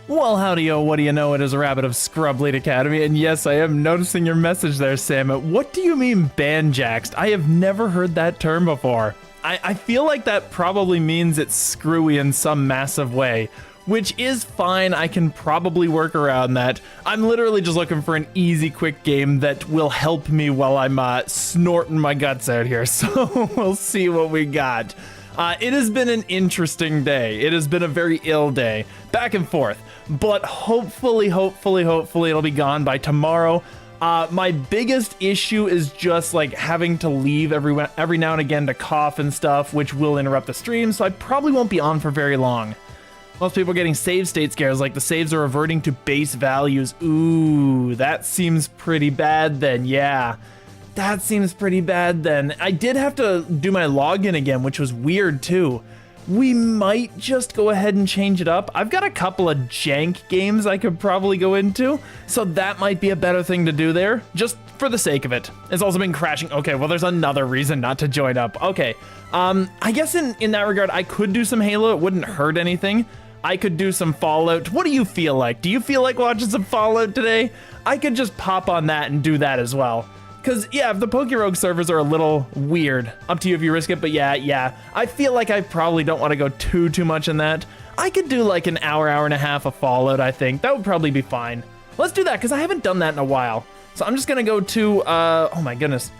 Well, howdy-o, what do you know? It is a Rabbit of Scrublead Academy, and yes, I am noticing your message there, Sam. What do you mean banjaxed? I have never heard that term before. I feel like that probably means it's screwy in some massive way, which is fine. I can probably work around that. I'm literally just looking for an easy, quick game that will help me while I'm snorting my guts out here, so we'll see what we got. It has been an interesting day. It has been a very ill day, back and forth, but hopefully it'll be gone by tomorrow. My biggest issue is just like having to leave every now and again to cough and stuff, which will interrupt the stream, so I probably won't be on for very long. Most people are getting save state scares, like the saves are reverting to base values. Ooh, that seems pretty bad then, yeah. That seems pretty bad then. I did have to do my login again, which was weird too. We might just go ahead and change it up. I've got a couple of jank games I could probably go into, so that might be a better thing to do there, just for the sake of it. It's also been crashing. Okay, well, there's another reason not to join up. Okay, I guess in that regard, I could do some Halo. It wouldn't hurt anything. I could do some Fallout. What do you feel like? Do you feel like watching some Fallout today? I could just pop on that and do that as well. Because, yeah, if the PokeRogue servers are a little weird, up to you if you risk it, but yeah, I feel like I probably don't want to go too much in that. I could do like an hour and a half of Fallout, I think. That would probably be fine. Let's do that, because I haven't done that in a while. So I'm just going to go to, oh my goodness.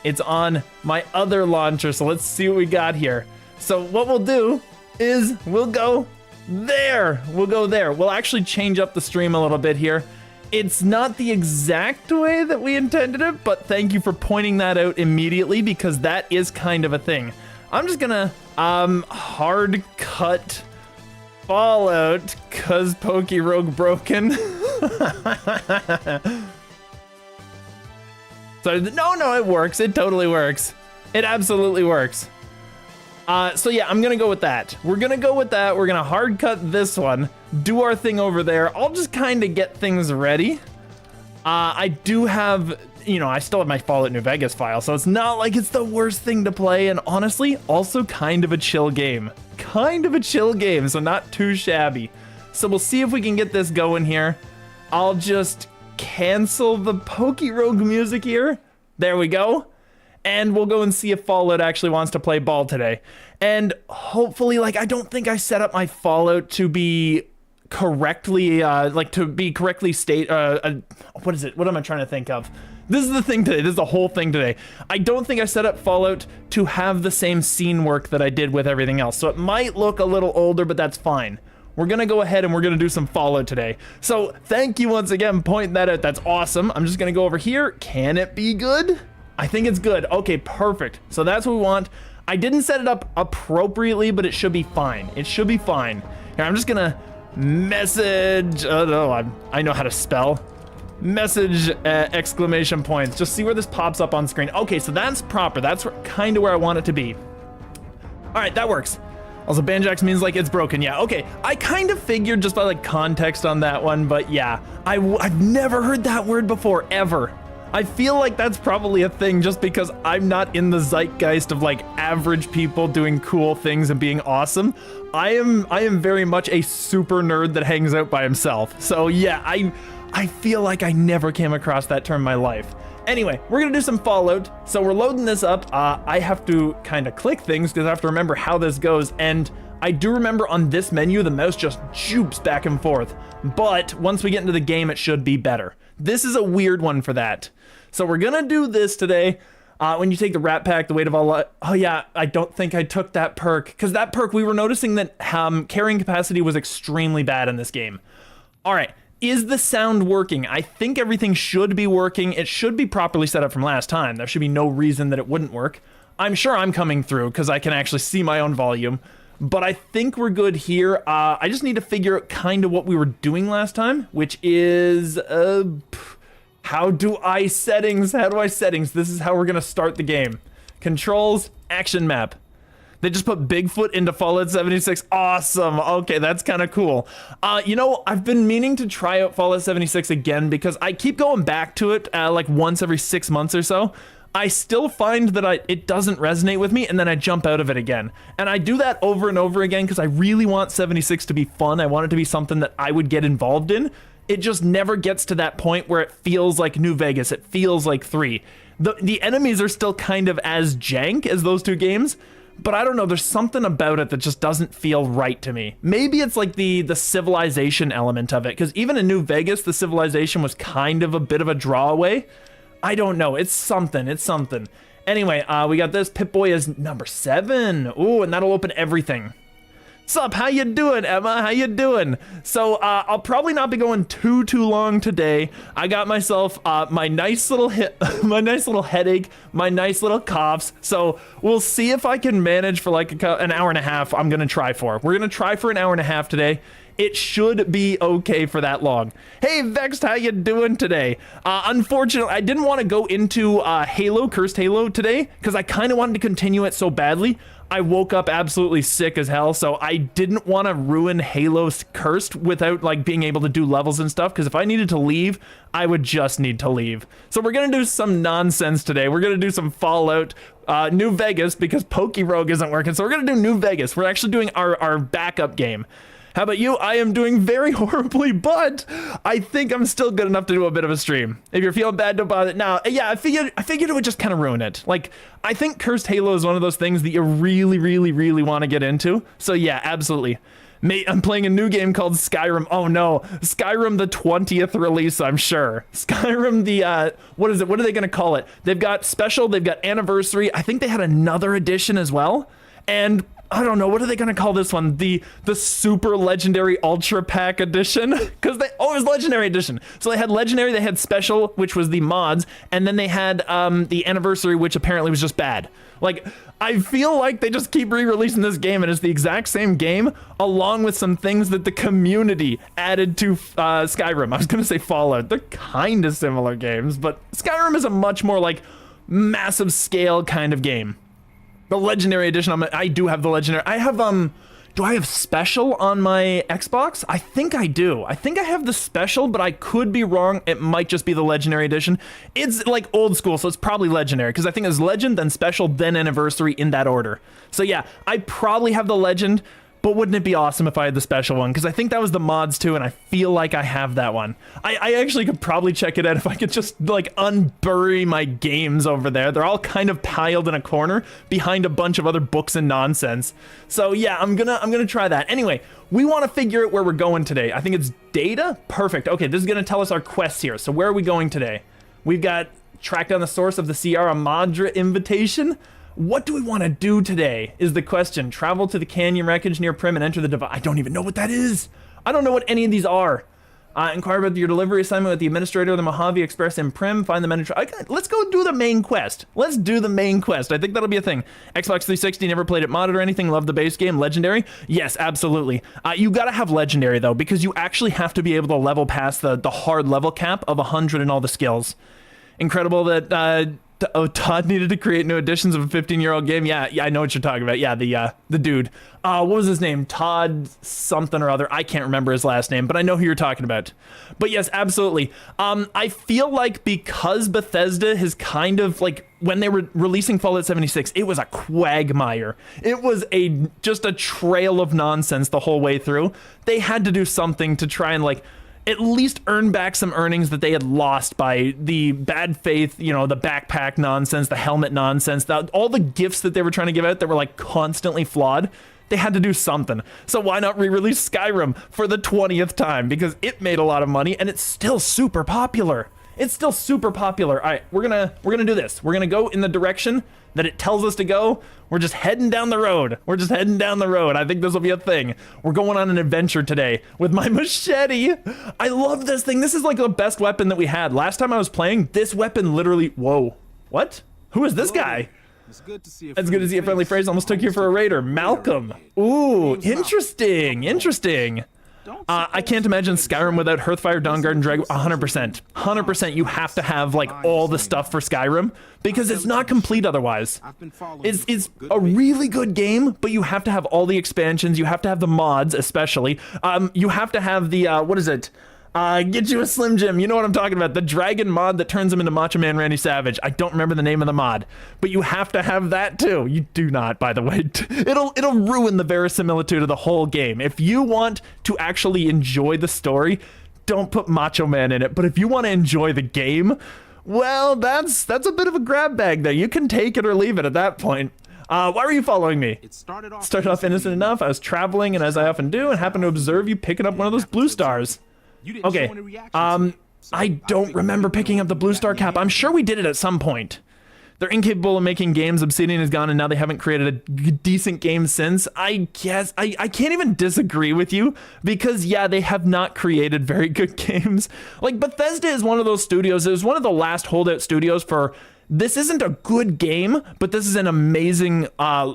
It's on my other launcher, so let's see what we got here. So what we'll do is we'll go there. We'll go there. We'll actually change up the stream a little bit here. It's not the exact way that we intended it, but thank you for pointing that out immediately, because that is kind of a thing. I'm just gonna hard cut Fallout cause PokeRogue broken. So no, it works. It totally works. It absolutely works. So yeah, I'm gonna go with that. We're gonna go with that. We're gonna hard cut this one, do our thing over there. I'll just kind of get things ready. I do have, you know, I still have my Fallout New Vegas file, so it's not like it's the worst thing to play, and honestly, also kind of a chill game. Kind of a chill game, so not too shabby. So we'll see if we can get this going here. I'll just cancel the PokeRogue music here. There we go. And we'll go and see if Fallout actually wants to play ball today. And hopefully, like, I don't think I set up my Fallout to be correctly, what is it? What am I trying to think of? This is the thing today. This is the whole thing today. I don't think I set up Fallout to have the same scene work that I did with everything else. So it might look a little older, but that's fine. We're gonna go ahead and we're gonna do some Fallout today. So thank you once again, pointing that out. That's awesome. I'm just gonna go over here. Can it be good? I think it's good. Okay, perfect. So that's what we want. I didn't set it up appropriately, but it should be fine. It should be fine. Here, I'm just gonna message, oh no, I know how to spell. Message exclamation points. Just see where this pops up on screen. Okay, so that's proper. That's kind of where I want it to be. All right, that works. Also, banjax means like it's broken. Yeah, okay. I kind of figured just by like context on that one, but yeah, I've never heard that word before, ever. I feel like that's probably a thing just because I'm not in the zeitgeist of like average people doing cool things and being awesome. I am very much a super nerd that hangs out by himself. So yeah, I feel like I never came across that term in my life. Anyway, we're gonna do some Fallout. So we're loading this up. I have to kind of click things because I have to remember how this goes. And I do remember on this menu, the mouse just jumps back and forth. But once we get into the game, it should be better. This is a weird one for that. So we're gonna do this today. When you take the Rat Pack, the weight of all, oh yeah, I don't think I took that perk, because that perk, we were noticing that carrying capacity was extremely bad in this game. All right, is the sound working? I think everything should be working. It should be properly set up from last time. There should be no reason that it wouldn't work. I'm sure I'm coming through because I can actually see my own volume, but I think we're good here. I just need to figure out kind of what we were doing last time, which is, how do I settings? How do I settings? This is how we're gonna start the game. Controls, action map. They just put Bigfoot into Fallout 76. Awesome. Okay, that's kind of cool. You know, I've been meaning to try out Fallout 76 again because I keep going back to it like once every 6 months or so. I still find that it doesn't resonate with me, and then I jump out of it again. And I do that over and over again because I really want 76 to be fun. I want it to be something that I would get involved in. It just never gets to that point where it feels like New Vegas. It feels like 3. The enemies are still kind of as jank as those 2 games, but I don't know, there's something about it that just doesn't feel right to me. Maybe it's like the civilization element of it, because even in New Vegas, the civilization was kind of a bit of a drawaway. I don't know, it's something. Anyway, we got this. Pip-Boy is number 7. Ooh, and that'll open everything. Sup, how you doing, Emma? How you doing? So, I'll probably not be going too long today. I got myself my nice little headache, my nice little coughs. So, we'll see if I can manage for like an hour and a half. I'm gonna try for. We're gonna try for an hour and a half today. It should be okay for that long. Hey, Vexed, how you doing today? Unfortunately, I didn't want to go into Halo, Cursed Halo today, because I kind of wanted to continue it so badly. I woke up absolutely sick as hell, so I didn't want to ruin Halo's Cursed without like being able to do levels and stuff, because if I needed to leave, I would just need to leave. So we're gonna do some nonsense today. We're gonna do some Fallout, New Vegas, because PokeRogue isn't working, so we're gonna do New Vegas. We're actually doing our backup game. How about you? I am doing very horribly, but I think I'm still good enough to do a bit of a stream. If you're feeling bad, don't bother. Now, yeah, I figured it would just kind of ruin it. Like, I think Cursed Halo is one of those things that you really want to get into. So yeah, absolutely. Mate, I'm playing a new game called Skyrim. Oh no, Skyrim the 20th release, I'm sure. Skyrim the, what is it? What are they gonna call it? They've got special, they've got anniversary. I think they had another edition as well. And I don't know, what are they gonna call this one? The super legendary ultra pack edition? Because it was legendary edition. So they had legendary, they had special, which was the mods, and then they had the anniversary, which apparently was just bad. Like, I feel like they just keep re-releasing this game, and it's the exact same game, along with some things that the community added to Skyrim. I was gonna say Fallout. They're kind of similar games, but Skyrim is a much more like massive scale kind of game. The legendary edition, I do have the legendary. I have, do I have special on my Xbox? I think I do. I think I have the special, but I could be wrong. It might just be the legendary edition. It's like old school, so it's probably legendary, because I think it's legend, then special, then anniversary in that order. So yeah, I probably have the legend, but wouldn't it be awesome if I had the special one? Because I think that was the mods too, and I feel like I have that one. I actually could probably check it out if I could just like unbury my games over there. They're all kind of piled in a corner behind a bunch of other books and nonsense. So yeah, I'm gonna try that. Anyway, we want to figure out where we're going today. I think it's data. Perfect. Okay, this is gonna tell us our quests here. So where are we going today? We've got track down the source of the Sierra Madre invitation. What do we want to do today is the question. Travel to the canyon wreckage near Prim and enter the divide. I don't even know what that is. I don't know what any of these are. Inquire about your delivery assignment with the administrator of the Mojave Express in Prim. Find the men. Let's go do the main quest. Let's do the main quest. I think that'll be a thing. Xbox 360, never played it modded or anything. Love the base game. Legendary? Yes, absolutely. You gotta have legendary though, because you actually have to be able to level past the hard level cap of 100 and all the skills. Incredible that Todd needed to create new editions of a 15-year-old game. Yeah, I know what you're talking about. Yeah, the dude. What was his name? Todd something or other. I can't remember his last name, but I know who you're talking about. But yes, absolutely. I feel like because Bethesda has kind of like, when they were releasing Fallout 76, it was a quagmire. It was just a trail of nonsense the whole way through. They had to do something to try and like at least earn back some earnings that they had lost by the bad faith, you know, the backpack nonsense, the helmet nonsense, all the gifts that they were trying to give out that were like constantly flawed. They had to do something. So why not re-release Skyrim for the 20th time? Because it made a lot of money and it's still super popular. It's still super popular. All right, we're gonna do this. We're gonna go in the direction that it tells us to go. We're just heading down the road. We're just heading down the road. I think this will be a thing. We're going on an adventure today with my machete. I love this thing. This is like the best weapon that we had. Last time I was playing, this weapon literally, whoa, what? Who is this guy? It's good to see a friendly phrase. Almost took you for a raider. Malcolm. Ooh, interesting, interesting. I can't imagine Skyrim without Hearthfire, Dawnguard, and Dragon. 100%. 100%. You have to have like all the stuff for Skyrim because it's not complete otherwise. It's a really good game, but you have to have all the expansions. You have to have the mods, especially. You have to have the what is it? Get you a Slim Jim. You know what I'm talking about. The dragon mod that turns him into Macho Man Randy Savage. I don't remember the name of the mod, but you have to have that too. You do not, by the way. It'll ruin the verisimilitude of the whole game. If you want to actually enjoy the story, don't put Macho Man in it. But if you want to enjoy the game, well, that's a bit of a grab bag there. You can take it or leave it at that point. Why were you following me? It started off innocent enough. I was traveling, and as I often do, and happened to observe you picking up one of those blue stars. Okay, I don't remember picking up the blue star cap. I'm sure we did it at some point. They're incapable of making games. Obsidian is gone, and now they haven't created a decent game since. I guess I can't even disagree with you, because yeah, they have not created very good games. Like, Bethesda is one of those studios. It was one of the last holdout studios for, this isn't a good game, but this is an amazing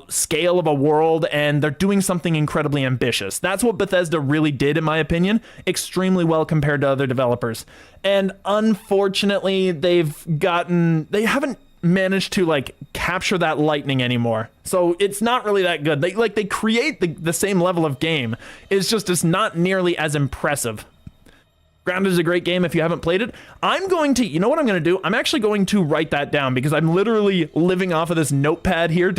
scale of a world, and they're doing something incredibly ambitious. That's what Bethesda really did, in my opinion, extremely well compared to other developers. And unfortunately, they haven't managed to like capture that lightning anymore. So it's not really that good. They create the same level of game. It's not nearly as impressive. Grounded is a great game if you haven't played it. You know what I'm going to do? I'm actually going to write that down, because I'm literally living off of this notepad here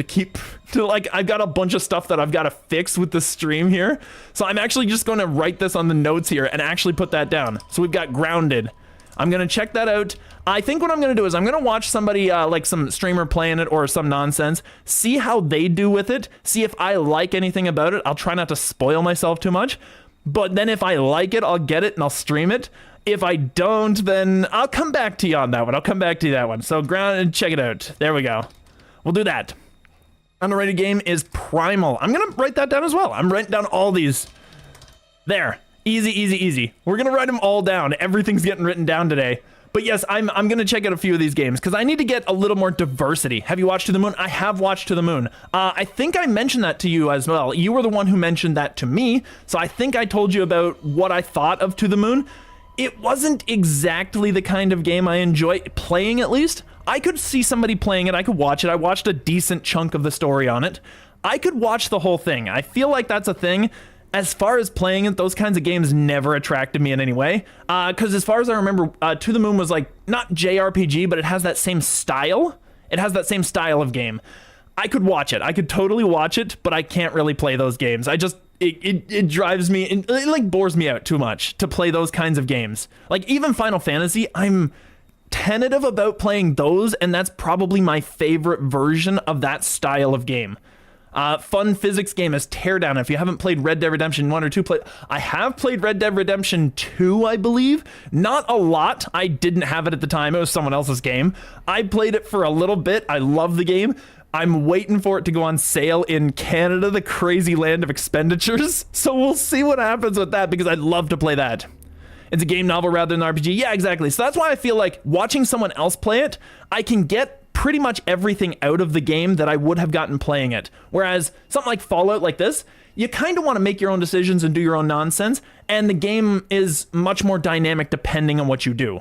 I've got a bunch of stuff that I've got to fix with the stream here. So I'm actually just going to write this on the notes here and actually put that down. So we've got Grounded. I'm going to check that out. I think what I'm going to do is I'm going to watch somebody, like some streamer playing it or some nonsense, see how they do with it, see if I like anything about it. I'll try not to spoil myself too much. But then if I like it, I'll get it and I'll stream it. If I don't, then I'll come back to you on that one. So Grounded, check it out. There we go. We'll do that. Underrated game is Primal. I'm going to write that down as well. I'm writing down all these. There. Easy, easy, easy. We're going to write them all down. Everything's getting written down today. But yes, I'm going to check out a few of these games, because I need to get a little more diversity. Have you watched To the Moon? I have watched To the Moon. I think I mentioned that to you as well. You were the one who mentioned that to me. So I think I told you about what I thought of To the Moon. It wasn't exactly the kind of game I enjoy playing, at least. I could see somebody playing it. I could watch it. I watched a decent chunk of the story on it. I could watch the whole thing. I feel like that's a thing. As far as playing it, those kinds of games never attracted me in any way. Because as far as I remember, To the Moon was like, not JRPG, but it has that same style. It has that same style of game. I could watch it. I could totally watch it, but I can't really play those games. It drives me, it like bores me out too much to play those kinds of games. Like even Final Fantasy, I'm tentative about playing those, and that's probably my favorite version of that style of game. Fun physics game is Teardown. If you haven't played Red Dead Redemption 1 or 2, I have played Red Dead Redemption 2, I believe. Not a lot. I didn't have it at the time. It was someone else's game. I played it for a little bit. I love the game. I'm waiting for it to go on sale in Canada, the crazy land of expenditures. So we'll see what happens with that, because I'd love to play that. It's a game novel rather than an RPG. Yeah, exactly. So that's why I feel like watching someone else play it, I can get pretty much everything out of the game that I would have gotten playing it. Whereas something like Fallout like this, you kind of want to make your own decisions and do your own nonsense, and the game is much more dynamic depending on what you do.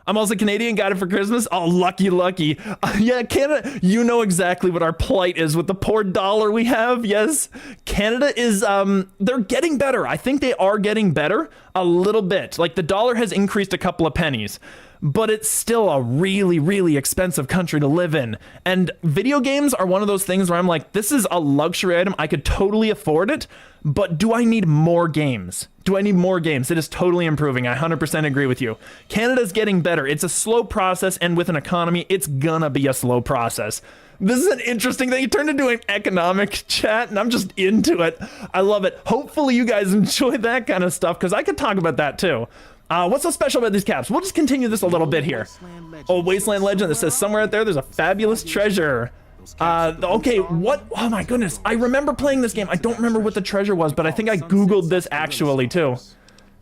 I'm also Canadian, got it for Christmas. Oh, lucky. Yeah, Canada, you know exactly what our plight is with the poor dollar we have. Yes, Canada is, they're getting better. I think they are getting better a little bit. Like the dollar has increased a couple of pennies, but it's still a really, really expensive country to live in. And video games are one of those things where I'm like, this is a luxury item. I could totally afford it, but do I need more games? Do I need more games? It is totally improving. I 100% agree with you. Canada's getting better. It's a slow process, and with an economy, it's gonna be a slow process. This is an interesting thing. You turned into an economic chat, and I'm just into it. I love it. Hopefully you guys enjoy that kind of stuff, because I could talk about that too. What's so special about these caps? We'll just continue this a little bit here. Oh, Wasteland Legend. It says somewhere out there's a fabulous treasure. Okay, what? Oh my goodness. I remember playing this game. I don't remember what the treasure was, but I think I Googled this actually too.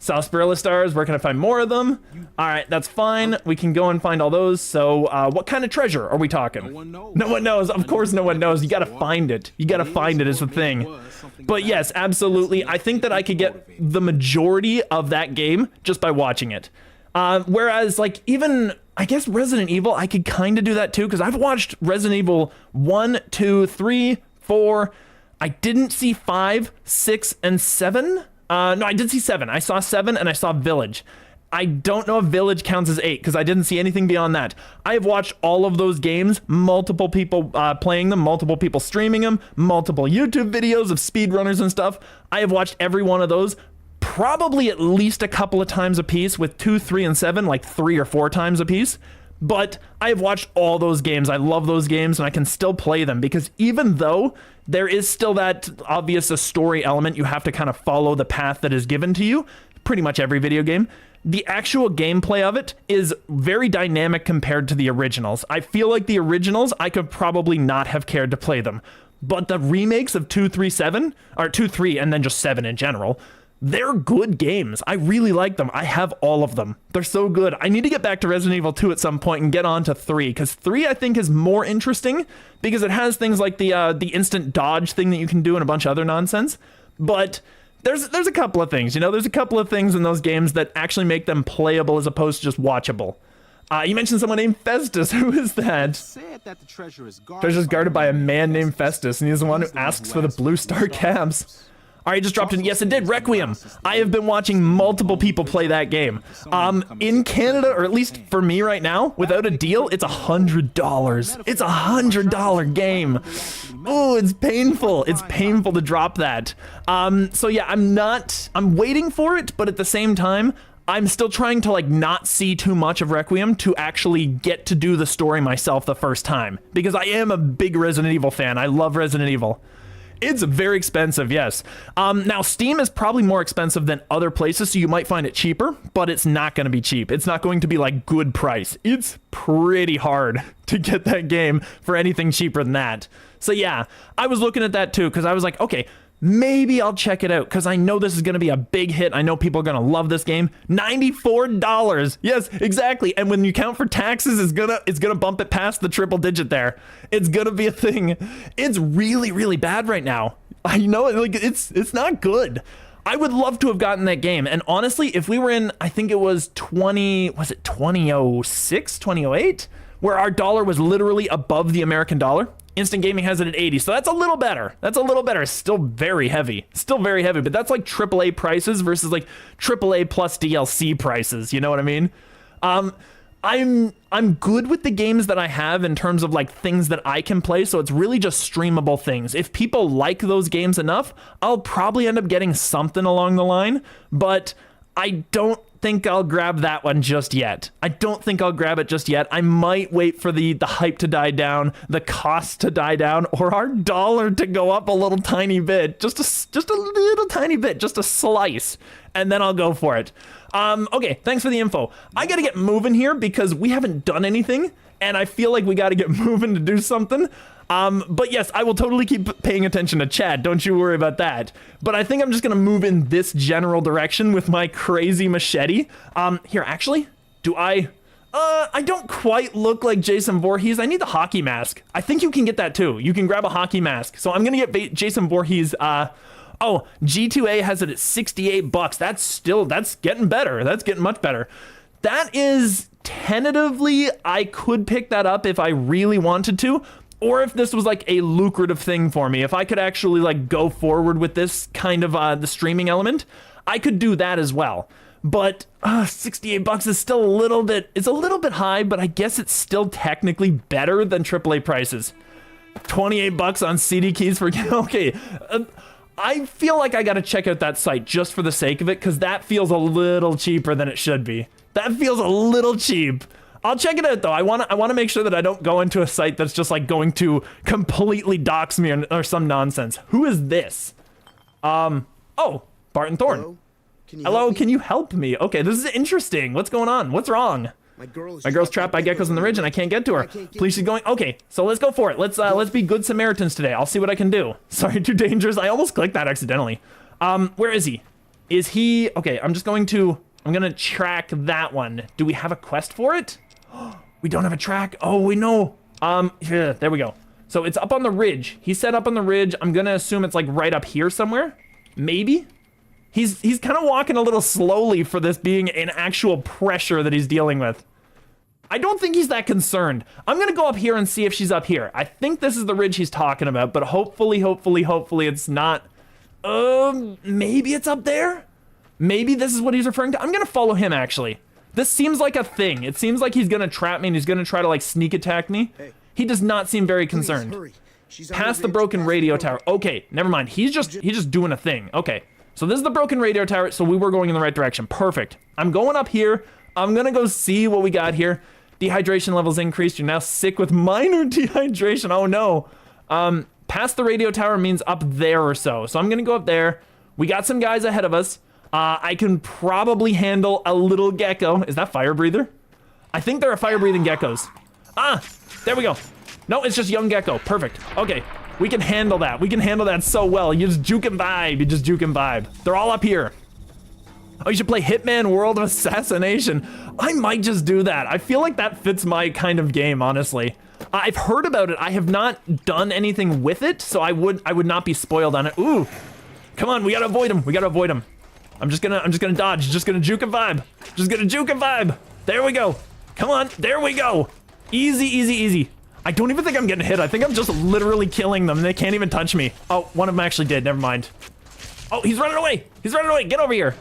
Sarsaparilla stars, where can I find more of them? All right, that's fine. We can go and find all those. So what kind of treasure are we talking? No one knows. Of course no one knows. You gotta find it. You gotta find it is the thing. But yes, absolutely. I think that I could get the majority of that game just by watching it. Whereas like even, I guess Resident Evil, I could kind of do that too, because I've watched Resident Evil 1, 2, 3, 4. I didn't see 5, 6, and 7. No, I did see 7. I saw 7 and I saw Village. I don't know if Village counts as 8 because I didn't see anything beyond that. I have watched all of those games, multiple people playing them, multiple people streaming them, multiple YouTube videos of speedrunners and stuff. I have watched every one of those, probably at least a couple of times a piece, with 2, 3, and 7, like 3 or 4 times a piece. But I have watched all those games. I love those games and I can still play them because even though there is still that obvious a story element, you have to kind of follow the path that is given to you, pretty much every video game. The actual gameplay of it is very dynamic compared to the originals. I feel like the originals, I could probably not have cared to play them. But the remakes of 2, 3, 7, or 2, 3, and then just 7 in general, they're good games. I really like them. I have all of them. They're so good. I need to get back to Resident Evil 2 at some point and get on to 3, because 3 I think is more interesting because it has things like the instant dodge thing that you can do and a bunch of other nonsense. But there's a couple of things, you know, there's a couple of things in those games that actually make them playable as opposed to just watchable. You mentioned someone named Festus. Who is that? Treasure's guarded by a man named Festus, and he's the one who asks for the blue star caps. All right, just dropped in. Yes, it did. Requiem. I have been watching multiple people play that game. In Canada, or at least for me right now, without a deal, it's $100. It's $100 game. Oh, it's painful. It's painful to drop that. So yeah, I'm waiting for it, but at the same time, I'm still trying to like not see too much of Requiem to actually get to do the story myself the first time, because I am a big Resident Evil fan. I love Resident Evil. It's very expensive, yes. Now, Steam is probably more expensive than other places, so you might find it cheaper, but it's not going to be cheap. It's not going to be like good price. It's pretty hard to get that game for anything cheaper than that. So yeah, I was looking at that too, because I was like, okay, maybe I'll check it out, because I know this is going to be a big hit. I know people are going to love this game. $94. Yes, exactly. And when you count for taxes, it's gonna bump it past the triple digit there. It's gonna be a thing. It's really, really bad right now. I know, like, it's not good. I would love to have gotten that game. And honestly, if we were in, I think it was 2006, 2008, where our dollar was literally above the American dollar. Instant Gaming has it at 80, so that's a little better. That's a little better. Still very heavy. Still very heavy, but that's like AAA prices versus like AAA plus DLC prices. You know what I mean? I'm good with the games that I have in terms of like things that I can play, so it's really just streamable things. If people like those games enough, I'll probably end up getting something along the line, but I don't think I'll grab that one just yet. I don't think I'll grab it just yet. I might wait for the hype to die down, the cost to die down, or our dollar to go up a little tiny bit, just a little tiny bit, just a slice, and then I'll go for it. Okay, thanks for the info. I gotta get moving here because we haven't done anything, and I feel like we gotta get moving to do something. But yes, I will totally keep paying attention to chat. Don't you worry about that. But I think I'm just gonna move in this general direction with my crazy machete. Here, actually, do I don't quite look like Jason Voorhees. I need the hockey mask. I think you can get that too. You can grab a hockey mask. So I'm gonna get Jason Voorhees. Oh, G2A has it at $68. That's getting better. That's getting much better. That is tentatively, I could pick that up if I really wanted to. Or if this was like a lucrative thing for me, if I could actually like go forward with this kind of the streaming element, I could do that as well. But $68 is still it's a little bit high, but I guess it's still technically better than AAA prices. $28 on CD keys for, okay. I feel like I gotta check out that site just for the sake of it, because that feels a little cheaper than it should be. That feels a little cheap. I'll check it out though. I want to make sure that I don't go into a site that's just like going to completely dox me or some nonsense. Who is this? Oh, Barton Thorne. Hello, can you help me? Okay, this is interesting. What's going on? What's wrong? My girl's trapped by geckos on the ridge and I can't get to her. Please, she's going. Okay, so let's go for it. Let's be good Samaritans today. I'll see what I can do. Sorry, too dangerous. I almost clicked that accidentally. Where is he? Is he? Okay, I'm gonna track that one. Do we have a quest for it? We don't have a track. Oh, we know. Here, there we go. So it's up on the ridge. He said up on the ridge. I'm gonna assume it's like right up here somewhere. Maybe. He's kind of walking a little slowly for this being an actual pressure that he's dealing with. I don't think he's that concerned. I'm gonna go up here and see if she's up here. I think this is the ridge he's talking about, but hopefully it's not Maybe it's up there? Maybe this is what he's referring to? I'm gonna follow him, actually. This seems like a thing. It seems like he's gonna trap me and he's gonna try to, like, sneak attack me. He does not seem very concerned. Past the broken radio tower. Okay, never mind. He's just doing a thing. Okay, so this is the broken radio tower, so we were going in the right direction. Perfect. I'm going up here. I'm gonna go see what we got here. Dehydration levels increased. You're now sick with minor dehydration. Oh, no. Past the radio tower means up there or so. So I'm gonna go up there. We got some guys ahead of us. I can probably handle a little gecko. Is that fire breather? I think there are fire breathing geckos. Ah, there we go. No, it's just young gecko. Perfect. Okay, we can handle that. We can handle that so well. You just juke and vibe. You just juke and vibe. They're all up here. Oh, you should play Hitman World of Assassination. I might just do that. I feel like that fits my kind of game, honestly. I've heard about it. I have not done anything with it, so I would not be spoiled on it. Ooh, come on, we gotta avoid him. We gotta avoid him. I'm just gonna dodge. Just gonna juke and vibe. Just gonna juke and vibe. There we go. Come on, there we go. Easy, easy, easy. I don't even think I'm getting hit. I think I'm just literally killing them. They can't even touch me. Oh, one of them actually did. Never mind. Oh, he's running away. He's running away. Get over here.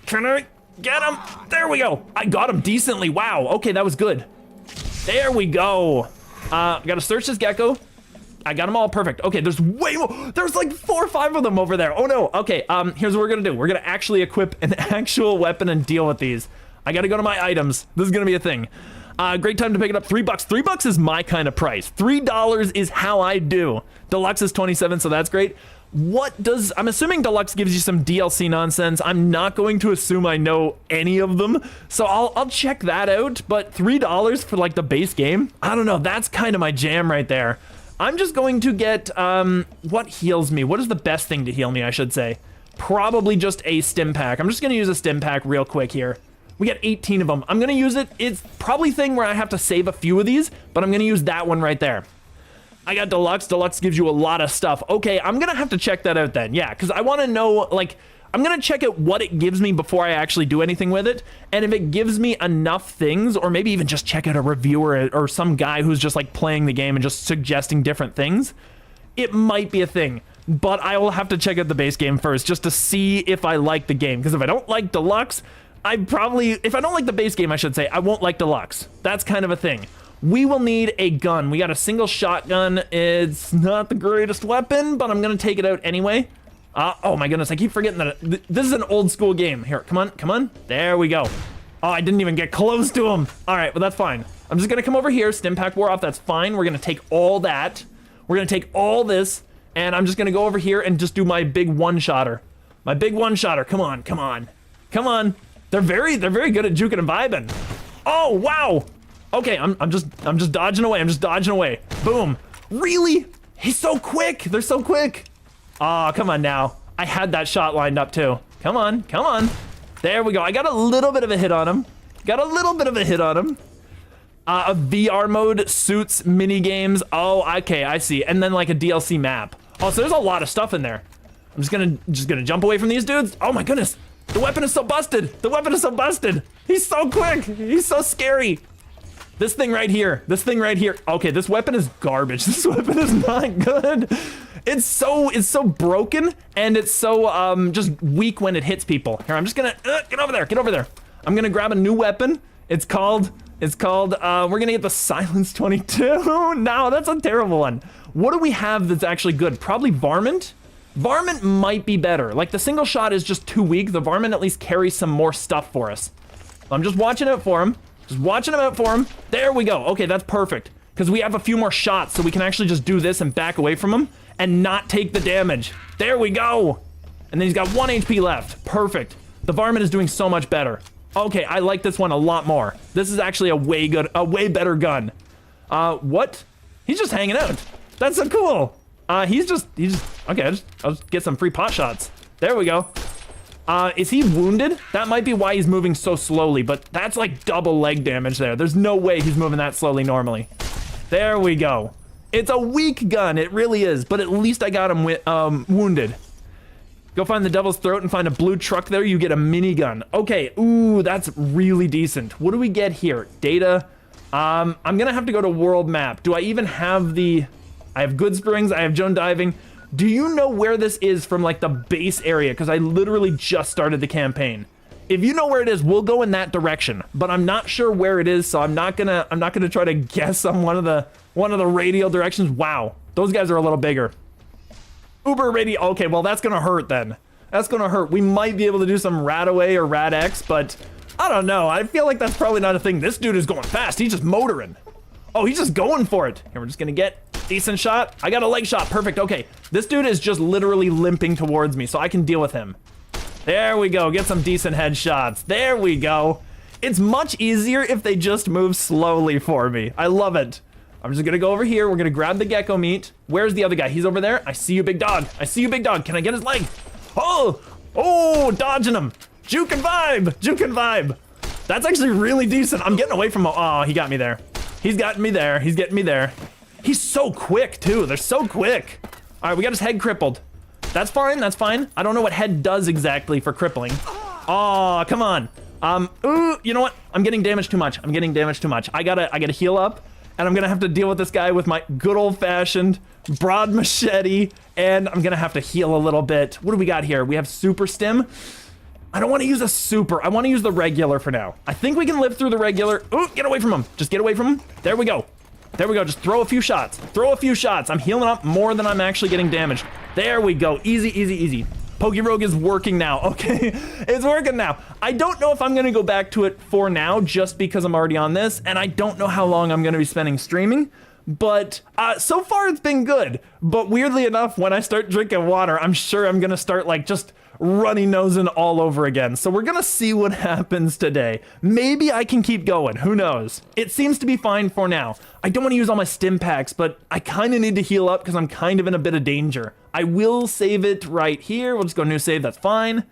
Can I get him? There we go. I got him decently. Wow. Okay, that was good. There we go. Gotta search this gecko. I got them all perfect. Okay, there's way more. There's like 4 or 5 of them over there. Oh no. Okay, here's what we're gonna do. We're gonna actually equip an actual weapon and deal with these. I gotta go to my items. This is gonna be a thing. Great time to pick it up. $3. $3 is my kind of price. $3 is how I do. Deluxe is 27, so that's great. I'm assuming Deluxe gives you some DLC nonsense. I'm not going to assume I know any of them, so I'll check that out. But $3 for like the base game? I don't know. That's kind of my jam right there. I'm just going to get, what heals me? What is the best thing to heal me, I should say? Probably just a stim pack. I'm just gonna use a stim pack real quick here. We got 18 of them. I'm gonna use it. It's probably a thing where I have to save a few of these, but I'm gonna use that one right there. I got Deluxe. Deluxe gives you a lot of stuff. Okay, I'm gonna have to check that out then. Yeah, because I want to know, like, I'm gonna check out what it gives me before I actually do anything with it. And if it gives me enough things, or maybe even just check out a reviewer or some guy who's just like playing the game and just suggesting different things, it might be a thing. But I will have to check out the base game first just to see if I like the game. Because if I don't like Deluxe, if I don't like the base game, I should say, I won't like Deluxe. That's kind of a thing. We will need a gun. We got a single shotgun. It's not the greatest weapon, but I'm gonna take it out anyway. Oh my goodness, I keep forgetting that this is an old school game. Here, come on, come on. There we go. Oh, I didn't even get close to him. All right, well, that's fine. I'm just gonna come over here, stim pack wore off, that's fine. We're gonna take all that. We're gonna take all this, and I'm just gonna go over here and just do my big one-shotter. My big one-shotter, come on, come on. Come on. They're very good at juking and vibing. Oh, wow. Okay, I'm just dodging away. I'm just dodging away. Boom. Really? He's so quick. They're so quick. Oh, come on now. I had that shot lined up too. Come on, come on. There we go. I got a little bit of a hit on him. Got a little bit of a hit on him. A VR mode, suits, mini games. Oh, okay, I see. And then like a DLC map. Oh, so there's a lot of stuff in there. I'm just gonna jump away from these dudes. Oh my goodness. The weapon is so busted. The weapon is so busted. He's so quick. He's so scary. This thing right here. This thing right here. Okay, this weapon is garbage. This weapon is not good. It's so broken, and it's so just weak when it hits people. Here, I'm just gonna get over there. Get over there. I'm gonna grab a new weapon. It's called we're gonna get the Silence 22. No, that's a terrible one. What do we have that's actually good? Probably Varmint. Varmint might be better. Like, the single shot is just too weak. The Varmint at least carries some more stuff for us. I'm just watching out for him. Just watching him out for him. There we go. Okay, that's perfect. Because we have a few more shots, so we can actually just do this and back away from him and not take the damage. There we go. And then he's got 1 HP left. Perfect. The Varmint is doing so much better. Okay, I like this one a lot more. This is actually a way better gun. What? He's just hanging out. That's so cool. He's just, okay, I'll just get some free pot shots. There we go. Is he wounded? That might be why he's moving so slowly, but that's like double leg damage there. There's no way he's moving that slowly normally. There we go. It's a weak gun, it really is, but at least I got him wounded. Go find the Devil's Throat and find a blue truck there, you get a minigun. Okay, ooh, that's really decent. What do we get here? Data. I'm gonna have to go to world map. Do I even have I have Good Springs, I have Joan Diving. Do you know where this is from like the base area? Because I literally just started the campaign. If you know where it is, we'll go in that direction. But I'm not sure where it is, so I'm not gonna try to guess on one of the radial directions. Wow, those guys are a little bigger. Uber radial. Okay, well that's gonna hurt then. That's gonna hurt. We might be able to do some Radaway or Rad-X, but I don't know. I feel like that's probably not a thing. This dude is going fast. He's just motoring. Oh, he's just going for it. Here, we're just gonna get decent shot. I got a leg shot. Perfect. Okay, this dude is just literally limping towards me, so I can deal with him. There we go. Get some decent headshots. There we go. It's much easier if they just move slowly for me. I love it. I'm just gonna go over here. We're gonna grab the gecko meat. Where's the other guy? He's over there. I see you, big dog. I see you, big dog. Can I get his leg? Oh, dodging him. Juke and vibe. Juke and vibe. That's actually really decent. I'm getting away from him. Oh, he got me there. He's gotten me there. He's getting me there. He's so quick, too. They're so quick. All right, we got his head crippled. That's fine. That's fine. I don't know what head does exactly for crippling. Oh, come on. Ooh, you know what? I'm getting damaged too much. I'm getting damaged too much. I gotta heal up, and I'm gonna have to deal with this guy with my good old-fashioned broad machete, and I'm gonna have to heal a little bit. What do we got here? We have super stim. I don't want to use a super. I want to use the regular for now. I think we can live through the regular. Ooh, get away from him. Just get away from him. There we go. There we go. Just throw a few shots. Throw a few shots. I'm healing up more than I'm actually getting damaged. There we go. Easy, easy, easy. PokeRogue is working now. Okay, it's working now. I don't know if I'm going to go back to it for now just because I'm already on this, and I don't know how long I'm going to be spending streaming, but so far it's been good. But weirdly enough, when I start drinking water, I'm sure I'm going to start like just runny nosing all over again. So we're gonna see what happens today. Maybe I can keep going, who knows? It seems to be fine for now. I don't want to use all my stim packs, but I kind of need to heal up because I'm kind of in a bit of danger. I will save it right here. We'll just go new save, that's fine.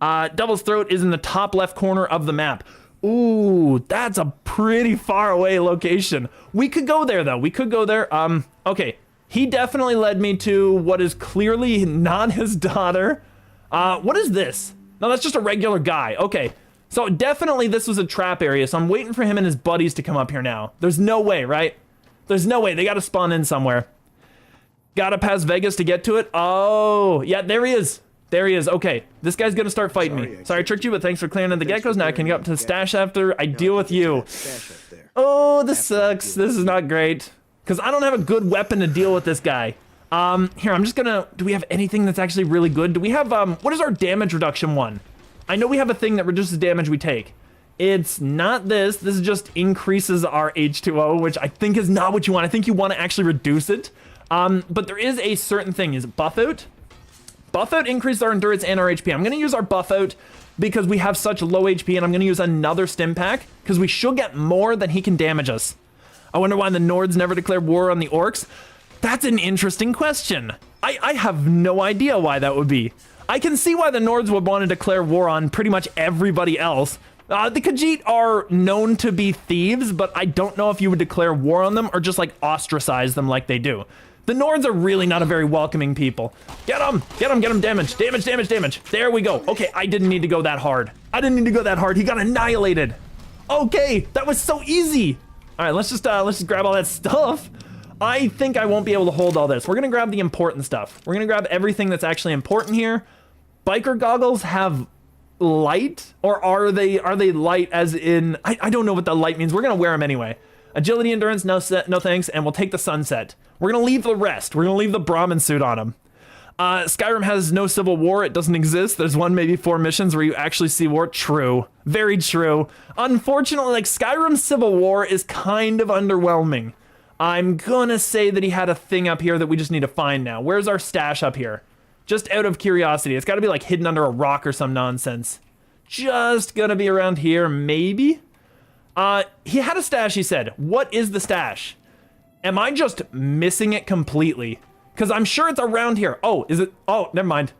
Devil's Throat is in the top left corner of the map. Ooh, that's a pretty far away location. We could go there though, we could go there. Okay, he definitely led me to what is clearly not his daughter. What is this? No, that's just a regular guy. Okay, so definitely this was a trap area, so I'm waiting for him and his buddies to come up here now. There's no way, right? There's no way. They gotta spawn in somewhere. Gotta pass Vegas to get to it. Oh, yeah, there he is. There he is. Okay, this guy's gonna start fighting me. Sorry I tricked you, but thanks for clearing the geckos. Now I can get up to the stash after I deal with you. Oh, this sucks. This is not great. Because I don't have a good weapon to deal with this guy. Here, I'm just gonna, do we have anything that's actually really good? Do we have, what is our damage reduction one? I know we have a thing that reduces damage we take. It's not this. This just increases our H2O, which I think is not what you want. I think you want to actually reduce it. But there is a certain thing. Is it buff out? Buff out increases our endurance and our HP. I'm gonna use our buff out because we have such low HP, and I'm gonna use another stim pack because we should get more than he can damage us. I wonder why the Nords never declared war on the orcs. That's an interesting question. I have no idea why that would be. I can see why the Nords would want to declare war on pretty much everybody else. The Khajiit are known to be thieves, but I don't know if you would declare war on them or just like ostracize them like they do. The Nords are really not a very welcoming people. Get them, get them, get them, damage, damage, damage, damage. There we go. Okay, I didn't need to go that hard. I didn't need to go that hard. He got annihilated. Okay, that was so easy. All right, let's just grab all that stuff. I think I won't be able to hold all this. We're gonna grab the important stuff. We're gonna grab everything that's actually important here. Biker goggles have light, or are they light as in, I don't know what the light means. We're gonna wear them anyway. Agility, endurance, no thanks, and we'll take the sunset. We're gonna leave the rest. We're gonna leave the Brahmin suit on him. Skyrim has no civil war. It doesn't exist. There's one, maybe 4 missions where you actually see war. True. Very true. Unfortunately, like, Skyrim's civil war is kind of underwhelming. I'm gonna say that he had a thing up here that we just need to find now. Where's our stash up here? Just out of curiosity. It's gotta be like hidden under a rock or some nonsense. Just gonna be around here, maybe? He had a stash, he said. What is the stash? Am I just missing it completely? Because I'm sure it's around here. Oh, is it? Oh, never mind.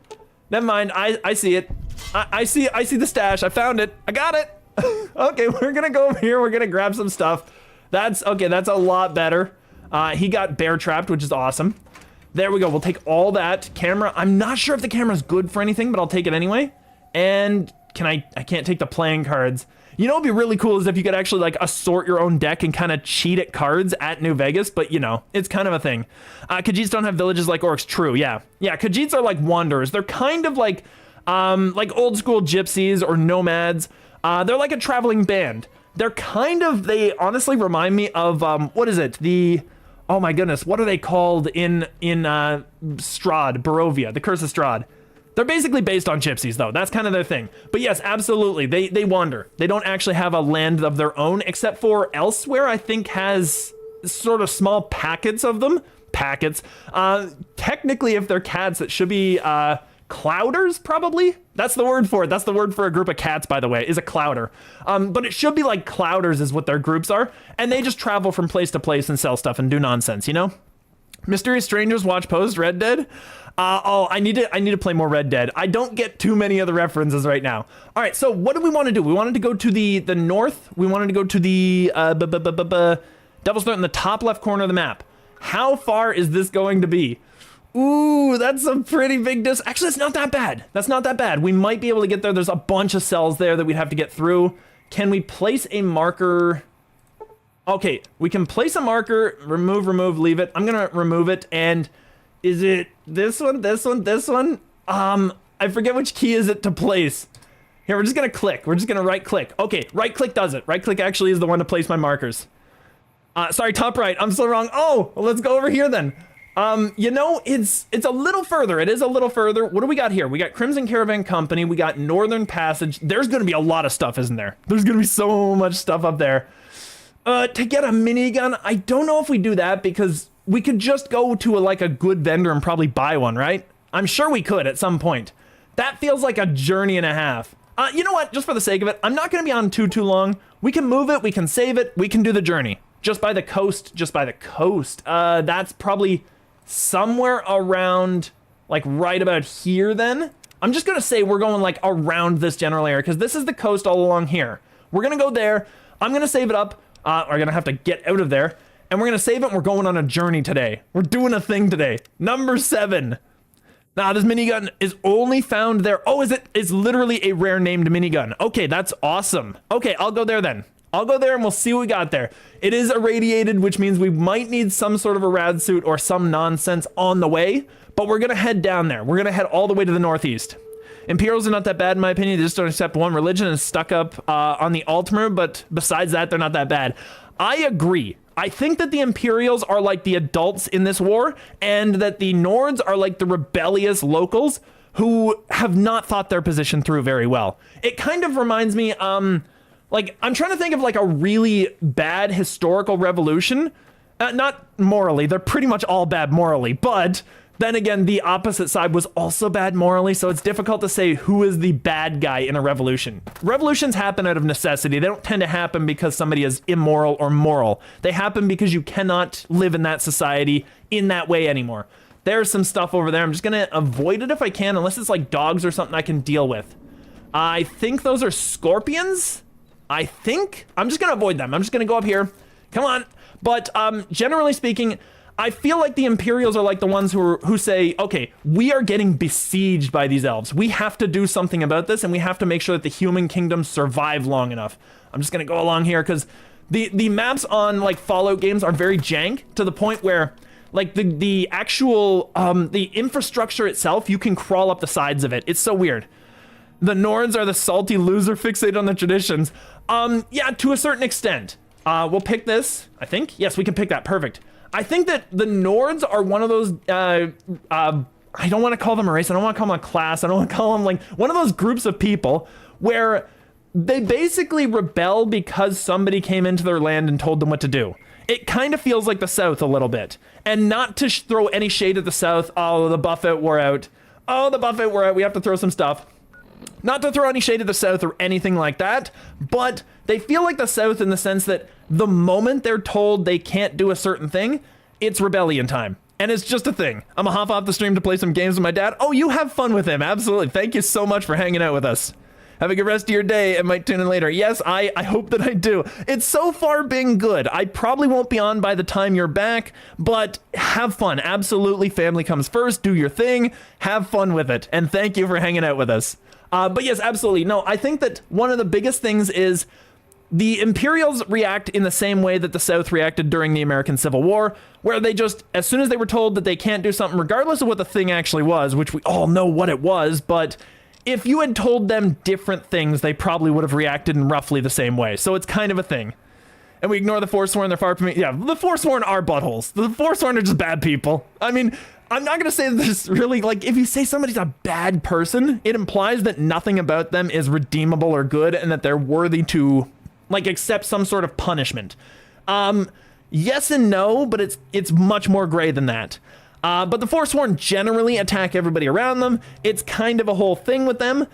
Never mind, I see it. I see the stash, I found it. I got it. Okay, we're gonna go over here, we're gonna grab some stuff. That's, okay, that's a lot better. He got bear trapped, which is awesome. There we go, we'll take all that. Camera, I'm not sure if the camera's good for anything, but I'll take it anyway. And I can't take the playing cards. You know, what'd be really cool is if you could actually like assort your own deck and kind of cheat at cards at New Vegas, but you know, it's kind of a thing. Khajiits don't have villages like orcs. True, yeah. Yeah, Khajiits are like wanderers. They're kind of like old school gypsies or nomads. They're like a traveling band. They honestly remind me of, what is it? Oh my goodness, what are they called in Strahd, Barovia, the Curse of Strahd? They're basically based on gypsies, though. That's kind of their thing. But yes, absolutely. They wander. They don't actually have a land of their own, except for elsewhere, I think, has sort of small packets of them. Packets. Technically, if they're cats, it should be clouders, probably. That's the word for it. That's the word for a group of cats, by the way, is a clouder. But it should be like clouders is what their groups are. And they just travel from place to place and sell stuff and do nonsense, you know? Mysterious Strangers Watch Post, Red Dead. I need to play more Red Dead. I don't get too many of the references right now. All right, so what do we want to do? We wanted to go to the north. We wanted to go to the Devil's Throat in the top left corner of the map. How far is this going to be? Ooh, that's a pretty big distance. Actually, it's not that bad. That's not that bad. We might be able to get there. There's a bunch of cells there that we'd have to get through. Can we place a marker? Okay, we can place a marker, remove, leave it. I'm gonna remove it, and is it this one? I forget which key is it to place. Here, we're just gonna click. We're just gonna right click. Okay, right click does it. Right click actually is the one to place my markers. Sorry, top right, I'm so wrong. Oh, well, let's go over here then. You know, it's a little further. It is a little further. What do we got here? We got Crimson Caravan Company. We got Northern Passage. There's gonna be a lot of stuff, isn't there? There's gonna be so much stuff up there. To get a minigun, I don't know if we do that because we could just go to a good vendor and probably buy one, right? I'm sure we could at some point. That feels like a journey and a half. You know what? Just for the sake of it, I'm not going to be on too long. We can move it. We can save it. We can do the journey. Just by the coast. That's probably somewhere around, right about here then. I'm just going to say we're going, around this general area because this is the coast all along here. We're going to go there. I'm going to save it up. We're going to have to get out of there. And we're going to save it and we're going on a journey today. We're doing a thing today. Number 7. Nah, this minigun is only found there. Oh, is it? It's literally a rare named minigun. Okay, that's awesome. Okay, I'll go there then. I'll go there and we'll see what we got there. It is irradiated, which means we might need some sort of a rad suit or some nonsense on the way. But we're going to head down there. We're going to head all the way to the northeast. Imperials are not that bad in my opinion. They just don't accept one religion and stuck up on the altar, but besides that, they're not that bad. I agree. I think that the Imperials are like the adults in this war, and that the Nords are like the rebellious locals who have not thought their position through very well. It kind of reminds me, I'm trying to think of a really bad historical revolution. Not morally, they're pretty much all bad morally, but then again, the opposite side was also bad morally, so it's difficult to say who is the bad guy in a revolution. Revolutions happen out of necessity. They don't tend to happen because somebody is immoral or moral. They happen because you cannot live in that society in that way anymore. There's some stuff over there. I'm just gonna avoid it if I can, unless it's like dogs or something I can deal with. I think those are scorpions. I think. I'm just gonna avoid them. I'm just gonna go up here. Come on. But generally speaking, I feel like the Imperials are like the ones who say, okay, we are getting besieged by these elves. We have to do something about this, and we have to make sure that the human kingdoms survive long enough. I'm just gonna go along here because the maps on Fallout games are very jank to the point where the actual the infrastructure itself, you can crawl up the sides of it. It's so weird. The Nords are the salty loser fixated on the traditions. Yeah, to a certain extent. We'll pick this, I think. Yes, we can pick that. Perfect. I think that the Nords are one of those, I don't want to call them a race. I don't want to call them a class. I don't want to call them one of those groups of people where they basically rebel because somebody came into their land and told them what to do. It kind of feels like the South a little bit. And not to throw any shade at the South. Oh, the Buffett wore out. Oh, the Buffett wore out. We have to throw some stuff. Not to throw any shade at the South or anything like that, but they feel like the South in the sense that the moment they're told they can't do a certain thing, it's rebellion time. And it's just a thing. I'm gonna hop off the stream to play some games with my dad. Oh, you have fun with him. Absolutely. Thank you so much for hanging out with us. Have a good rest of your day and might tune in later. Yes, I hope that I do. It's so far been good. I probably won't be on by the time you're back, but have fun. Absolutely. Family comes first. Do your thing. Have fun with it. And thank you for hanging out with us. But yes, absolutely. No, I think that one of the biggest things is The Imperials react in the same way that the South reacted during the American Civil War, where they just, as soon as they were told that they can't do something, regardless of what the thing actually was, which we all know what it was, but if you had told them different things, they probably would have reacted in roughly the same way. So it's kind of a thing. And we ignore the Forsworn, they're far from me. Yeah, the Forsworn are buttholes. The Forsworn are just bad people. I mean, I'm not going to say that there's really, like, if you say somebody's a bad person, it implies that nothing about them is redeemable or good and that they're worthy to, like, accept some sort of punishment. Yes and no, but it's much more gray than that. But the Forsworn generally attack everybody around them. It's kind of a whole thing with them.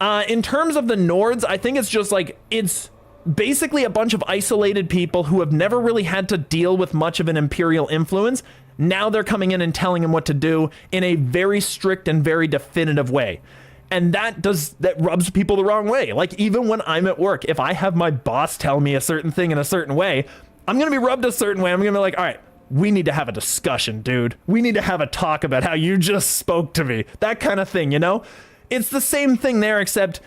In terms of the Nords, I think it's just like, it's basically a bunch of isolated people who have never really had to deal with much of an Imperial influence. Now they're coming in and telling them what to do in a very strict and very definitive way. And that rubs people the wrong way. Like, even when I'm at work, if I have my boss tell me a certain thing in a certain way, I'm going to be rubbed a certain way. I'm going to be like, all right, we need to have a discussion, dude. We need to have a talk about how you just spoke to me. That kind of thing, you know? It's the same thing there, except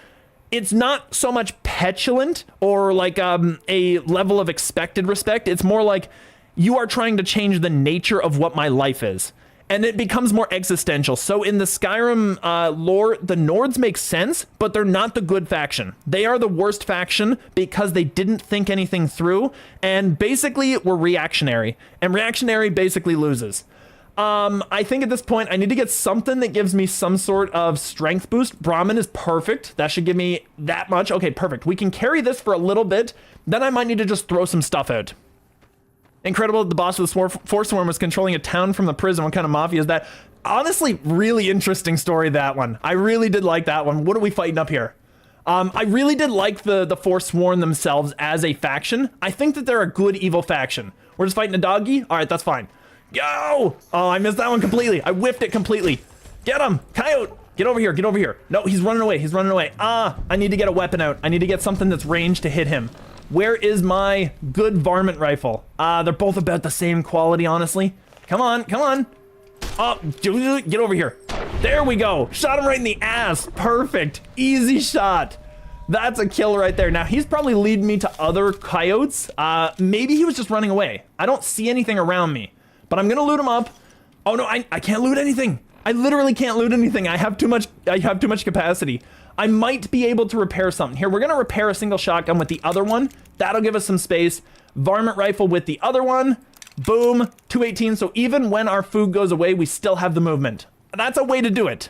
it's not so much petulant or like a level of expected respect. It's more like, you are trying to change the nature of what my life is. And it becomes more existential. So in the Skyrim lore, the Nords make sense, but they're not the good faction. They are the worst faction because they didn't think anything through, and basically were reactionary. And reactionary basically loses. I think at this point, I need to get something that gives me some sort of strength boost. Brahmin is perfect. That should give me that much. Okay, perfect. We can carry this for a little bit. Then I might need to just throw some stuff out. Incredible that the boss of the Forsworn was controlling a town from the prison. What kind of mafia is that? Honestly, really interesting story, that one. I really did like that one. What are we fighting up here? I really did like the Forsworn themselves as a faction. I think that they're a good evil faction. We're just fighting a doggy? All right, that's fine. Go! Oh, I missed that one completely. I whiffed it completely. Get him! Coyote! Get over here, get over here. No, he's running away, he's running away. I need to get a weapon out. I need to get something that's ranged to hit him. Where is my good varmint rifle? They're both about the same quality, honestly. Come on, come on. Oh, get over here. There we go. Shot him right in the ass. Perfect. Easy shot. That's a kill right there. Now, he's probably leading me to other coyotes. Maybe he was just running away. I don't see anything around me, but I'm gonna loot him up. Oh no, I can't loot anything. I literally can't loot anything. I have too much capacity. I might be able to repair something. Here, we're going to repair a single shotgun with the other one. That'll give us some space. Varmint rifle with the other one. Boom, 218. So even when our food goes away, we still have the movement. That's a way to do it.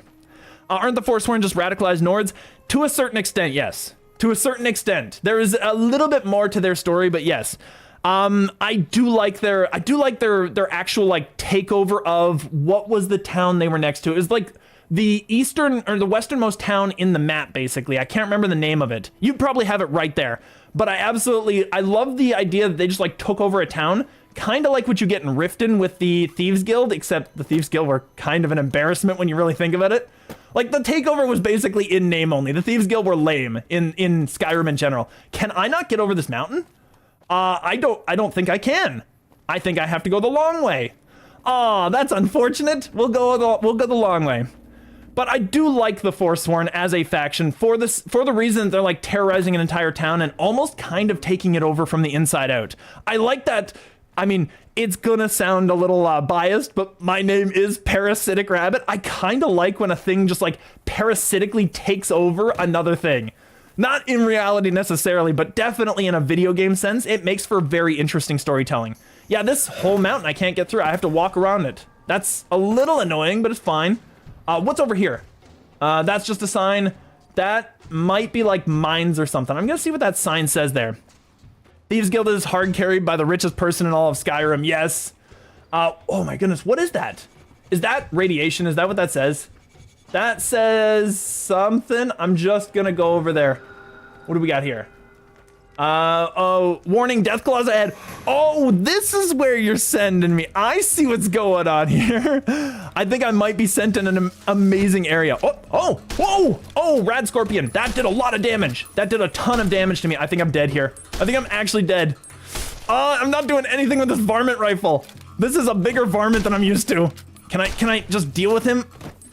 Aren't the Forsworn just radicalized Nords? To a certain extent, yes. To a certain extent. There is a little bit more to their story, but yes. I do like their actual like takeover of what was the town they were next to. It was like the eastern or the westernmost town in the map, basically. I can't remember the name of it. You probably have it right there. But I love the idea that they just like took over a town, kind of like what you get in Riften with the Thieves Guild, except the Thieves Guild were kind of an embarrassment when you really think about it. Like, the takeover was basically in name only. The Thieves Guild were lame in Skyrim in general. Can I not get over this mountain? I don't think I can. I think I have to go the long way. Aw, that's unfortunate. We'll go the long way. But I do like the Forsworn as a faction for the reason they're like terrorizing an entire town and almost kind of taking it over from the inside out. I like that. I mean, it's gonna sound a little biased, but my name is Parasitic Rabbit. I kind of like when a thing just like parasitically takes over another thing. Not in reality necessarily, but definitely in a video game sense. It makes for very interesting storytelling. Yeah, this whole mountain I can't get through. I have to walk around it. That's a little annoying, but it's fine. What's over here? That's just a sign. That might be like mines or something. I'm gonna see what that sign says there. Thieves Guild is hard carried by the richest person in all of Skyrim. Yes. Oh my goodness, what is that? Is that radiation? Is that what that says? That says something. I'm just gonna go over there. What do we got here? Oh, warning, death claws ahead. Oh, this is where you're sending me. I see what's going on here. I think I might be sent in an amazing area. Oh, rad scorpion. That did a lot of damage. That did a ton of damage to me. I think I'm dead here. I think I'm actually dead. I'm not doing anything with this varmint rifle. This is a bigger varmint than I'm used to. Can I just deal with him?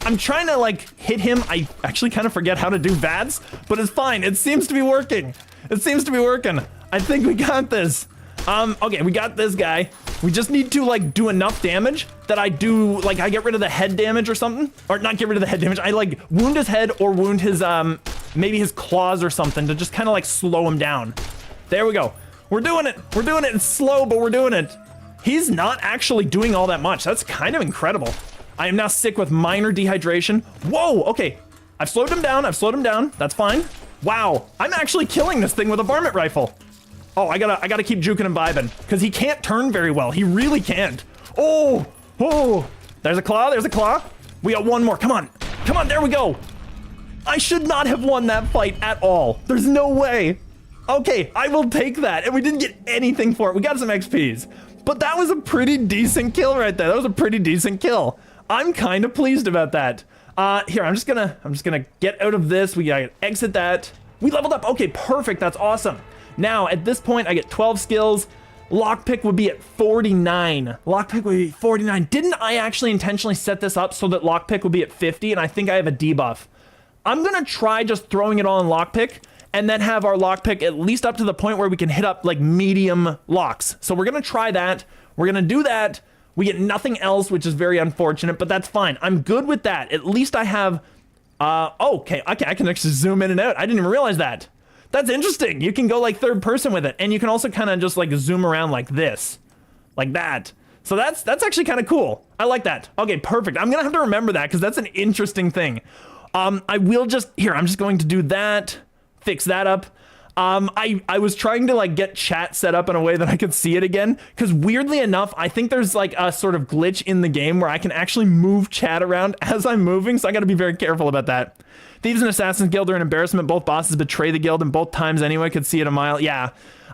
I'm trying to like hit him. I actually kind of forget how to do VADS, but it's fine. It seems to be working. It seems to be working. I think we got this. Okay, we got this guy. We just need to like do enough damage that I do, like I get rid of the head damage or something. Or not get rid of the head damage. I like wound his head or wound his, maybe his claws or something to just kind of like slow him down. There we go. We're doing it. We're doing it. It's slow, but we're doing it. He's not actually doing all that much. That's kind of incredible. I am now sick with minor dehydration. Whoa, okay. I've slowed him down. I've slowed him down. That's fine. Wow, I'm actually killing this thing with a varmint rifle. Oh, I gotta keep juking and vibing because he can't turn very well. He really can't. Oh, there's a claw. There's a claw. We got one more. Come on. Come on. There we go. I should not have won that fight at all. There's no way. Okay, I will take that. And we didn't get anything for it. We got some XPs. But that was a pretty decent kill right there. That was a pretty decent kill. I'm kind of pleased about that. Here, I'm just gonna get out of this. We gotta exit that. We leveled up. Okay, perfect. That's awesome. Now, at this point, I get 12 skills. Lockpick would be at 49. Lockpick would be 49. Didn't I actually intentionally set this up so that lockpick would be at 50? And I think I have a debuff. I'm gonna try just throwing it all in lockpick and then have our lockpick at least up to the point where we can hit up like medium locks. So we're gonna try that. We're gonna do that. We get nothing else, which is very unfortunate, but that's fine. I'm good with that. At least I have, okay, I can actually zoom in and out. I didn't even realize that. That's interesting. You can go like third person with it, and you can also kind of just like zoom around like this, like that. So that's actually kind of cool. I like that. Okay, perfect. I'm gonna have to remember that because that's an interesting thing. I will just, here, I'm just going to do that, fix that up. I was trying to like get chat set up in a way that I could see it again, because weirdly enough, I think there's like a sort of glitch in the game where I can actually move chat around as I'm moving, so I gotta be very careful about that. Thieves and Assassins Guild are an embarrassment. Both bosses betray the guild, and both times anyone could see it a mile. Yeah.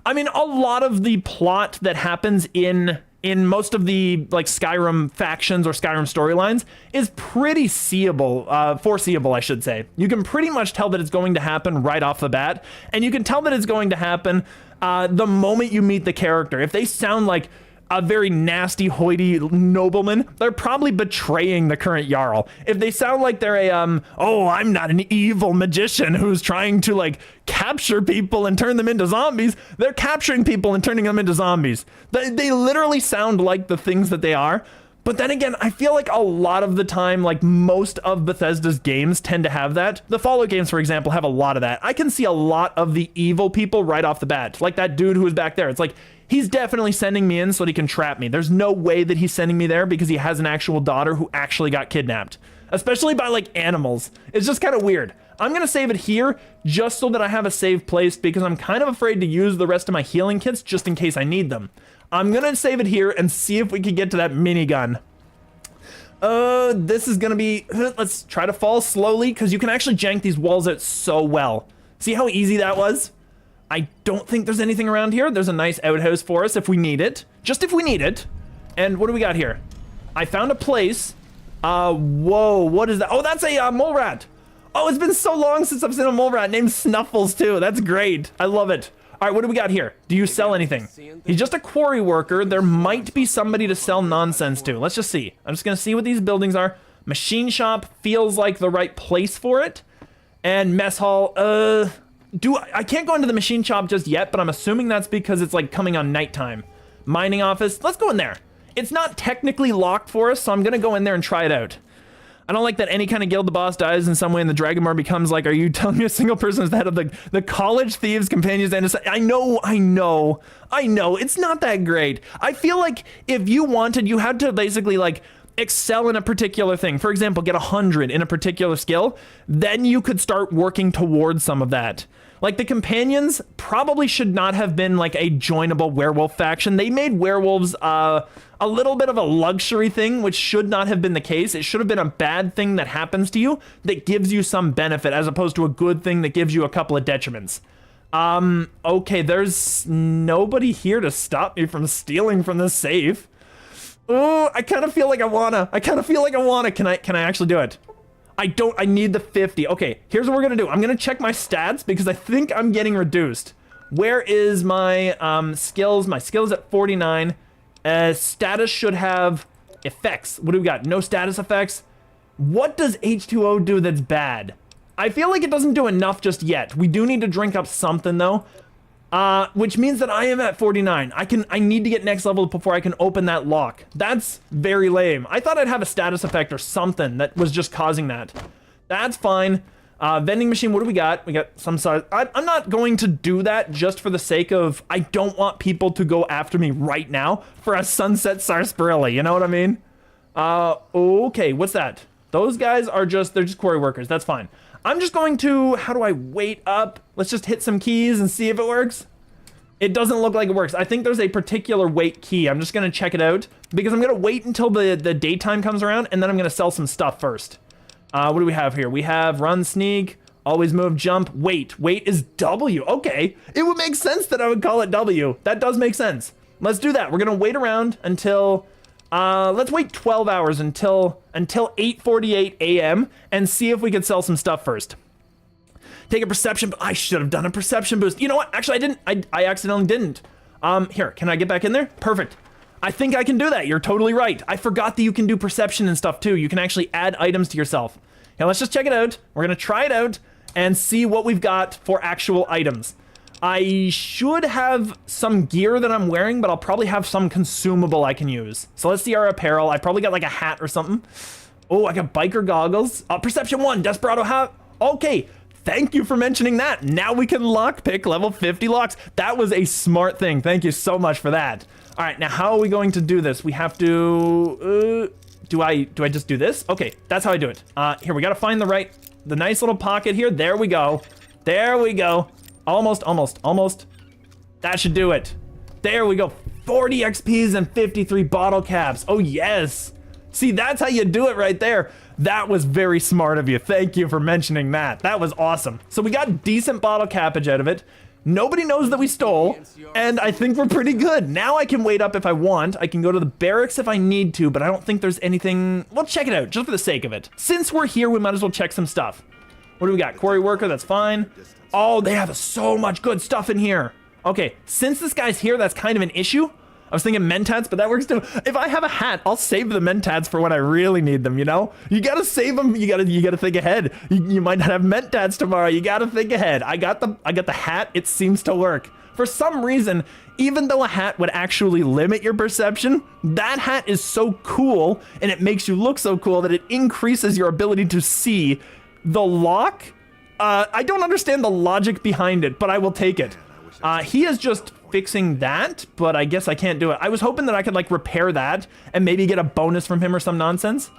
I mean, a lot of the plot that happens in most of the like Skyrim factions or Skyrim storylines is pretty foreseeable, I should say. You can pretty much tell that it's going to happen right off the bat, and you can tell that it's going to happen the moment you meet the character. If they sound like a very nasty, hoity nobleman, they're probably betraying the current Jarl. If they sound like they're a, oh, I'm not an evil magician who's trying to like capture people and turn them into zombies, they're capturing people and turning them into zombies. They literally sound like the things that they are. But then again, I feel like a lot of the time, like most of Bethesda's games tend to have that. The Fallout games, for example, have a lot of that. I can see a lot of the evil people right off the bat. Like that dude who was back there. It's like, he's definitely sending me in so that he can trap me. There's no way that he's sending me there because he has an actual daughter who actually got kidnapped. Especially by like animals. It's just kind of weird. I'm gonna save it here just so that I have a save place because I'm kind of afraid to use the rest of my healing kits just in case I need them. I'm gonna save it here and see if we can get to that minigun. This is gonna be, let's try to fall slowly because you can actually jank these walls out so well. See how easy that was? I don't think there's anything around here. There's a nice outhouse for us if we need it. Just if we need it. And what do we got here? I found a place. Whoa, what is that? Oh, that's a mole rat. Oh, it's been so long since I've seen a mole rat named Snuffles too. That's great. I love it. All right, what do we got here? Do you sell anything? He's just a quarry worker. There might be somebody to sell nonsense to. Let's just see. I'm just gonna see what these buildings are. Machine shop feels like the right place for it. And mess hall, I can't go into the machine shop just yet, but I'm assuming that's because it's like coming on nighttime. Mining office, let's go in there. It's not technically locked for us, so I'm gonna go in there and try it out. I don't like that any kind of guild the boss dies in some way and the Dragonmar becomes like, are you telling me a single person is the head of the college thieves, companions, and I know. It's not that great. I feel like if you wanted, you had to basically like excel in a particular thing. For example, get 100 in a particular skill, then you could start working towards some of that. Like the companions probably should not have been like a joinable werewolf faction. They made werewolves a little bit of a luxury thing, which should not have been the case. It should have been a bad thing that happens to you that gives you some benefit as opposed to a good thing that gives you a couple of detriments. Okay, there's nobody here to stop me from stealing from this safe. Oh, I kind of feel like I wanna. Can I actually do it? I need the 50. Okay, here's what we're gonna do. I'm gonna check my stats because I think I'm getting reduced. Where is my skills? My skills at 49. Status should have effects. What do we got? No status effects. What does H2O do that's bad? I feel like it doesn't do enough just yet. We do need to drink up something though. which means that I am at 49. I need to get next level before I can open that lock. That's very lame. I thought I'd have a status effect or something that was just causing that. That's fine. Vending machine, what do we got? We got some size. I'm not going to do that just for the sake of, I don't want people to go after me right now for a sunset sarsaparilla, you know what I mean? Okay, what's that? Those guys are they're just quarry workers, that's fine. I'm just going to, how do I wait up? Let's just hit some keys and see if it works. It doesn't look like it works. I think there's a particular wait key. I'm just gonna check it out because I'm gonna wait until the daytime comes around and then I'm gonna sell some stuff first. What do we have here? We have run, sneak, always move, jump, wait. Wait is W, okay. It would make sense that I would call it W. That does make sense. Let's do that. We're gonna wait around until, let's wait 12 hours until 8:48 a.m. and see if we can sell some stuff first. Take a perception, I should have done a perception boost. You know what, actually I didn't, I accidentally didn't. Here, can I get back in there? Perfect. I think I can do that, you're totally right. I forgot that you can do perception and stuff too. You can actually add items to yourself. Now let's just check it out. We're gonna try it out and see what we've got for actual items. I should have some gear that I'm wearing, but I'll probably have some consumable I can use. So let's see our apparel. I probably got like a hat or something. Oh, I got biker goggles. Perception 1, Desperado hat. Okay, thank you for mentioning that. Now we can lockpick level 50 locks. That was a smart thing. Thank you so much for that. All right, now how are we going to do this? We have to, do I just do this? Okay, that's how I do it. Here, we gotta find the nice little pocket here. There we go. There we go. Almost. That should do it. There we go. 40 XPs and 53 bottle caps. Oh yes. See, that's how you do it right there. That was very smart of you. Thank you for mentioning that. That was awesome. So we got decent bottle cappage out of it. Nobody knows that we stole, and I think we're pretty good. Now I can wait up if I want. I can go to the barracks if I need to, but I don't think there's anything. We'll check it out, just for the sake of it. Since we're here, we might as well check some stuff. What do we got? Quarry worker, that's fine. Oh, they have so much good stuff in here. Okay, since this guy's here, that's kind of an issue. I was thinking mentats, but that works too. If I have a hat, I'll save the mentats for when I really need them, you know? You gotta save them, you gotta think ahead. You might not have mentats tomorrow, you gotta think ahead. I got the hat, it seems to work. For some reason, even though a hat would actually limit your perception, that hat is so cool, and it makes you look so cool that it increases your ability to see the lock. I don't understand the logic behind it, but I will take it. He is just fixing that, but I guess I can't do it. I was hoping that I could like repair that and maybe get a bonus from him or some nonsense.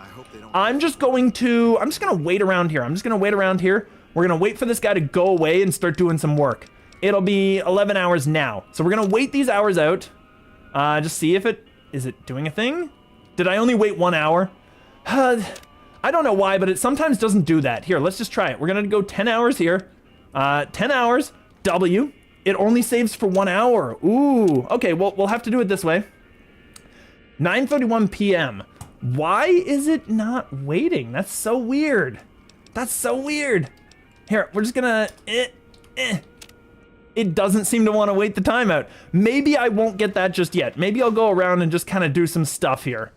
I'm just gonna wait around here. We're gonna wait for this guy to go away and start doing some work. It'll be 11 hours now. So we're gonna wait these hours out. Just see if is it doing a thing? Did I only wait 1 hour? I don't know why, but it sometimes doesn't do that. Here, let's just try it. We're gonna go 10 hours here. 10 hours, W. It only saves for 1 hour. Ooh, okay, well, we'll have to do it this way. 9:31 p.m. Why is it not waiting? That's so weird. That's so weird. Here, we're just gonna, It doesn't seem to want to wait the timeout. Maybe I won't get that just yet. Maybe I'll go around and just kind of do some stuff here.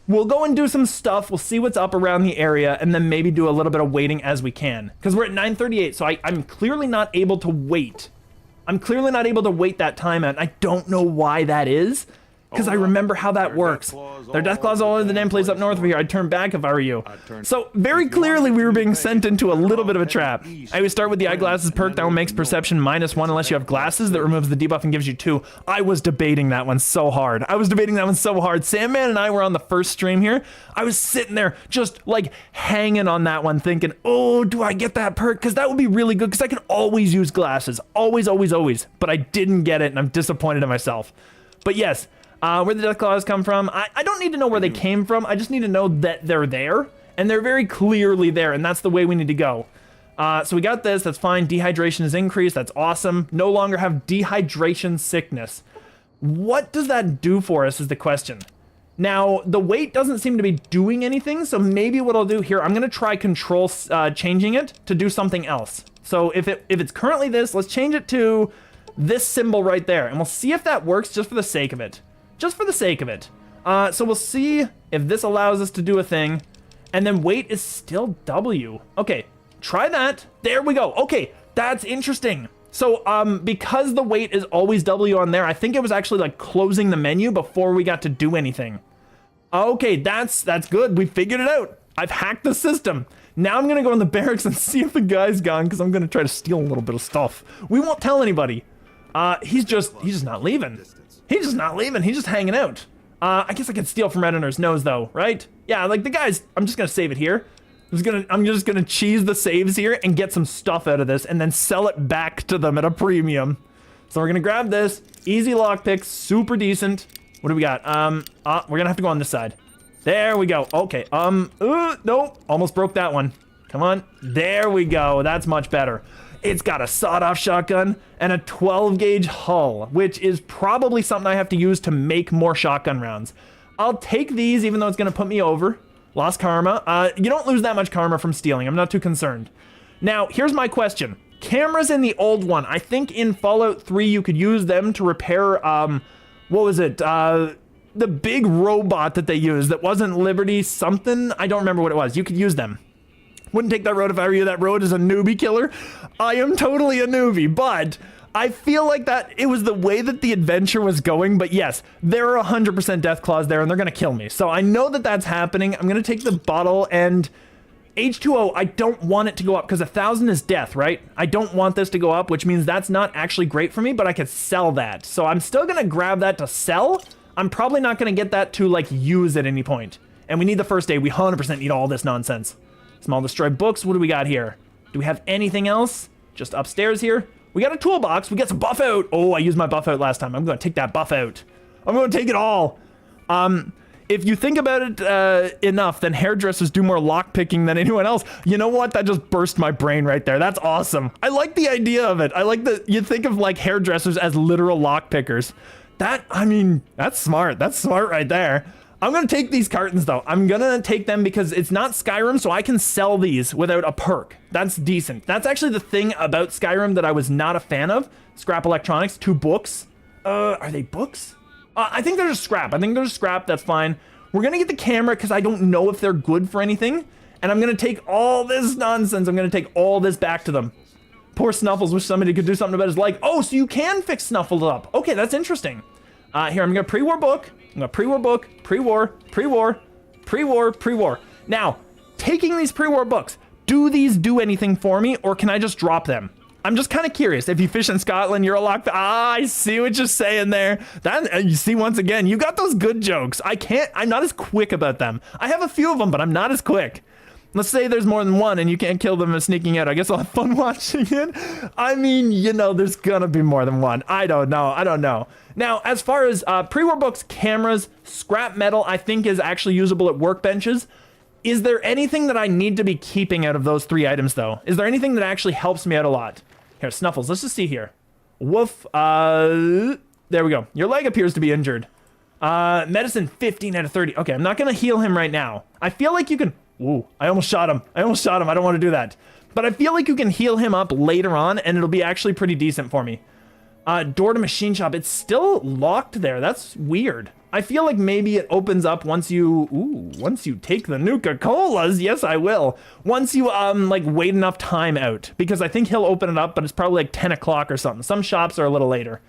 We'll go and do some stuff. We'll see what's up around the area and then maybe do a little bit of waiting as we can. Because we're at 9:38, so I'm clearly not able to wait. I'm clearly not able to wait that time out. I don't know why that is, because I remember how that works. Their death claws all over the damn place up north over here. I'd turn back if I were you. So very clearly we were being sent into a little bit of a trap. I always start with the eyeglasses perk. That one makes perception -1 unless you have glasses. That removes the debuff and gives you 2. I was debating that one so hard. Sandman and I were on the first stream here. I was sitting there just like hanging on that one thinking, oh, do I get that perk? Because that would be really good because I can always use glasses. Always. But I didn't get it and I'm disappointed in myself. But yes, where the death claws come from, I don't need to know where they came from. I just need to know that they're there, and they're very clearly there, and that's the way we need to go. So we got this, that's fine. Dehydration is increased, that's awesome. No longer have dehydration sickness. What does that do for us is the question. Now, the weight doesn't seem to be doing anything, so maybe what I'll do here, I'm gonna try control changing it to do something else. So if it's currently this, let's change it to this symbol right there, and we'll see if that works just for the sake of it. Just for the sake of it. So we'll see if this allows us to do a thing. And then weight is still W. Okay, try that. There we go. Okay, that's interesting. So because the weight is always W on there, I think it was actually like closing the menu before we got to do anything. Okay, that's good. We figured it out. I've hacked the system. Now I'm gonna go in the barracks and see if the guy's gone, because I'm gonna try to steal a little bit of stuff. We won't tell anybody. He's just not leaving. He's just not leaving. He's just hanging out. I guess I could steal from Editor's nose though, right? Yeah, like the guys, I'm just gonna save it here. I'm just gonna cheese the saves here and get some stuff out of this and then sell it back to them at a premium. So we're gonna grab this. Easy lockpick, super decent. What do we got? We're gonna have to go on this side. There we go. Okay, nope, almost broke that one. Come on, there we go. That's much better. It's got a sawed-off shotgun and a 12-gauge hull, which is probably something I have to use to make more shotgun rounds. I'll take these, even though it's gonna put me over. Lost karma. You don't lose that much karma from stealing. I'm not too concerned. Now, here's my question. Cameras in the old one. I think in Fallout 3 you could use them to repair, what was it? The big robot that they used that wasn't Liberty something. I don't remember what it was. You could use them. Wouldn't take that road if I were you. That road is a newbie killer. I am totally a newbie, but I feel like that it was the way that the adventure was going, but yes, there are 100% death claws there and they're gonna kill me. So I know that that's happening. I'm gonna take the bottle and H2O, I don't want it to go up because 1,000 is death, right? I don't want this to go up, which means that's not actually great for me, but I could sell that. So I'm still gonna grab that to sell. I'm probably not gonna get that to like use at any point. And we need the first aid. We 100% need all this nonsense. Small destroyed books. What do we got here? Do we have anything else? Just upstairs here. We got a toolbox. We got some buff out. Oh, I used my buff out last time. I'm going to take that buff out. I'm going to take it all. If you think about it enough, then hairdressers do more lock picking than anyone else. You know what? That just burst my brain right there. That's awesome. I like the idea of it. I like that you think of like hairdressers as literal lock pickers. I mean, that's smart. That's smart right there. I'm going to take these cartons though. I'm going to take them because it's not Skyrim, so I can sell these without a perk. That's decent. That's actually the thing about Skyrim that I was not a fan of. Scrap electronics, 2 books. Are they books? I think they're just scrap. I think they're just scrap. That's fine. We're going to get the camera because I don't know if they're good for anything. And I'm going to take all this nonsense. I'm going to take all this back to them. Poor Snuffles. Wish somebody could do something about his leg. Oh, so you can fix Snuffles up. Okay, that's interesting. Here, I'm going to pre-war book. I'm going to pre-war book, pre-war, pre-war, pre-war, pre-war. Now, taking these pre-war books, do these do anything for me, or can I just drop them? I'm just kind of curious. If you fish in Scotland, you're a lock. I see what you're saying there. That you see, once again, you got those good jokes. I'm not as quick about them. I have a few of them, but I'm not as quick. Let's say there's more than one and you can't kill them as sneaking out. I guess I'll have fun watching it. I mean, you know, there's gonna be more than one. I don't know. Now, as far as pre-war books, cameras, scrap metal, I think is actually usable at workbenches. Is there anything that I need to be keeping out of those 3 items though? Is there anything that actually helps me out a lot? Here, Snuffles, let's just see here. Woof, there we go. Your leg appears to be injured. Medicine 15 out of 30. Okay, I'm not gonna heal him right now. I feel like you can, ooh, I almost shot him. I don't want to do that. But I feel like you can heal him up later on and it'll be actually pretty decent for me. Door to machine shop, it's still locked there. That's weird. I feel like maybe it opens up once you take the Nuka-Colas. Yes, I will. Once you, like, wait enough time out. Because I think he'll open it up, but it's probably like 10 o'clock or something. Some shops are a little later.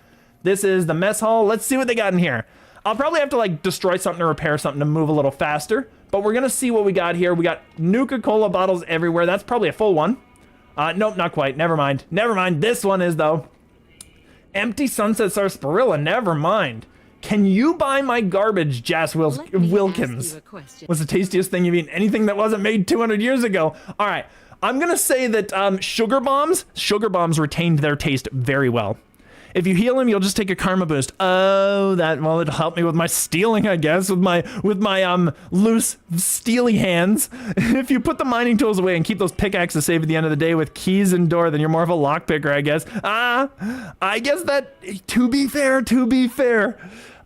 This is the mess hall. Let's see what they got in here. I'll probably have to, like, destroy something or repair something to move a little faster. But we're gonna see what we got here. We got Nuka-Cola bottles everywhere. That's probably a full one. Nope, not quite. Never mind. Never mind. This one is, though. Empty Sunset Sarsaparilla. Never mind. Can you buy my garbage, Jas Wilkins? What's the tastiest thing you've eaten? Anything that wasn't made 200 years ago. All right. I'm going to say that sugar bombs retained their taste very well. If you heal him, you'll just take a karma boost. Oh, well, it'll help me with my stealing, I guess, with my loose, steely hands. If you put the mining tools away and keep those pickaxes safe at the end of the day with keys and door, then you're more of a lockpicker, I guess. I guess that, to be fair,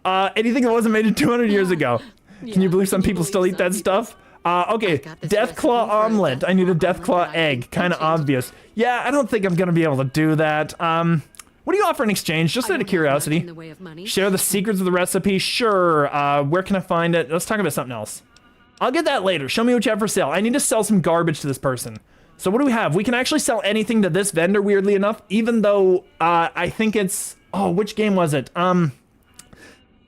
anything that wasn't made 200 years ago. Can you believe some people still eat that stuff? Okay, Deathclaw omelet. I need a Deathclaw egg. Kind of obvious. Yeah, I don't think I'm going to be able to do that. What do you offer in exchange? Just out of curiosity. Share the secrets of the recipe? Sure. Where can I find it? Let's talk about something else. I'll get that later. Show me what you have for sale. I need to sell some garbage to this person. So what do we have? We can actually sell anything to this vendor, weirdly enough, even though I think it's, oh, which game was it?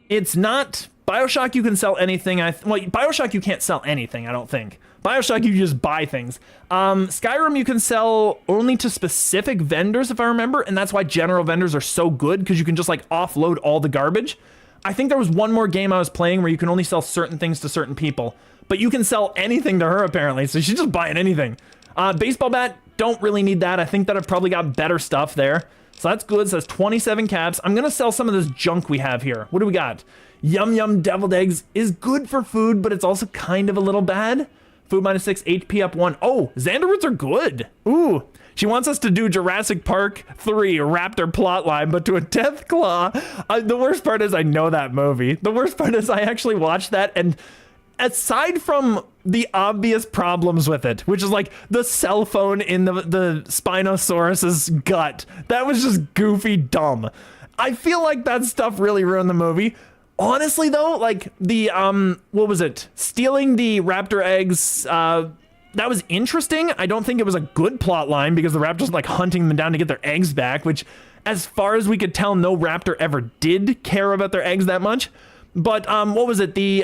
It's not BioShock. You can sell anything. Well, BioShock you can't sell anything, I don't think. BioShock you just buy things. Skyrim you can sell only to specific vendors, if I remember, and that's why general vendors are so good, because you can just like offload all the garbage. I think there was one more game I was playing where you can only sell certain things to certain people, but you can sell anything to her apparently, so she's just buying anything. Baseball bat, don't really need that. I think that I've probably got better stuff there. So that's good. So that's 27 caps. I'm going to sell some of this junk we have here. What do we got? Yum Yum Deviled Eggs is good for food, but it's also kind of a little bad. Food -6, HP up 1. Oh, Xander roots are good. Ooh. She wants us to do Jurassic Park 3 Raptor plotline, but to a death claw. The worst part is I know that movie. The worst part is I actually watched that, and aside from the obvious problems with it, which is like the cell phone in the Spinosaurus's gut, that was just goofy dumb. I feel like that stuff really ruined the movie. Honestly though, like the what was it? Stealing the raptor eggs, that was interesting. I don't think it was a good plot line because the raptors like hunting them down to get their eggs back, which as far as we could tell, no raptor ever did care about their eggs that much. But what was it? The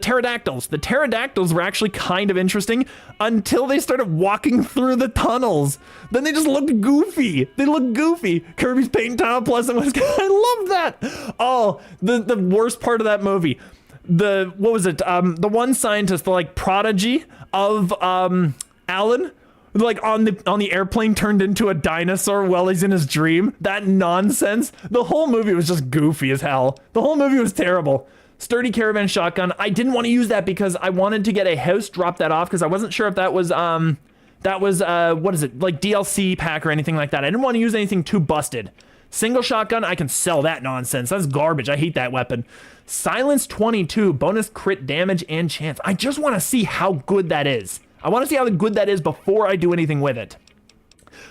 pterodactyls. The pterodactyls were actually kind of interesting until they started walking through the tunnels. Then they just looked goofy. They looked goofy. Kirby's Paint Tile Plus and was I love that. Oh, the worst part of that movie. What was it? The one scientist, the like prodigy of Alan, like on the airplane turned into a dinosaur while he's in his dream. That nonsense. The whole movie was just goofy as hell. The whole movie was terrible. Sturdy caravan shotgun. I didn't want to use that because I wanted to get a house, drop that off because I wasn't sure if that was what is it, like DLC pack or anything like that. I didn't want to use anything too busted. Single shotgun, I can sell that nonsense. That's garbage. I hate that weapon. Silence 22, bonus crit damage and chance. I just want to see how good that is. I want to see how good that is before I do anything with it.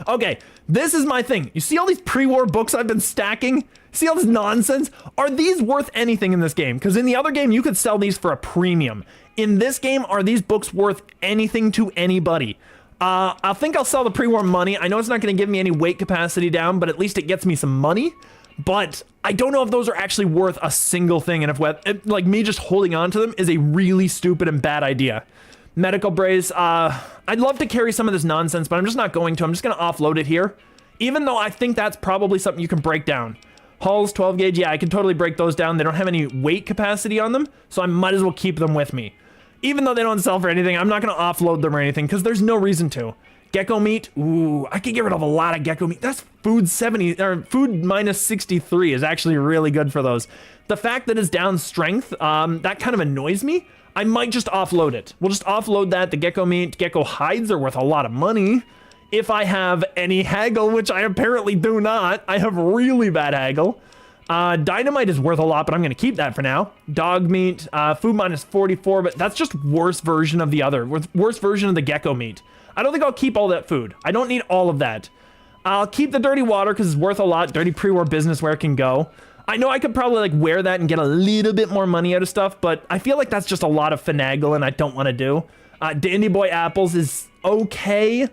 Okay, this is my thing. You see all these pre-war books I've been stacking? See all this nonsense? Are these worth anything in this game? Because in the other game, you could sell these for a premium. In this game, are these books worth anything to anybody? I think I'll sell the pre-war money. I know it's not going to give me any weight capacity down, but at least it gets me some money. But I don't know if those are actually worth a single thing, and if like me just holding on to them is a really stupid and bad idea. Medical brace, I'd love to carry some of this nonsense, but I'm just not going to. I'm just going to offload it here, even though I think that's probably something you can break down. Hulls, 12 gauge, yeah, I can totally break those down. They don't have any weight capacity on them, so I might as well keep them with me. Even though they don't sell for anything, I'm not going to offload them or anything, because there's no reason to. Gecko meat, ooh, I could get rid of a lot of gecko meat. That's food 70, or food -63 is actually really good for those. The fact that it's down strength, that kind of annoys me. I might just offload it. We'll just offload that. The gecko meat, gecko hides are worth a lot of money. If I have any haggle, which I apparently do not. I have really bad haggle. Dynamite is worth a lot, but I'm going to keep that for now. Dog meat, food -44, but that's just worse version of the other. Worse version of the gecko meat. I don't think I'll keep all that food. I don't need all of that. I'll keep the dirty water because it's worth a lot. Dirty pre-war business where it can go. I know I could probably like wear that and get a little bit more money out of stuff, but I feel like that's just a lot of finagle and I don't want to do. Dandy Boy apples is okay.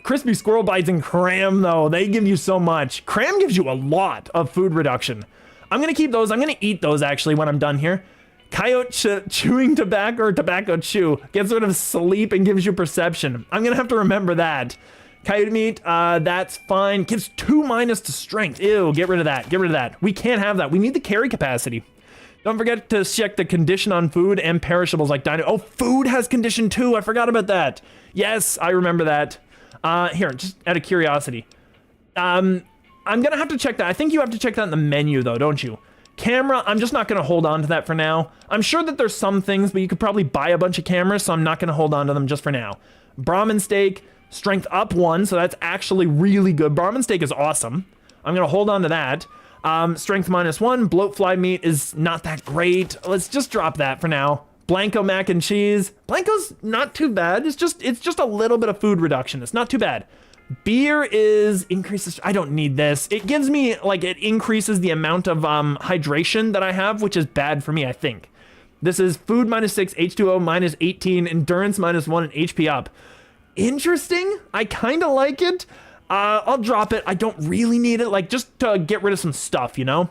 Crispy Squirrel Bites and Cram though, they give you so much. Cram gives you a lot of food reduction. I'm going to keep those. I'm going to eat those actually when I'm done here. Coyote chewing tobacco or tobacco chew gets rid of sleep and gives you perception. I'm going to have to remember that. Coyote meat, that's fine. Gives 2- to strength. Ew, get rid of that. Get rid of that. We can't have that. We need the carry capacity. Don't forget to check the condition on food and perishables like dino. Oh, food has condition too. I forgot about that. Yes, I remember that. Here, just out of curiosity. I'm going to have to check that. I think you have to check that in the menu though, don't you? Camera, I'm just not going to hold on to that for now. I'm sure that there's some things, but you could probably buy a bunch of cameras, so I'm not going to hold on to them just for now. Brahmin steak. Strength up 1, so that's actually really good. Brahmin steak is awesome. I'm going to hold on to that. Strength -1. Bloatfly meat is not that great. Let's just drop that for now. Blanco mac and cheese. Blanco's not too bad. It's just a little bit of food reduction. It's not too bad. Beer is increases. I don't need this. It gives me, like, it increases the amount of hydration that I have, which is bad for me, I think. This is food -6, H2O -18, endurance -1, and HP up. interesting. I kind of like it. I'll drop it. I don't really need it, like just to get rid of some stuff, you know?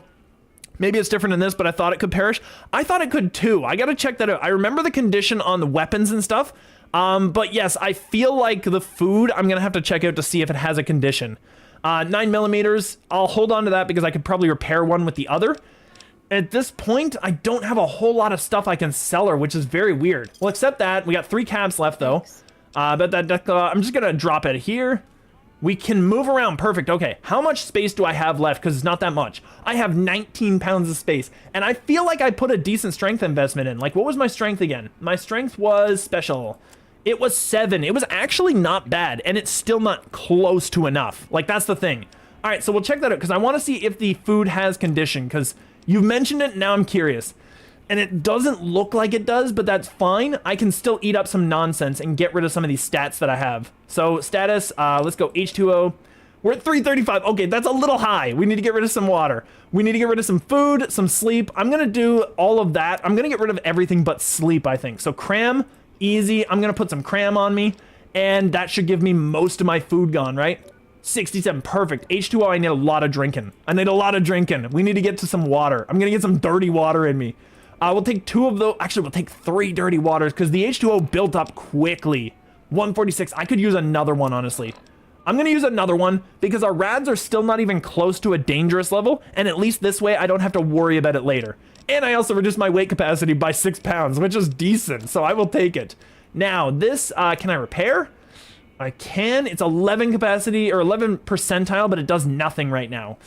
Maybe it's different in this, but I thought it could perish. I thought it could too. I gotta check that out. I remember the condition on the weapons and stuff. But yes, I feel like the food, I'm gonna have to check out to see if it has a condition. 9mm, I'll hold on to that because I could probably repair one with the other. At this point, I don't have a whole lot of stuff I can sell her, which is very weird. Well, except that, we got 3 caps left though. But I'm just gonna drop it here. We can move around, perfect, okay. How much space do I have left? Because it's not that much. I have 19 pounds of space, and I feel like I put a decent strength investment in. Like, what was my strength again? My strength was special. It was 7. It was actually not bad, and it's still not close to enough. Like, that's the thing. All right, so we'll check that out, because I want to see if the food has condition, because you've mentioned it, now I'm curious. And it doesn't look like it does, but that's fine. I can still eat up some nonsense and get rid of some of these stats that I have. So status, let's go H2O. We're at 335. Okay, that's a little high. We need to get rid of some water. We need to get rid of some food, some sleep. I'm gonna do all of that. I'm gonna get rid of everything but sleep, I think. So cram, easy. I'm gonna put some cram on me, and that should give me most of my food gone, right? 67, perfect. H2O, I need a lot of drinking. I need a lot of drinking. We need to get to some water. I'm gonna get some dirty water in me. We'll take 2 of those. Actually, we'll take 3 dirty waters because the H2O built up quickly. 146. I could use another one, honestly. I'm going to use another one because our rads are still not even close to a dangerous level. And at least this way, I don't have to worry about it later. And I also reduced my weight capacity by 6 pounds, which is decent. So I will take it. Now, this, can I repair? I can. It's 11 capacity or 11 percentile, but it does nothing right now.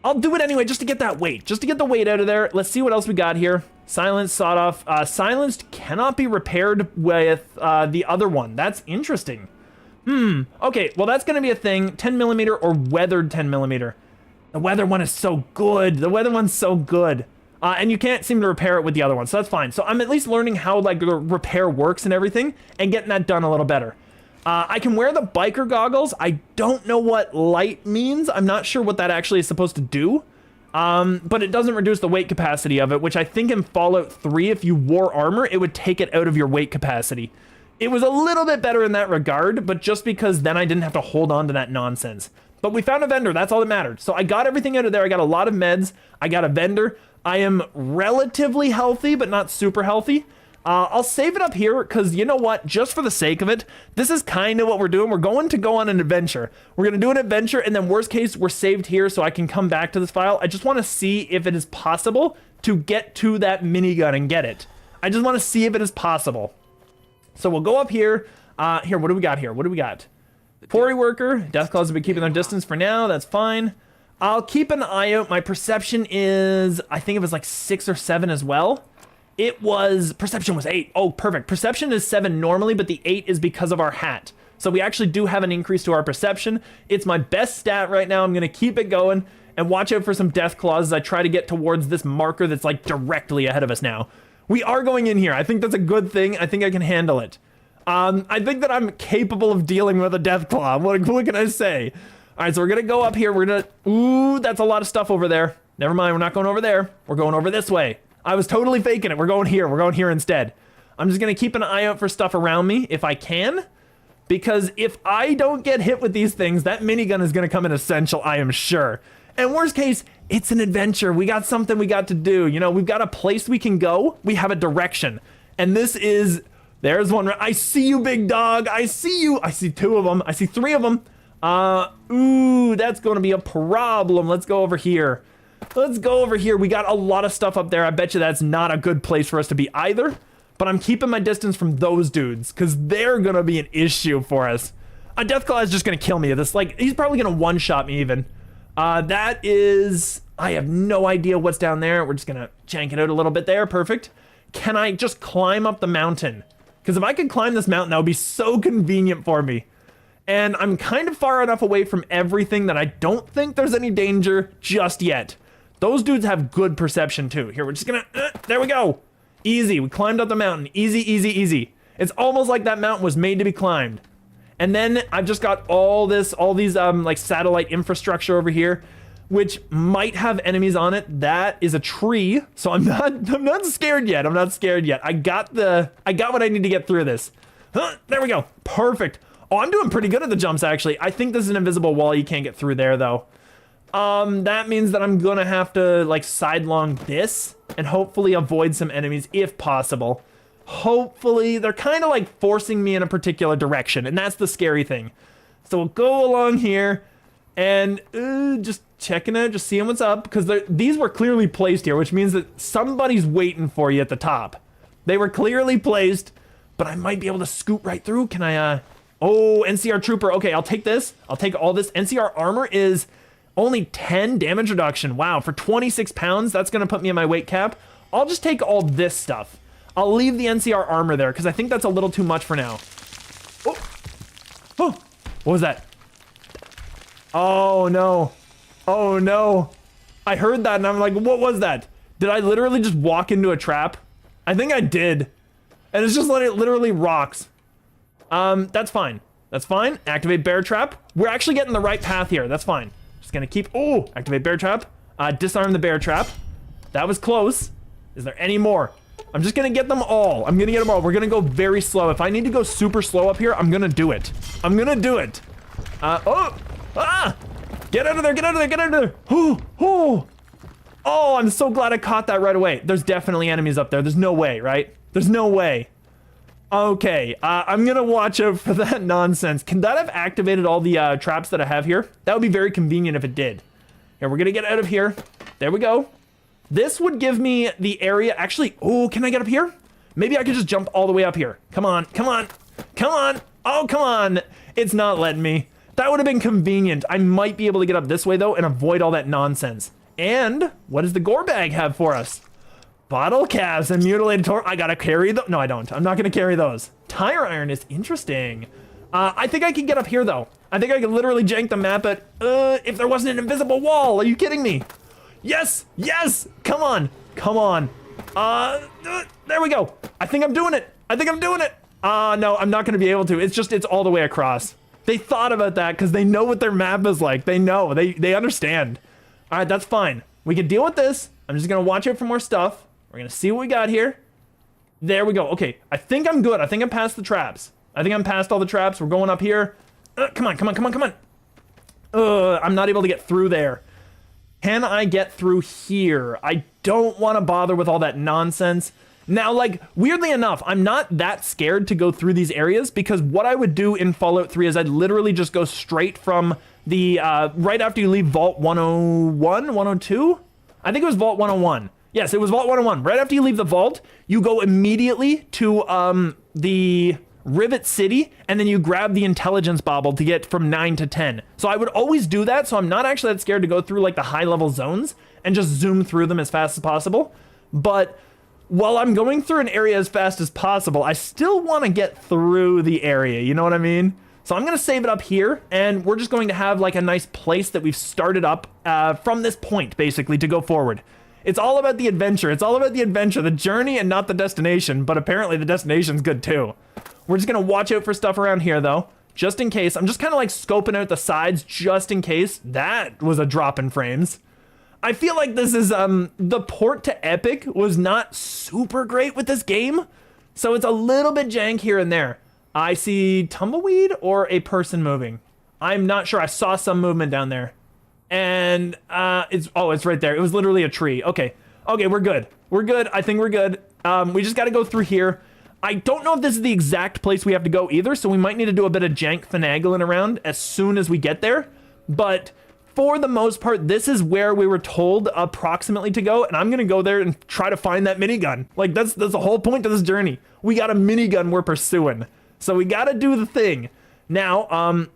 I'll do it anyway just to get that weight, just to get the weight out of there. Let's see what else we got here. Silenced, sawed off. Silenced cannot be repaired with the other one. That's interesting. Okay, well that's gonna be a thing. 10mm or weathered 10mm. The weather one is so good. The weather one's so good. And you can't seem to repair it with the other one, so that's fine. So I'm at least learning how like the repair works and everything and getting that done a little better. I can wear the biker goggles. I don't know what light means. I'm not sure what that actually is supposed to do. But it doesn't reduce the weight capacity of it, which I think in Fallout 3, if you wore armor, it would take it out of your weight capacity. It was a little bit better in that regard, but just because then I didn't have to hold on to that nonsense. But we found a vendor, that's all that mattered. So I got everything out of there. I got a lot of meds. I got a vendor. I am relatively healthy, but not super healthy. I'll save it up here because you know what? Just for the sake of it, this is kind of what we're doing. We're going to go on an adventure. We're going to do an adventure, and then worst case, we're saved here so I can come back to this file. I just want to see if it is possible to get to that minigun and get it. I just want to see if it is possible. So we'll go up here. Here, what do we got here? What do we got? Quarry worker. Deathclaws have been keeping their distance for now. That's fine. I'll keep an eye out. My perception is, I think it was like 6 or 7 as well. It was, perception was 8. Oh, perfect. Perception is 7 normally, but the 8 is because of our hat. So we actually do have an increase to our perception. It's my best stat right now. I'm going to keep it going and watch out for some death claws as I try to get towards this marker that's like directly ahead of us now. We are going in here. I think that's a good thing. I think I can handle it. I think that I'm capable of dealing with a death claw. What can I say? All right, so we're going to go up here. We're going to, ooh, that's a lot of stuff over there. Never mind. We're not going over there. We're going over this way. I was totally faking it. We're going here. We're going here instead. I'm just going to keep an eye out for stuff around me if I can. Because if I don't get hit with these things, that minigun is going to come in essential, I am sure. And worst case, it's an adventure. We got something we got to do. You know, we've got a place we can go. We have a direction. And this is, there's one. I see you, big dog. I see you. I see 2 of them. I see 3 of them. Ooh, that's going to be a problem. Let's go over here. Let's go over here. We got a lot of stuff up there. I bet you that's not a good place for us to be either. But I'm keeping my distance from those dudes because they're going to be an issue for us. A Deathclaw is just going to kill me. This, like, he's probably going to one-shot me even. That is, I have no idea what's down there. We're just going to jank it out a little bit there. Perfect. Can I just climb up the mountain? Because if I could climb this mountain, that would be so convenient for me. And I'm kind of far enough away from everything that I don't think there's any danger just yet. Those dudes have good perception too. Here, we're just gonna, there we go. Easy, we climbed up the mountain. Easy, easy, easy. It's almost like that mountain was made to be climbed. And then I've just got all these like satellite infrastructure over here, which might have enemies on it. That is a tree. So I'm not scared yet. I'm not scared yet. I got what I need to get through this. There we go. Perfect. Oh, I'm doing pretty good at the jumps, actually. I think this is an invisible wall. You can't get through there, though. That means that I'm gonna have to, like, sidelong this and hopefully avoid some enemies if possible. Hopefully, they're kind of, like, forcing me in a particular direction, and that's the scary thing. So we'll go along here and just checking it, just seeing what's up, because these were clearly placed here, which means that somebody's waiting for you at the top. They were clearly placed, but I might be able to scoot right through. Can I, oh, NCR Trooper. Okay, I'll take this. I'll take all this. NCR Armor is only 10 damage reduction. Wow, for 26 pounds, that's going to put me in my weight cap. I'll just take all this stuff. I'll leave the NCR Armor there, because I think that's a little too much for now. Oh, oh, what was that? Oh, no. Oh, no. I heard that, and I'm like, what was that? Did I literally just walk into a trap? I think I did. And it's just literally rocks. That's fine. That's fine. Activate bear trap. We're actually getting the right path here. That's fine. Just gonna keep, oh, activate bear trap. Disarm the bear trap. That was close. Is there any more? I'm just gonna get them all. I'm gonna get them all. We're gonna go very slow. If I need to go super slow up here, I'm gonna do it. I'm gonna do it. Get out of there, get out of there, get out of there. Oh, I'm so glad I caught that right away. There's definitely enemies up there. There's no way, right? There's no way. Okay, I'm gonna watch out for that nonsense. Can that have activated all the traps that I have here? That would be very convenient if it did. Here, we're gonna get out of here. There we go. This would give me the area. Actually, oh, can I get up here? Maybe I could just jump all the way up here. Come on, come on, come on. Oh, come on. It's not letting me. That would have been convenient. I might be able to get up this way, though, and avoid all that nonsense. And what does the gore bag have for us? Bottle caps and mutilated tor. I gotta carry them. No, I don't. I'm not gonna carry those. Tire iron is interesting. I think I can get up here, though. I think I could literally jank the map at, if there wasn't an invisible wall. Are you kidding me? Yes, yes, come on, come on. There we go. I think I'm doing it. I think I'm doing it. No, I'm not gonna be able to. It's all the way across. They thought about that because they know what their map is like. They know, they understand. All right, that's fine. We can deal with this. I'm just gonna watch out for more stuff. We're gonna see what we got here. There we go. Okay, I think I'm good. I think I'm past the traps. I think I'm past all the traps. We're going up here. Come on, come on, come on, come on. I'm not able to get through there. Can I get through here? I don't want to bother with all that nonsense. Now, like, weirdly enough, I'm not that scared to go through these areas because what I would do in Fallout 3 is I'd literally just go straight from the, right after you leave Vault 101, 102? I think it was Vault 101. Yes, it was Vault 101. Right after you leave the vault, you go immediately to, the Rivet City, and then you grab the intelligence bauble to get from 9 to 10. So I would always do that, so I'm not actually that scared to go through, like, the high-level zones and just zoom through them as fast as possible. But while I'm going through an area as fast as possible, I still want to get through the area, you know what I mean? So I'm going to save it up here, and we're just going to have, like, a nice place that we've started up from this point, basically, to go forward. It's all about the adventure. It's all about the adventure, the journey, and not the destination, but apparently the destination's good, too. We're just going to watch out for stuff around here, though, just in case. I'm just kind of, like, scoping out the sides just in case. That was a drop in frames. I feel like this is, the port to Epic was not super great with this game, so it's a little bit jank here and there. I see tumbleweed or a person moving. I'm not sure. I saw some movement down there. And, it's right there. It was literally a tree. Okay. Okay, we're good. We're good. I think we're good. We just got to go through here. I don't know if this is the exact place we have to go either, so we might need to do a bit of jank finagling around as soon as we get there. But for the most part, this is where we were told approximately to go, and I'm gonna go there and try to find that minigun. Like, that's the whole point of this journey. We got a minigun we're pursuing. So we gotta do the thing. Now,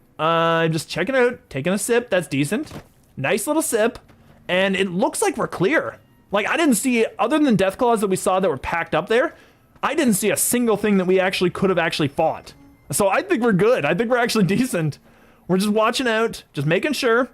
just checking out, taking a sip, that's decent. Nice little sip, and it looks like we're clear. Like, I didn't see, other than Deathclaws that we saw that were packed up there, I didn't see a single thing that we actually could have actually fought. So I think we're good. I think we're actually decent. We're just watching out, just making sure.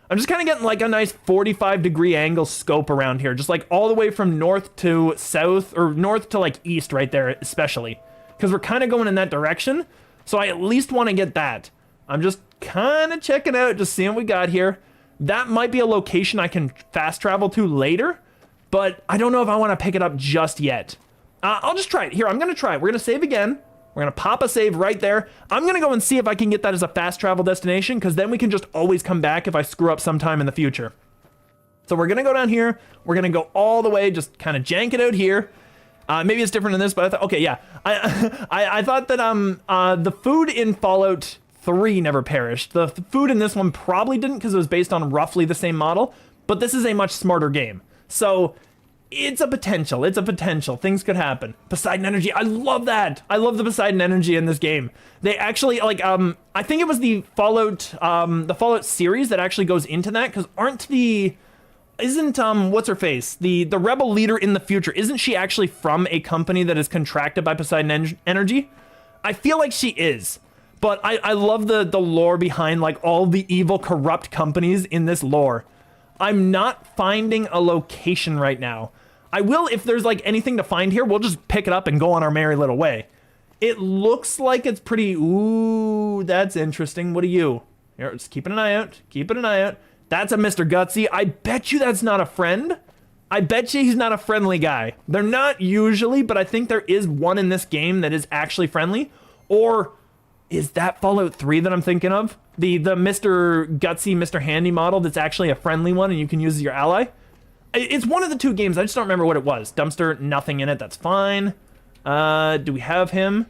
I'm just kind of getting like a nice 45-degree angle scope around here, just like all the way from north to south, or north to like east right there especially, because we're kind of going in that direction. So I at least want to get that. I'm just kind of checking out, just seeing what we got here. That might be a location I can fast travel to later, but I don't know if I want to pick it up just yet. I'll just try it. Here, I'm going to try it. We're going to save again. We're gonna pop a save right there. I'm gonna go and see if I can get that as a fast travel destination, because then we can just always come back if I screw up sometime in the future. So we're gonna go down here. We're gonna go all the way, just kind of jank it out here. Maybe it's different in this, but I thought, okay, yeah. I thought that the food in Fallout 3 never perished. The food in this one probably didn't, because it was based on roughly the same model, but this is a much smarter game. So it's a potential. It's a potential. Things could happen. Poseidon energy. I love that. I love the Poseidon energy in this game. They actually, like, I think it was the Fallout series that actually goes into that, because isn't what's her face, the rebel leader in the future, isn't she actually from a company that is contracted by Poseidon energy? I feel like she is, but I love the lore behind, like, all the evil corrupt companies in this lore. I'm not finding a location right now. I will, if there's like anything to find here, we'll just pick it up and go on our merry little way. It looks like it's pretty, ooh, that's interesting. What are you? Here, just keeping an eye out, keeping an eye out. That's a Mr. Gutsy. I bet you that's not a friend. I bet you he's not a friendly guy. They're not usually, but I think there is one in this game that is actually friendly. Or is that Fallout 3 that I'm thinking of? The Mr. Gutsy, Mr. Handy model that's actually a friendly one and you can use as your ally? It's one of the two games. I just don't remember what it was. Dumpster, nothing in it. That's fine. Do we have him?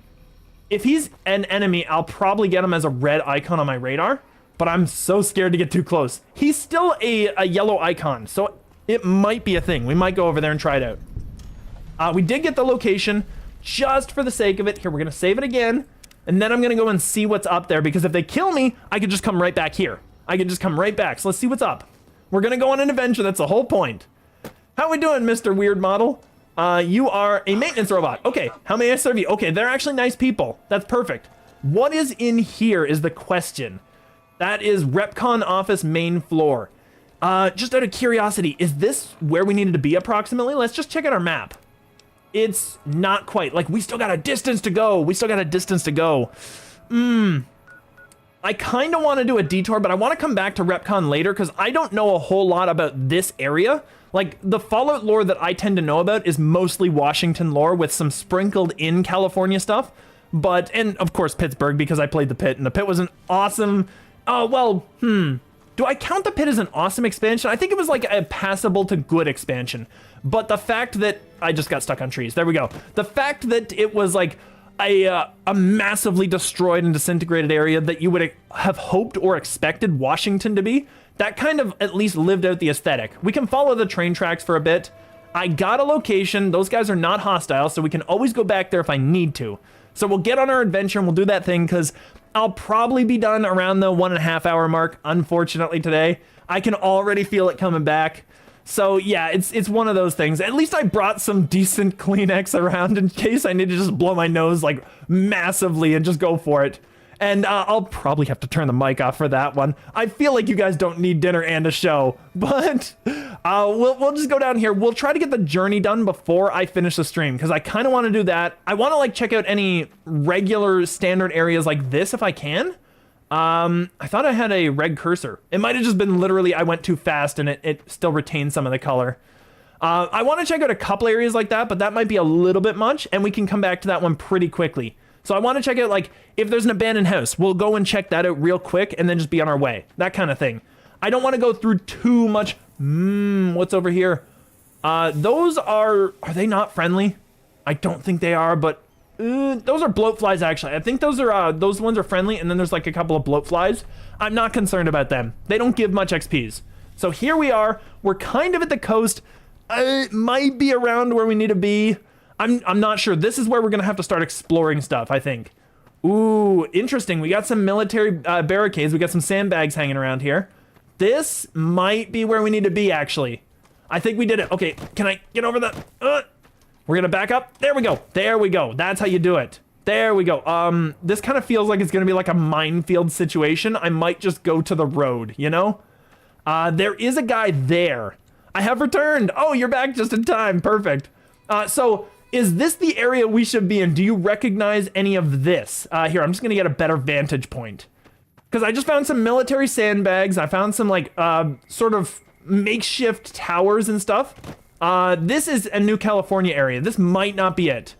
If he's an enemy, I'll probably get him as a red icon on my radar, but I'm so scared to get too close. He's still a yellow icon, so it might be a thing. We might go over there and try it out. We did get the location just for the sake of it. Here, we're going to save it again, and then I'm going to go and see what's up there, because if they kill me, I could just come right back here. I could just come right back. So let's see what's up. We're going to go on an adventure. That's the whole point. How we doing, Mr. Weird Model? You are a maintenance robot. Okay, how may I serve you? Okay, they're actually nice people. That's perfect. What is in here is the question. That is Repcon office main floor. Just out of curiosity, is this where we needed to be approximately? Let's just check out our map. It's not quite. Like, we still got a distance to go. We still got a distance to go. I kind of want to do a detour, but I want to come back to Repcon later, because I don't know a whole lot about this area. Like, the Fallout lore that I tend to know about is mostly Washington lore with some sprinkled in California stuff. But, and of course Pittsburgh, because I played the Pit, and the Pit was an awesome, do I count the Pit as an awesome expansion? I think it was like a passable to good expansion. But the fact that, I just got stuck on trees, there we go. The fact that it was like a massively destroyed and disintegrated area that you would have hoped or expected Washington to be, that kind of at least lived out the aesthetic. We can follow the train tracks for a bit. I got a location. Those guys are not hostile, so we can always go back there if I need to. So we'll get on our adventure and we'll do that thing, because I'll probably be done around the 1.5 hour mark, unfortunately, today. I can already feel it coming back. So yeah, it's one of those things. At least I brought some decent Kleenex around in case I need to just blow my nose like massively and just go for it. And I'll probably have to turn the mic off for that one. I feel like you guys don't need dinner and a show, but we'll just go down here. We'll try to get the journey done before I finish the stream, because I kind of want to do that. I want to like check out any regular standard areas like this if I can. I thought I had a red cursor. It might have just been literally I went too fast and it still retains some of the color. I want to check out a couple areas like that, but that might be a little bit much, and we can come back to that one pretty quickly. So I want to check out, like, if there's an abandoned house, we'll go and check that out real quick and then just be on our way. That kind of thing. I don't want to go through too much. What's over here? Those are they not friendly? I don't think they are, but those are bloat flies, actually. I think those ones are friendly, and then there's like a couple of bloat flies. I'm not concerned about them. They don't give much XPs. So here we are. We're kind of at the coast. It might be around where we need to be. I'm not sure. This is where we're gonna have to start exploring stuff, I think. Ooh, interesting. We got some military barricades. We got some sandbags hanging around here. This might be where we need to be, actually. I think we did it. Okay, can I get over that? We're gonna back up. There we go. There we go. That's how you do it. There we go. This kind of feels like it's gonna be like a minefield situation. I might just go to the road, you know? There is a guy there. I have returned. Oh, you're back just in time. Perfect. So is this the area we should be in? Do you recognize any of this? Here, I'm just gonna get a better vantage point, because I just found some military sandbags. I found some like sort of makeshift towers and stuff. This is a New California area. This might not be it.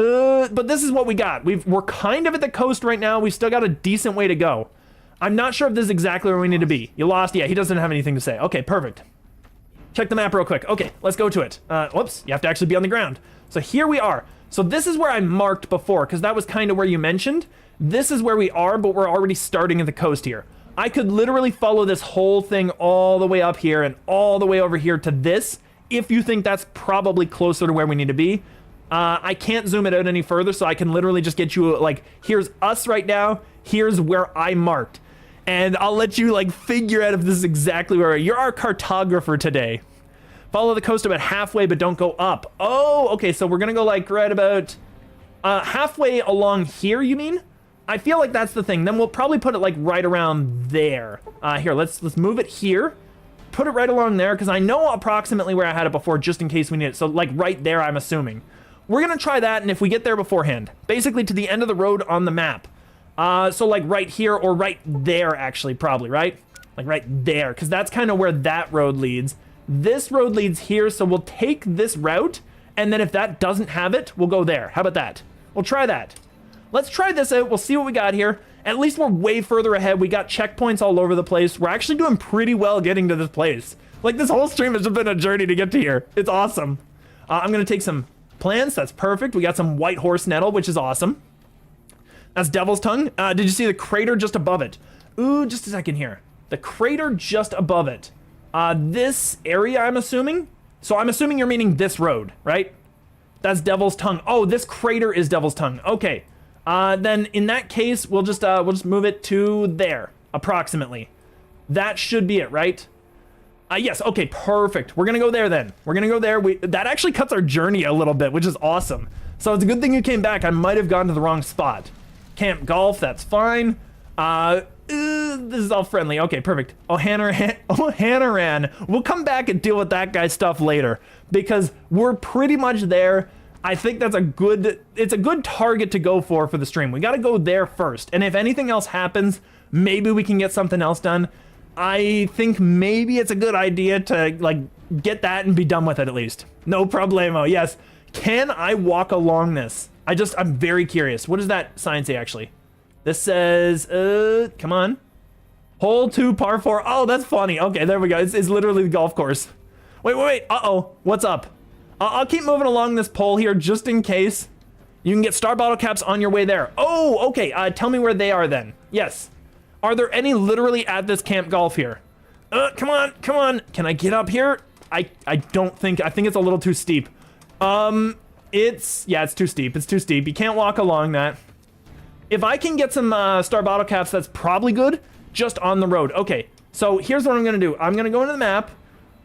But this is what we got. We're kind of at the coast right now. We've still got a decent way to go. I'm not sure if this is exactly where we need to be. You lost? Yeah, he doesn't have anything to say. Okay, perfect. Check the map real quick. Okay, let's go to it. Whoops, you have to actually be on the ground. So here we are. So this is where I marked before, because that was kind of where you mentioned. This is where we are, but we're already starting at the coast here. I could literally follow this whole thing all the way up here and all the way over here to this, if you think that's probably closer to where we need to be. I can't zoom it out any further, so I can literally just get you, like, here's us right now, here's where I marked. And I'll let you, like, figure out if this is exactly where you're our cartographer today. Follow the coast about halfway, but don't go up. Oh, okay, so we're gonna go, like, right about halfway along here, you mean? I feel like that's the thing. Then we'll probably put it, like, right around there. Here, let's move it here. Put it right along there, because I know approximately where I had it before, just in case we need it. So, like, right there, I'm assuming. We're gonna try that, and if we get there beforehand, basically to the end of the road on the map. So like right here or right there, actually, probably, right? Like right there, because that's kind of where that road leads. This road leads here, so we'll take this route, and then if that doesn't have it, we'll go there. How about that? We'll try that. Let's try this out. We'll see what we got here. At least we're way further ahead. We got checkpoints all over the place. We're actually doing pretty well getting to this place. Like, this whole stream has just been a journey to get to here. It's awesome. I'm gonna take some plants. That's perfect. We got some white horse nettle, which is awesome. That's Devil's Tongue. Did you see the crater just above it? Ooh, just a second here. The crater just above it. This area, I'm assuming. So I'm assuming you're meaning this road, right? That's Devil's Tongue. Oh, this crater is Devil's Tongue. Okay. Then in that case, we'll just move it to there, approximately. That should be it, right? Yes, okay, perfect. We're gonna go there then. We're gonna go there. That actually cuts our journey a little bit, which is awesome. So it's a good thing you came back. I might have gone to the wrong spot. Camp Golf, that's fine. This is all friendly. Okay, perfect. O'Hannaran. We'll come back and deal with that guy's stuff later, because we're pretty much there. I think that's it's a good target to go for the stream. We got to go there first. And if anything else happens, maybe we can get something else done. I think maybe it's a good idea to, like, get that and be done with it at least. No problemo. Yes. Can I walk along this? I'm very curious. What does that sign say, actually? This says, come on. Hole 2, par 4. Oh, that's funny. Okay, there we go. It's literally the golf course. Wait. Uh-oh. What's up? I'll keep moving along this pole here just in case. You can get star bottle caps on your way there. Oh, okay. Tell me where they are then. Yes. Are there any literally at this Camp Golf here? Come on. Can I get up here? I don't think, I think it's a little too steep. It's too steep. It's too steep. You can't walk along that. If I can get some star bottle caps, that's probably good. Just on the road. Okay, so here's what I'm gonna do. I'm gonna go into the map.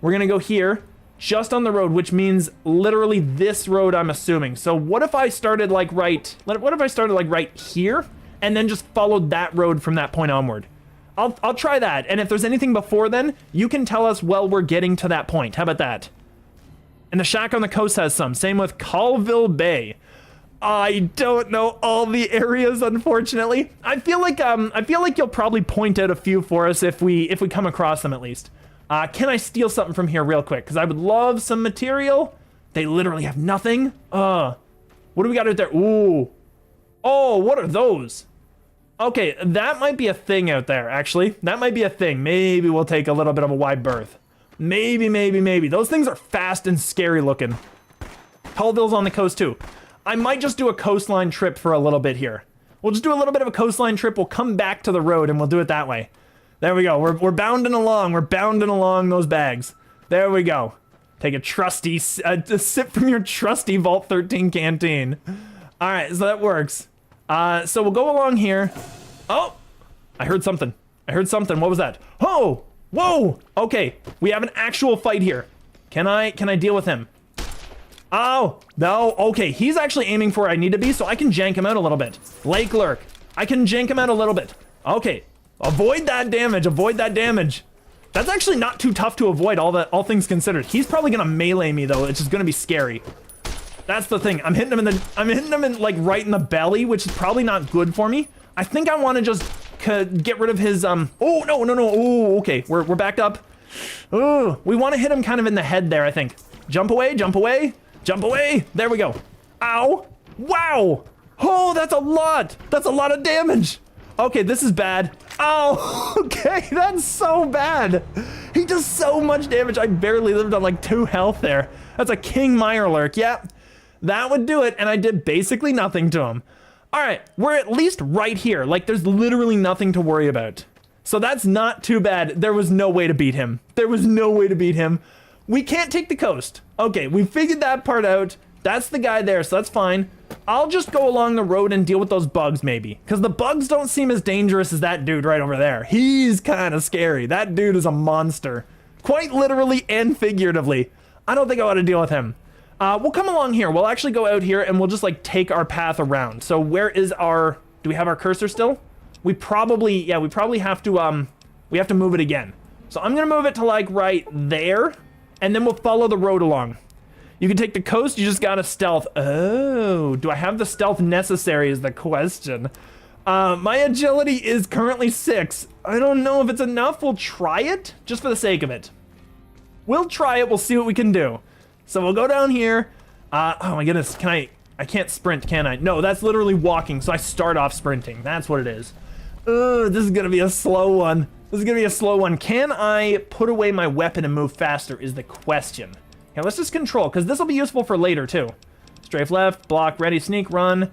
We're gonna go here, just on the road, which means literally this road, I'm assuming. So what if I started like right here, and then just followed that road from that point onward? I'll try that. And if there's anything before then, you can tell us while we're getting to that point. How about that? And the shack on the coast has some. Same with Colville Bay. I don't know all the areas, unfortunately. I feel like you'll probably point out a few for us if we come across them at least. Can I steal something from here real quick? Because I would love some material. They literally have nothing. What do we got out there? Ooh. Oh, what are those? Okay, that might be a thing out there, actually. That might be a thing. Maybe we'll take a little bit of a wide berth. Maybe. Those things are fast and scary looking. Colville's on the coast too. I might just do a coastline trip for a little bit here. We'll just do a little bit of a coastline trip. We'll come back to the road and we'll do it that way. There we go. We're bounding along. We're bounding along those bags. There we go. Take a trusty, a sip from your trusty Vault 13 canteen. All right, so that works. So we'll go along here. Oh, I heard something. What was that? Oh, whoa. Okay, we have an actual fight here. Can I deal with him? Oh, no. Okay, he's actually aiming for where I need to be, so I can jank him out a little bit. Lake Lurk. I can jank him out a little bit. Okay, avoid that damage. That's actually not too tough to avoid, all things considered. He's probably gonna melee me though. It's just gonna be scary. That's the thing. I'm hitting him in like right in the belly, which is probably not good for me. I think I want to just get rid of his Oh no. Oh, okay. We're backed up. Oh, we want to hit him kind of in the head there, I think. Jump away. There we go. Ow. Wow. Oh, that's a lot. That's a lot of damage. Okay, this is bad. Oh, okay, that's so bad. He does so much damage. I barely lived on like 2 health there. That's a King Mirelurk. Yeah, that would do it. And I did basically nothing to him. All right, we're at least right here. Like, there's literally nothing to worry about. So that's not too bad. There was no way to beat him. There was no way to beat him. We can't take the coast. Okay, we figured that part out. That's the guy there, so that's fine. I'll just go along the road and deal with those bugs maybe. Because the bugs don't seem as dangerous as that dude right over there. He's kind of scary. That dude is a monster. Quite literally and figuratively. I don't think I ought to deal with him. We'll come along here. We'll actually go out here and we'll just like take our path around. So where is our, do we have our cursor still? We probably have to, we have to move it again. So I'm gonna move it to like right there and then we'll follow the road along. You can take the coast, you just gotta stealth. Oh, do I have the stealth necessary is the question. My agility is currently 6. I don't know if it's enough. We'll try it just for the sake of it. We'll try it, we'll see what we can do. So we'll go down here. Oh my goodness, I can't sprint, can I? No, that's literally walking, so I start off sprinting. That's what it is. This is gonna be a slow one. This is gonna be a slow one. Can I put away my weapon and move faster is the question. Okay, let's just control, because this will be useful for later too. Strafe left, block, ready, sneak, run.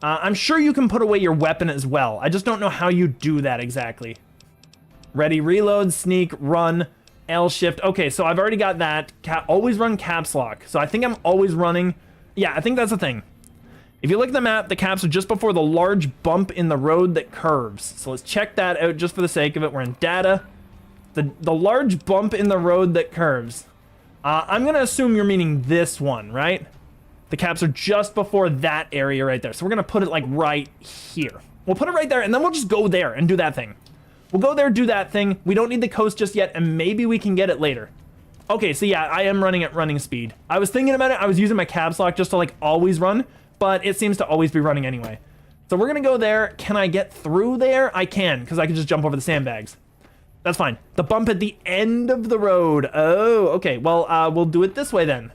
I'm sure you can put away your weapon as well. I just don't know how you do that exactly. Ready, reload, sneak, run, L shift. Okay, so I've already got that. Always run caps lock. So I think I'm always running. Yeah, I think that's the thing. If you look at the map, the caps are just before the large bump in the road that curves. So let's check that out just for the sake of it. We're in data. The large bump in the road that curves. I'm gonna assume you're meaning this one, right? The caps are just before that area right there. So we're gonna put it like right here. We'll put it right there and then we'll just go there and do that thing. We'll go there, do that thing. We don't need the coast just yet and maybe we can get it later. Okay, so yeah, I am running at running speed. I was thinking about it. I was using my caps lock just to like always run, but it seems to always be running anyway. So we're gonna go there. Can I get through there? I can, because I can just jump over the sandbags. That's fine. The bump at the end of the road. Oh, okay. Well, we'll do it this way then.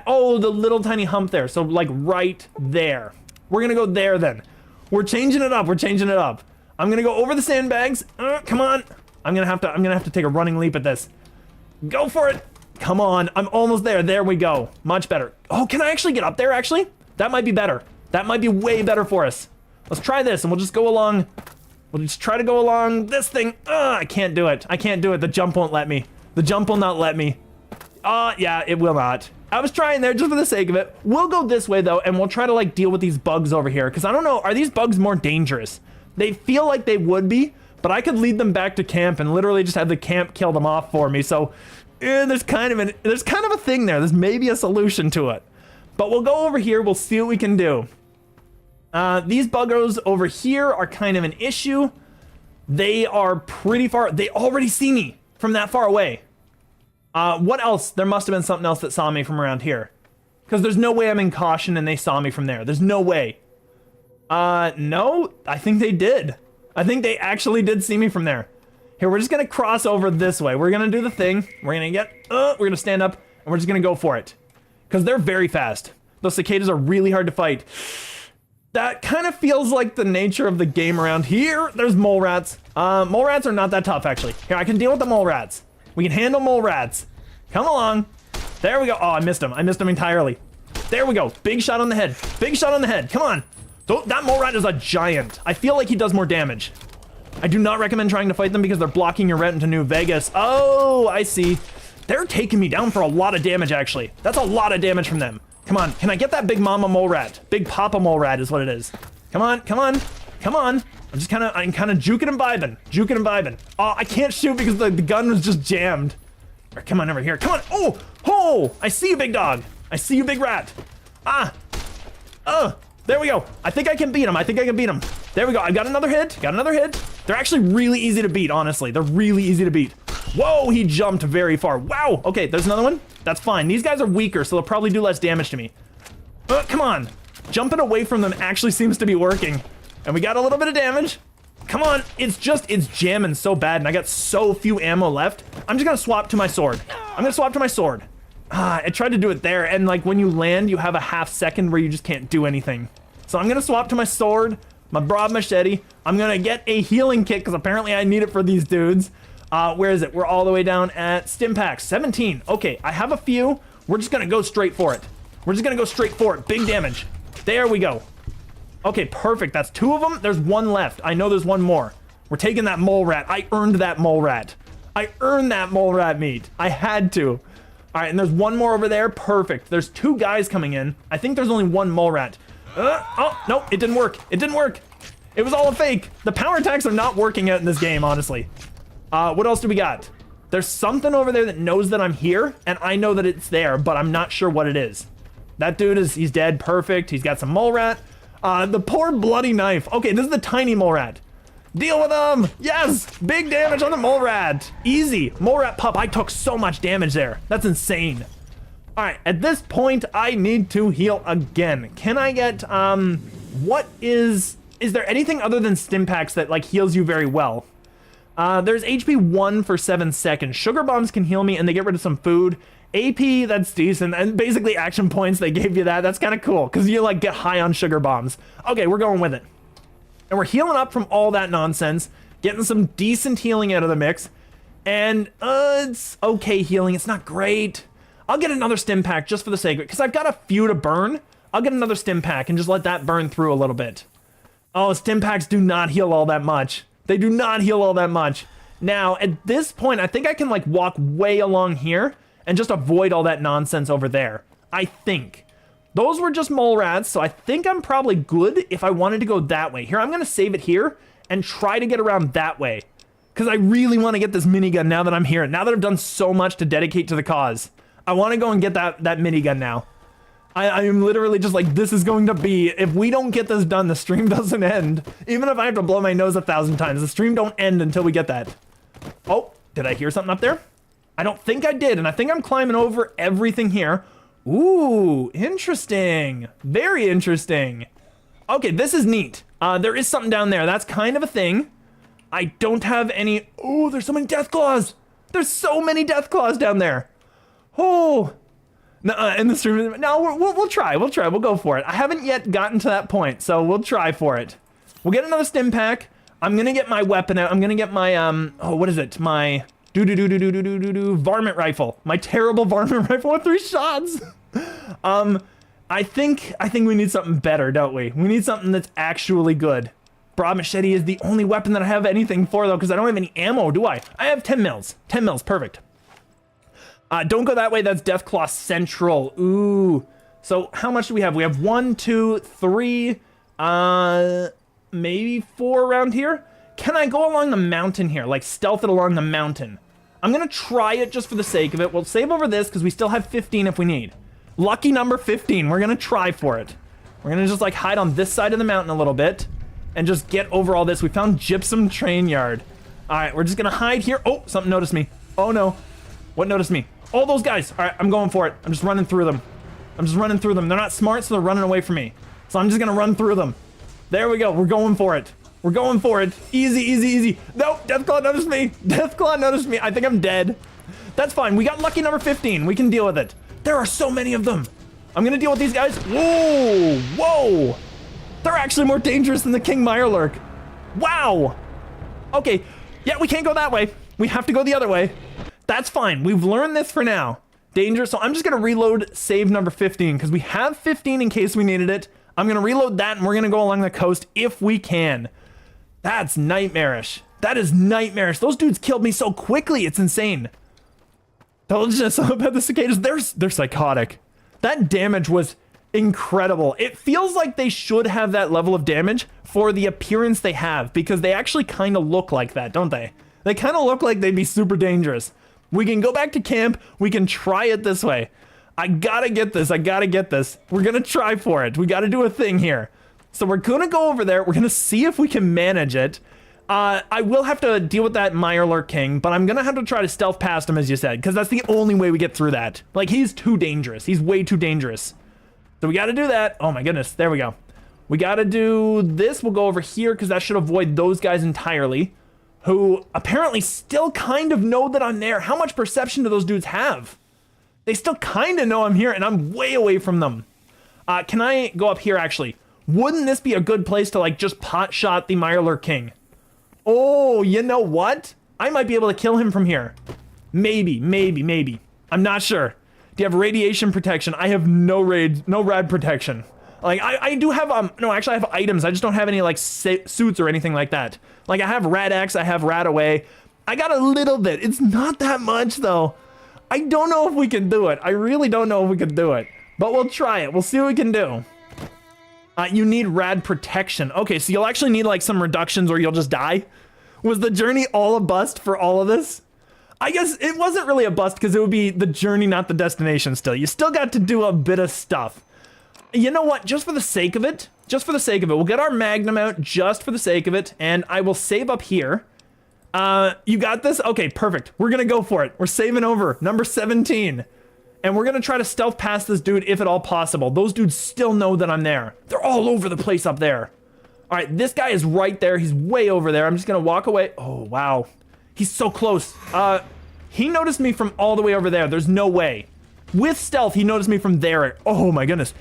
Oh, the little tiny hump there. So like right there. We're gonna go there then. We're changing it up. We're changing it up. I'm gonna go over the sandbags. Come on. I'm gonna have to take a running leap at this. Go for it. Come on. I'm almost there. There we go. Much better. Oh, can I actually get up there actually? That might be better. That might be way better for us. Let's try this and we'll just go along. We'll just try to go along this thing. I can't do it. I can't do it. The jump won't let me. The jump will not let me. Yeah, it will not. I was trying there just for the sake of it. We'll go this way though, and we'll try to like deal with these bugs over here. Cause I don't know, are these bugs more dangerous? They feel like they would be, but I could lead them back to camp and literally just have the camp kill them off for me. So there's kind of a thing there. There's maybe a solution to it. But we'll go over here. We'll see what we can do. These buggers over here are kind of an issue. They are pretty far. They already see me from that far away. What else? There must have been something else that saw me from around here. Because there's no way I'm in caution and they saw me from there. There's no way. No, I think they did. I think they actually did see me from there. Here, we're just gonna cross over this way. We're gonna do the thing. We're gonna stand up and we're just gonna go for it. Because they're very fast. Those cicadas are really hard to fight. That kind of feels like the nature of the game around here. There's mole rats. Mole rats are not that tough, actually. Here, I can deal with the mole rats. We can handle mole rats. Come along. There we go. Oh, I missed him. I missed him entirely. There we go. Big shot on the head. Big shot on the head. Come on. That mole rat is a giant. I feel like he does more damage. I do not recommend trying to fight them because they're blocking your route into New Vegas. Oh, I see. They're taking me down for a lot of damage, actually. That's a lot of damage from them. Come on, can I get that big mama mole rat? Big papa mole rat is what it is. Come on, come on, come on. I'm kind of juking and vibing. Juking and vibing. Oh, I can't shoot because the gun was just jammed. Right, come on over here, come on. Oh, I see you, big dog. I see you, big rat. There we go. I think I can beat him. I think I can beat him. There we go. I got another hit. Got another hit. They're actually really easy to beat, honestly. They're really easy to beat. Whoa, he jumped very far. Wow. Okay, there's another one. That's fine. These guys are weaker, so they'll probably do less damage to me. Come on. Jumping away from them actually seems to be working. And we got a little bit of damage. Come on. It's jamming so bad, and I got so few ammo left. I'm just gonna swap to my sword. I'm gonna swap to my sword. I tried to do it there, and like when you land, you have a half second where you just can't do anything. So I'm gonna swap to my sword, my broad machete. I'm gonna get a healing kit because apparently I need it for these dudes. Where is it? We're all the way down at stim packs, 17. Okay, I have a few. We're just gonna go straight for it. We're just gonna go straight for it. Big damage. There we go. Okay, perfect. That's 2 of them. There's 1 left. I know there's 1 more. We're taking that mole rat. I earned that mole rat. I earned that mole rat meat. I had to. All right, and there's 1 more over there. Perfect. There's 2 guys coming in. I think there's only 1 mole rat. Oh, no, it didn't work. It didn't work. It was all a fake. The power attacks are not working out in this game, honestly. What else do we got? There's something over there that knows that I'm here, and I know that it's there, but I'm not sure what it is. That dude he's dead. Perfect. He's got some mole rat. The poor bloody knife. Okay, this is the tiny mole rat. Deal with him. Yes, big damage on the mole rat. Easy. Mole rat pup. I took so much damage there. That's insane. All right, at this point, I need to heal again. Can I get, is there anything other than stim packs that like heals you very well? There's HP 1 for 7 seconds. Sugar bombs can heal me and they get rid of some food. AP, that's decent. And basically action points, they gave you that. That's kind of cool because you like get high on sugar bombs. Okay, we're going with it. And we're healing up from all that nonsense, getting some decent healing out of the mix. And it's okay healing. It's not great. I'll get another stim pack just for the sake of it because I've got a few to burn. I'll get another stim pack and just let that burn through a little bit. Oh, stim packs do not heal all that much. They do not heal all that much. Now, at this point, I think I can like walk way along here and just avoid all that nonsense over there. I think. Those were just mole rats, so I think I'm probably good if I wanted to go that way. Here, I'm gonna save it here and try to get around that way. Because I really want to get this minigun now that I'm here. Now that I've done so much to dedicate to the cause. I want to go and get that minigun now. I am literally just like, this is going to be, if we don't get this done, the stream doesn't end. Even if I have to blow my nose 1,000 times, the stream don't end until we get that. Oh, did I hear something up there? I don't think I did, and I think I'm climbing over everything here. Ooh, interesting. Very interesting. Okay, this is neat. There is something down there. That's kind of a thing. I don't have any... Oh, there's so many death claws. There's so many death claws down there. Oh... in the stream, no, we'll try. We'll go for it. I haven't yet gotten to that point, so we'll try for it. We'll get another stim pack. I'm gonna get my weapon out. I'm gonna get my oh, what is it? My varmint rifle. My terrible varmint rifle with 3 shots. I think we need something better, don't we? We need something that's actually good. Broad machete is the only weapon that I have anything for though, because I don't have any ammo, do I? I have 10 mils. 10 mils, perfect. Don't go that way. That's Deathclaw Central. Ooh. So how much do we have? We have 1, 2, 3, maybe 4 around here. Can I go along the mountain here? Like stealth it along the mountain. I'm going to try it just for the sake of it. We'll save over this because we still have 15 if we need. Lucky number 15. We're going to try for it. We're going to just like hide on this side of the mountain a little bit and just get over all this. We found Gypsum Train Yard. All right, we're just going to hide here. Oh, something noticed me. Oh no. What noticed me? All those guys. All right, I'm going for it. I'm just running through them. They're not smart, so they're running away from me. So I'm just gonna run through them. There we go. We're going for it. Easy, easy, easy. No, Deathclaw noticed me. I think I'm dead. That's fine. We got lucky number 15. We can deal with it. There are so many of them. I'm gonna deal with these guys. Whoa, whoa. They're actually more dangerous than the King Mirelurk. Wow. Okay, yeah, we can't go that way. We have to go the other way. That's fine. We've learned this for now. Danger. So I'm just going to reload save number 15 because we have 15 in case we needed it. I'm going to reload that and we're going to go along the coast if we can. That's nightmarish. That is nightmarish. Those dudes killed me so quickly. It's insane. Intelligence about the cicadas. They're psychotic. That damage was incredible. It feels like they should have that level of damage for the appearance they have because they actually kind of look like that, don't they? They kind of look like they'd be super dangerous. We can go back to camp. We can try it this way. I gotta get this. We're gonna try for it. We gotta do a thing here. So we're gonna go over there. We're gonna see if we can manage it. I will have to deal with that Mirelurk King, but I'm gonna have to try to stealth past him, as you said, because that's the only way we get through that. Like, he's too dangerous. He's way too dangerous. So we gotta do that. Oh my goodness. There we go. We gotta do this. We'll go over here, because that should avoid those guys entirely, who apparently still kind of know that I'm there. How much perception do those dudes have? They still kind of know I'm here, and I'm way away from them. Can I go up here, actually? Wouldn't this be a good place to, like, just pot shot the Mirelurk King? Oh, you know what? I might be able to kill him from here. Maybe. I'm not sure. Do you have radiation protection? I have no rad protection. Like, I do have, no, actually I have items. I just don't have any, like, suits or anything like that. Like, I have Rad X, I have Rad Away. I got a little bit. It's not that much, though. I don't know if we can do it. I really don't know if we can do it. But we'll try it. We'll see what we can do. You need rad protection. Okay, so you'll actually need, like, some reductions or you'll just die. Was the journey all a bust for all of this? I guess it wasn't really a bust because it would be the journey, not the destination still. You still got to do a bit of stuff. You know what? Just for the sake of it, we'll get our Magnum out just for the sake of it, and I will save up here. You got this? Okay, perfect. We're gonna go for it. We're saving over number 17. And we're gonna try to stealth past this dude if at all possible. Those dudes still know that I'm there. They're all over the place up there. All right, this guy is right there. He's way over there. I'm just gonna walk away. Oh, wow. He's so close. He noticed me from all the way over there. There's no way. With stealth, he noticed me from there. Oh my goodness.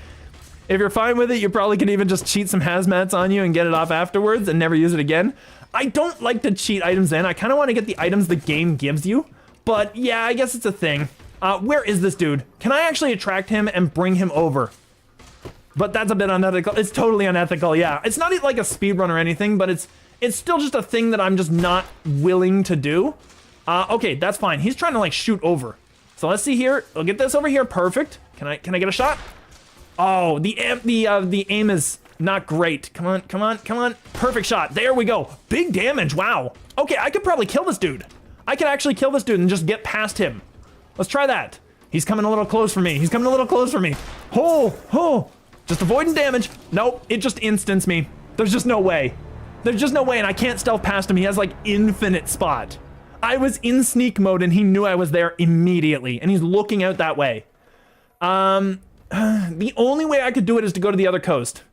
If you're fine with it, you probably can even just cheat some hazmats on you and get it off afterwards and never use it again. I don't like to cheat items in. I kind of want to get the items the game gives you. But yeah, I guess it's a thing. Where is this dude? Can I actually attract him and bring him over? But that's a bit unethical. It's totally unethical, yeah. It's not like a speedrun or anything, but it's still just a thing that I'm just not willing to do. Okay, that's fine. He's trying to, like, shoot over. So let's see here. I'll get this over here. Perfect. Can I get a shot? Oh, the aim is not great. Come on. Perfect shot. There we go. Big damage. Wow. Okay, I could probably kill this dude. I could actually kill this dude and just get past him. Let's try that. He's coming a little close for me. Oh. Just avoiding damage. Nope, it just instanced me. There's just no way. And I can't stealth past him. He has, like, infinite spot. I was in sneak mode and he knew I was there immediately, and he's looking out that way. The only way I could do it is to go to the other coast.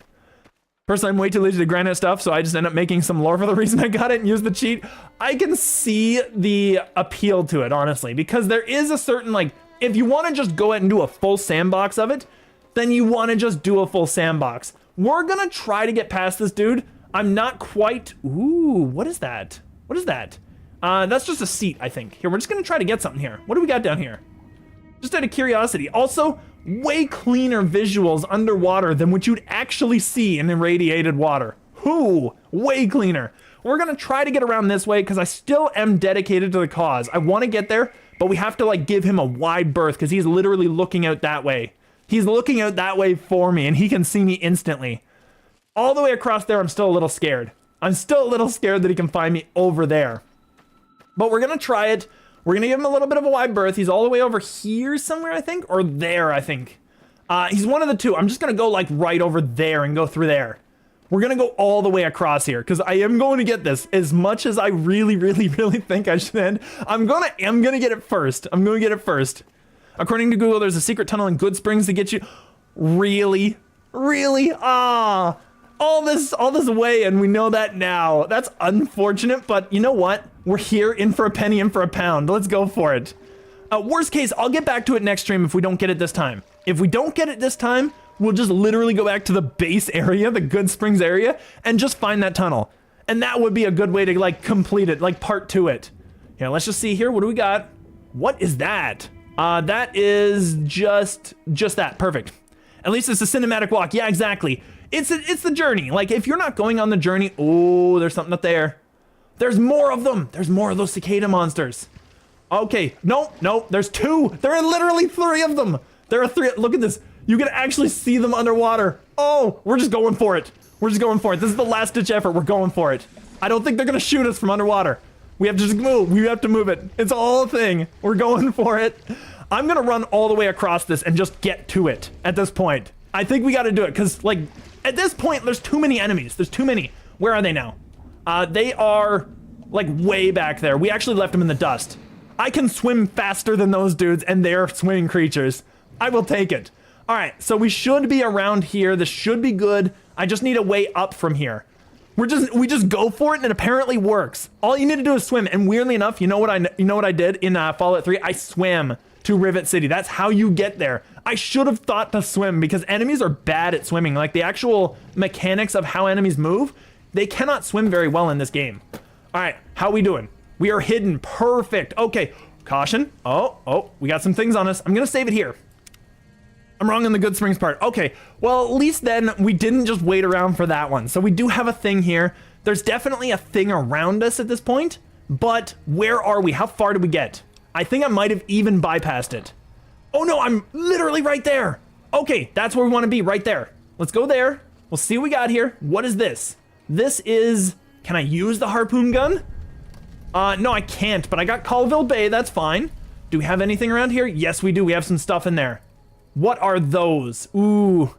Personally, I'm way too lazy to grind out stuff, so I just end up making some lore for the reason I got it and use the cheat. I can see the appeal to it, honestly, because there is a certain, like, if you want to just go ahead and do a full sandbox of it, then you want to just do a full sandbox. We're gonna try to get past this dude. I'm not quite... Ooh, what is that? That's just a seat, I think. Here, we're just gonna try to get something here. What do we got down here? Just out of curiosity. Also, way cleaner visuals underwater than what you'd actually see in irradiated water. Ooh, way cleaner. We're gonna try to get around this way because I still am dedicated to the cause. I want to get there, but we have to, like, give him a wide berth because he's literally looking out that way. He's looking out that way for me, and he can see me instantly. All the way across there, I'm still a little scared. I'm still a little scared that he can find me over there. But we're gonna try it. We're gonna give him a little bit of a wide berth. He's all the way over here somewhere, I think, or there, I think. He's one of the two. I'm just gonna go, like, right over there and go through there. We're gonna go all the way across here because I am going to get this as much as I really think I should. I'm gonna get it first. According to Google, there's a secret tunnel in Good Springs to get you. Really? Ah, all this way, and we know that now. That's unfortunate, but you know what? We're here, in for a penny, in for a pound. Let's go for it. Worst case, I'll get back to it next stream if we don't get it this time. If we don't get it this time, we'll just literally go back to the base area, the Good Springs area, and just find that tunnel. And that would be a good way to, like, complete it, like, part 2 it. Here, let's just see here. What do we got? What is that? That is just that. Perfect. At least it's a cinematic walk. Yeah, exactly. It's the journey. Like, if you're not going on the journey, oh, there's something up there. There's more of them. There's more of those cicada monsters. Okay, no, there's 2. There are literally 3 of them. There are 3. Look at this. You can actually see them underwater. Oh, we're just going for it. This is the last ditch effort. We're going for it. I don't think they're gonna shoot us from underwater. We have to just move. We have to move it. It's all a thing. We're going for it. I'm gonna run all the way across this and just get to it at this point. I think we gotta do it because, like, at this point, there's too many enemies. There's too many. Where are they now? They are, like, way back there. We actually left them in the dust. I can swim faster than those dudes, and they're swimming creatures. I will take it. All right, so we should be around here. This should be good. I just need a way up from here. We just go for it, and it apparently works. All you need to do is swim. And weirdly enough, you know what I did in Fallout 3? I swam to Rivet City. That's how you get there. I should have thought to swim because enemies are bad at swimming. Like the actual mechanics of how enemies move, they cannot swim very well in this game. All right, how we doing? We are hidden. Perfect. Okay, caution. Oh, we got some things on us. I'm gonna save it here. I'm wrong on the Good Springs part. Okay, well, at least then we didn't just wait around for that one. So we do have a thing here. There's definitely a thing around us at this point, but where are we? How far did we get? I think I might have even bypassed it. Oh no, I'm literally right there. Okay, that's where we want to be, right there. Let's go there. We'll see what we got here. What is this? This is, can I use the harpoon gun? No, I can't, but I got Colville Bay, that's fine. Do we have anything around here? Yes, we do. We have some stuff in there. What are those? Ooh.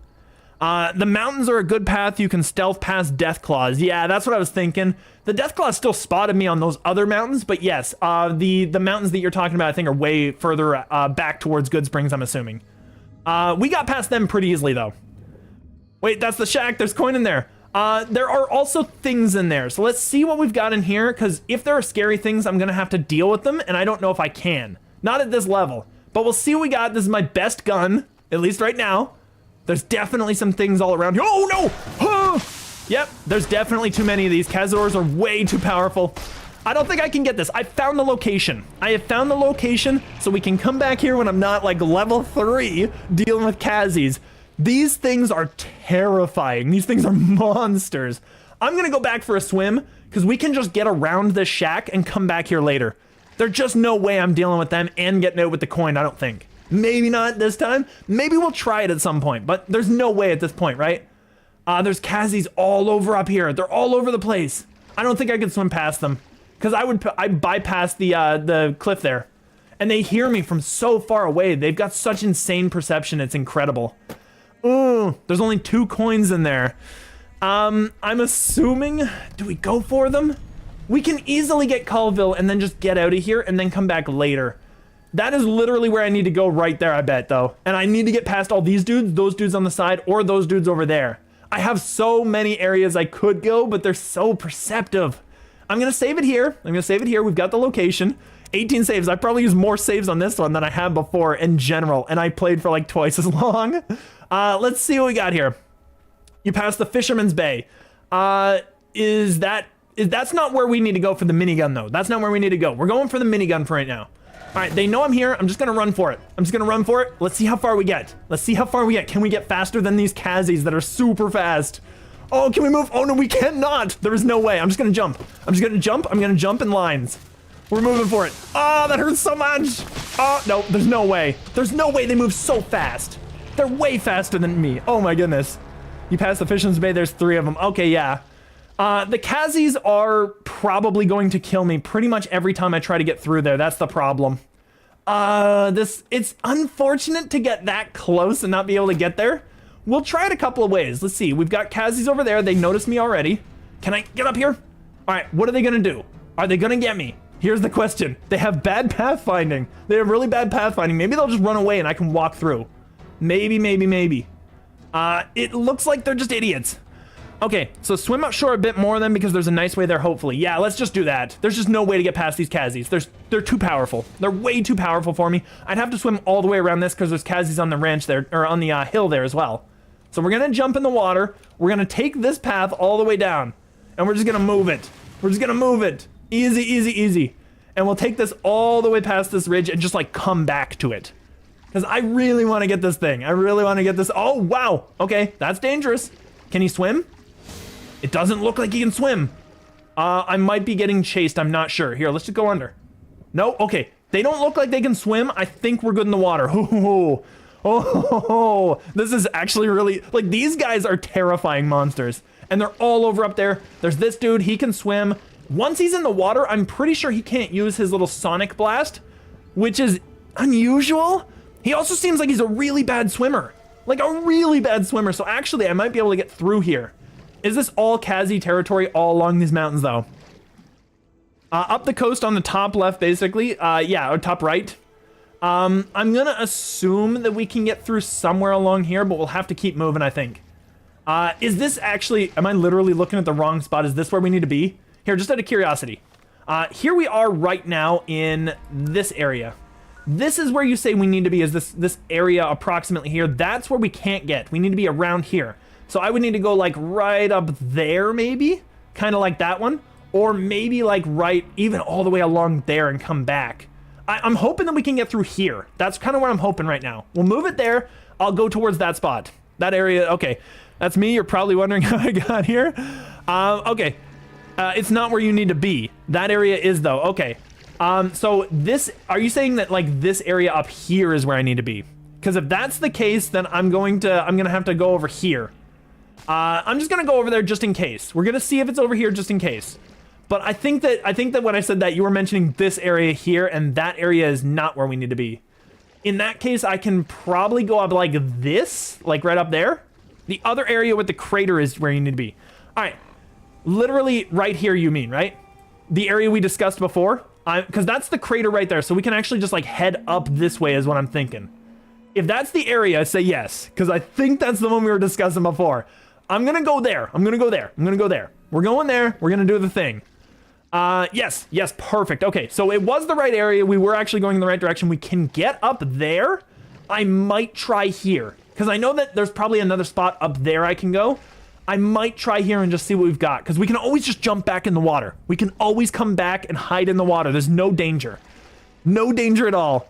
The mountains are a good path. You can stealth past Death Claws. Yeah, that's what I was thinking. The Death Claws still spotted me on those other mountains, but yes, the mountains that you're talking about, I think, are way further back towards Good Springs, I'm assuming. We got past them pretty easily, though. Wait, that's the shack. There's coin in there. There are also things in there, so let's see what we've got in here, because if there are scary things, I'm going to have to deal with them, and I don't know if I can. Not at this level, but we'll see what we got. This is my best gun, at least right now. There's definitely some things all around here. Oh, no! Oh! Yep, there's definitely too many of these. Kazors are way too powerful. I don't think I can get this. I found the location. I have found the location, so we can come back here when I'm not, like, level 3 dealing with Kazis. These things are terrifying. These things are monsters. I'm gonna go back for a swim, because we can just get around this shack and come back here later. There's just no way I'm dealing with them and getting out with the coin, I don't think. Maybe not this time. Maybe we'll try it at some point, but there's no way at this point, right? There's Kazis all over up here. They're all over the place. I don't think I could swim past them, because I'd bypass the cliff there. And they hear me from so far away. They've got such insane perception, it's incredible. Ooh, there's only 2 coins in there. I'm assuming, do we go for them? We can easily get Colville and then just get out of here and then come back later. That is literally where I need to go right there, I bet, though. And I need to get past all these dudes, those dudes on the side, or those dudes over there. I have so many areas I could go, but they're so perceptive. I'm gonna save it here. We've got the location. 18 saves. I probably used more saves on this one than I have before in general, and I played for like twice as long. Let's see what we got here. You passed the Fisherman's Bay. That's not where we need to go for the minigun, though. That's not where we need to go. We're going for the minigun for right now. All right, they know I'm here. I'm just gonna run for it. Let's see how far we get. Can we get faster than these Kazis that are super fast? Oh, can we move? Oh no, we cannot. There is no way. I'm just gonna jump. I'm gonna jump in lines. We're moving for it. Oh, that hurts so much. Oh, no, there's no way. They move so fast. They're way faster than me. Oh my goodness. You passed the Fisherman's Bay, there's 3 of them. Okay, yeah. The Kazis are probably going to kill me pretty much every time I try to get through there. That's the problem. It's unfortunate to get that close and not be able to get there. We'll try it a couple of ways. Let's see. We've got Kazis over there. They noticed me already. Can I get up here? All right, what are they gonna do? Are they gonna get me? Here's the question. They have bad pathfinding. They have really bad pathfinding. Maybe they'll just run away and I can walk through. Maybe. It looks like they're just idiots. Okay, so swim upshore a bit more then, because there's a nice way there, hopefully. Yeah, let's just do that. There's just no way to get past these Kazis. They're too powerful. They're way too powerful for me. I'd have to swim all the way around this because there's Kazis on the ranch there, or on the hill there as well. So we're gonna jump in the water. We're gonna take this path all the way down, and we're just gonna move it. Easy. And we'll take this all the way past this ridge and just like come back to it. Because I really want to get this thing. Oh, wow. Okay, that's dangerous. Can he swim? It doesn't look like he can swim. I might be getting chased. I'm not sure. Here, let's just go under. No, okay. They don't look like they can swim. I think we're good in the water. Oh, this is actually really, like, these guys are terrifying monsters. And they're all over up there. There's this dude. He can swim. Once he's in the water, I'm pretty sure he can't use his little sonic blast, which is unusual. He also seems like he's a really bad swimmer. So actually, I might be able to get through here. Is this all Kazi territory all along these mountains, though? Up the coast on the top left, basically. Yeah, or top right. I'm gonna assume that we can get through somewhere along here, but we'll have to keep moving, I think. Is this actually... Am I literally looking at the wrong spot? Is this where we need to be? Here, just out of curiosity. Here we are right now in this area. This is where you say we need to be, is this area approximately here. That's where we can't get. We need to be around here. So I would need to go like right up there maybe, kind of like that one, or maybe like right even all the way along there and come back. I'm hoping that we can get through here. That's kind of where I'm hoping right now. We'll move it there. I'll go towards that spot, that area. Okay, that's me. You're probably wondering how I got here. Okay, it's not where you need to be. That area is though. Okay, so this, are you saying that like this area up here is where I need to be? Because if that's the case, then I'm gonna have to go over here. I'm just gonna go over there just in case. We're gonna see if it's over here just in case. But I think that when I said that, you were mentioning this area here, and that area is not where we need to be. In that case, I can probably go up like this, like right up there. The other area with the crater is where you need to be. All right, literally right here, you mean, right? The area we discussed before, because that's the crater right there. So we can actually just like head up this way is what I'm thinking. If that's the area, say yes, because I think that's the one we were discussing before. I'm gonna go there. I'm gonna go there. I'm gonna go there. We're going there. We're gonna do the thing. Yes, perfect. Okay, so it was the right area. We were actually going in the right direction. We can get up there. I might try here, because I know that there's probably another spot up there I can go. I might try here and just see what we've got, because we can always just jump back in the water. We can always come back and hide in the water. There's no danger. No danger at all.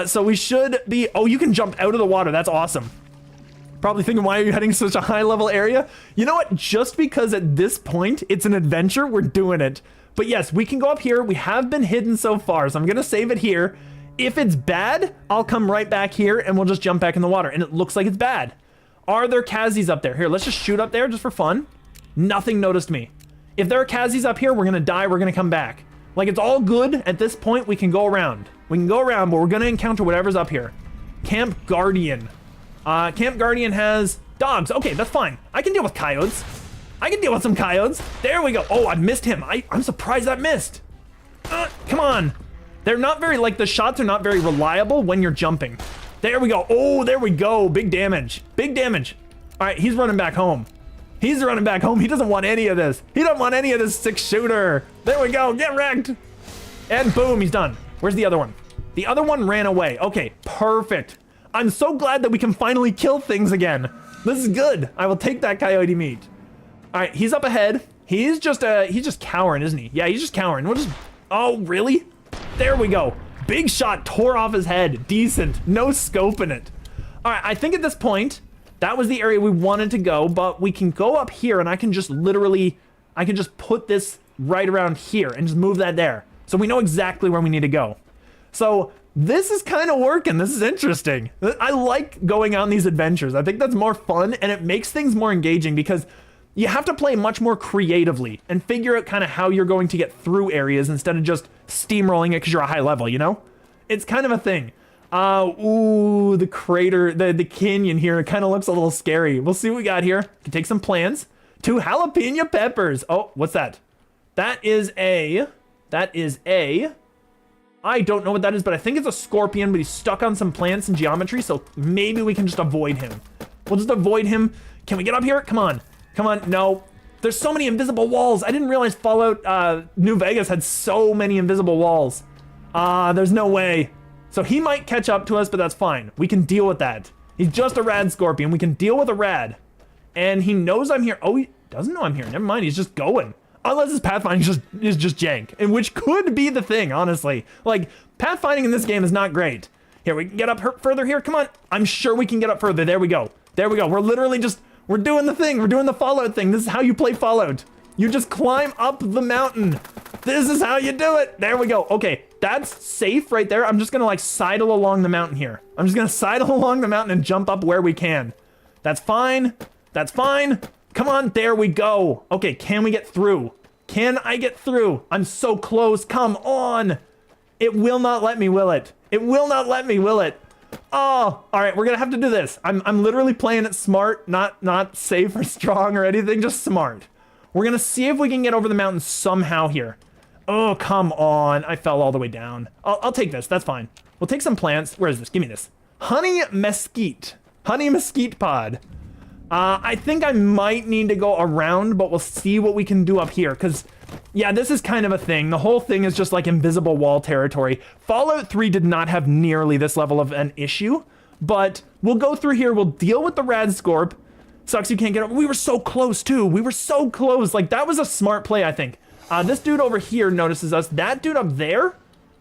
So we should be... Oh, you can jump out of the water. That's awesome. Probably thinking, why are you heading such a high level area? You know what? Just because at this point it's an adventure, we're doing it. But yes, we can go up here. We have been hidden so far, so I'm gonna save it here. If it's bad, I'll come right back here and we'll just jump back in the water. And it looks like it's bad. Are there Kazis up there? Here, let's just shoot up there just for fun. Nothing noticed me. If there are Kazis up here, we're gonna die, we're gonna come back. Like, it's all good. At this point, we can go around. We can go around, but we're gonna encounter whatever's up here. Camp Guardian. Camp Guardian has dogs. Okay, that's fine. I can deal with coyotes. I can deal with some coyotes. There we go. Oh, I missed him. I'm surprised that missed. Come on. They're not very, like, the shots are not very reliable when you're jumping. There we go. Oh, there we go. Big damage. Big damage. All right, he's running back home. He's running back home. He doesn't want any of this. He doesn't want any of this 6-shooter. There we go. Get wrecked. And boom, he's done. Where's the other one? The other one ran away. Okay, perfect. I'm so glad that we can finally kill things again. This is good. I will take that coyote meat. All right, he's up ahead. He's just cowering, isn't he? Yeah, he's just cowering. We'll just... Oh, really? There we go. Big shot tore off his head. Decent. No scope in it. All right, I think at this point, that was the area we wanted to go, but we can go up here and I can just literally, I can just put this right around here and just move that there. So we know exactly where we need to go. So this is kind of working. This is interesting. I like going on these adventures. I think that's more fun and it makes things more engaging because you have to play much more creatively and figure out kind of how you're going to get through areas instead of just steamrolling it because you're a high level, you know? It's kind of a thing. Ooh, the crater, the canyon here kind of looks a little scary. We'll see what we got here. Can take some plants. 2 jalapeno peppers. Oh, what's that? That is a, I don't know what that is, but I think it's a scorpion, but he's stuck on some plants and geometry, so maybe we can just avoid him. We'll just avoid him. Can we get up here? Come on. Come on. No. There's so many invisible walls. I didn't realize Fallout New Vegas had so many invisible walls. There's no way. So he might catch up to us, but that's fine. We can deal with that. He's just a rad scorpion. We can deal with a rad. And he knows I'm here. Oh, he doesn't know I'm here. Never mind. He's just going. Unless his pathfinding is just jank, and which could be the thing, honestly. Like, pathfinding in this game is not great. Here, we can get up further here. Come on. I'm sure we can get up further. There we go. There we go. We're literally just, we're doing the thing. We're doing the Fallout thing. This is how you play Fallout. You just climb up the mountain. This is how you do it. There we go. Okay, that's safe right there. I'm just gonna like sidle along the mountain here. I'm just gonna sidle along the mountain and jump up where we can. That's fine. That's fine. Come on, there we go. Okay, can we get through? Can I get through? I'm so close. Come on. It will not let me, will it? It will not let me, will it? Oh, all right, we're gonna have to do this. I'm literally playing it smart, not safe or strong or anything, just smart. We're gonna see if we can get over the mountain somehow here. Oh, come on. I fell all the way down. I'll take this. That's fine. We'll take some plants. Where is this? Give me this. Honey mesquite. Honey mesquite pod. I think I might need to go around, but we'll see what we can do up here. Because Yeah, this is kind of a thing. The whole thing is just like invisible wall territory. Fallout 3 did not have nearly this level of an issue, but we'll go through here. We'll deal with the Rad Scorp. Sucks you can't get over. We were so close too. We were so close. Like that was a smart play, I think. This dude over here notices us. That dude up there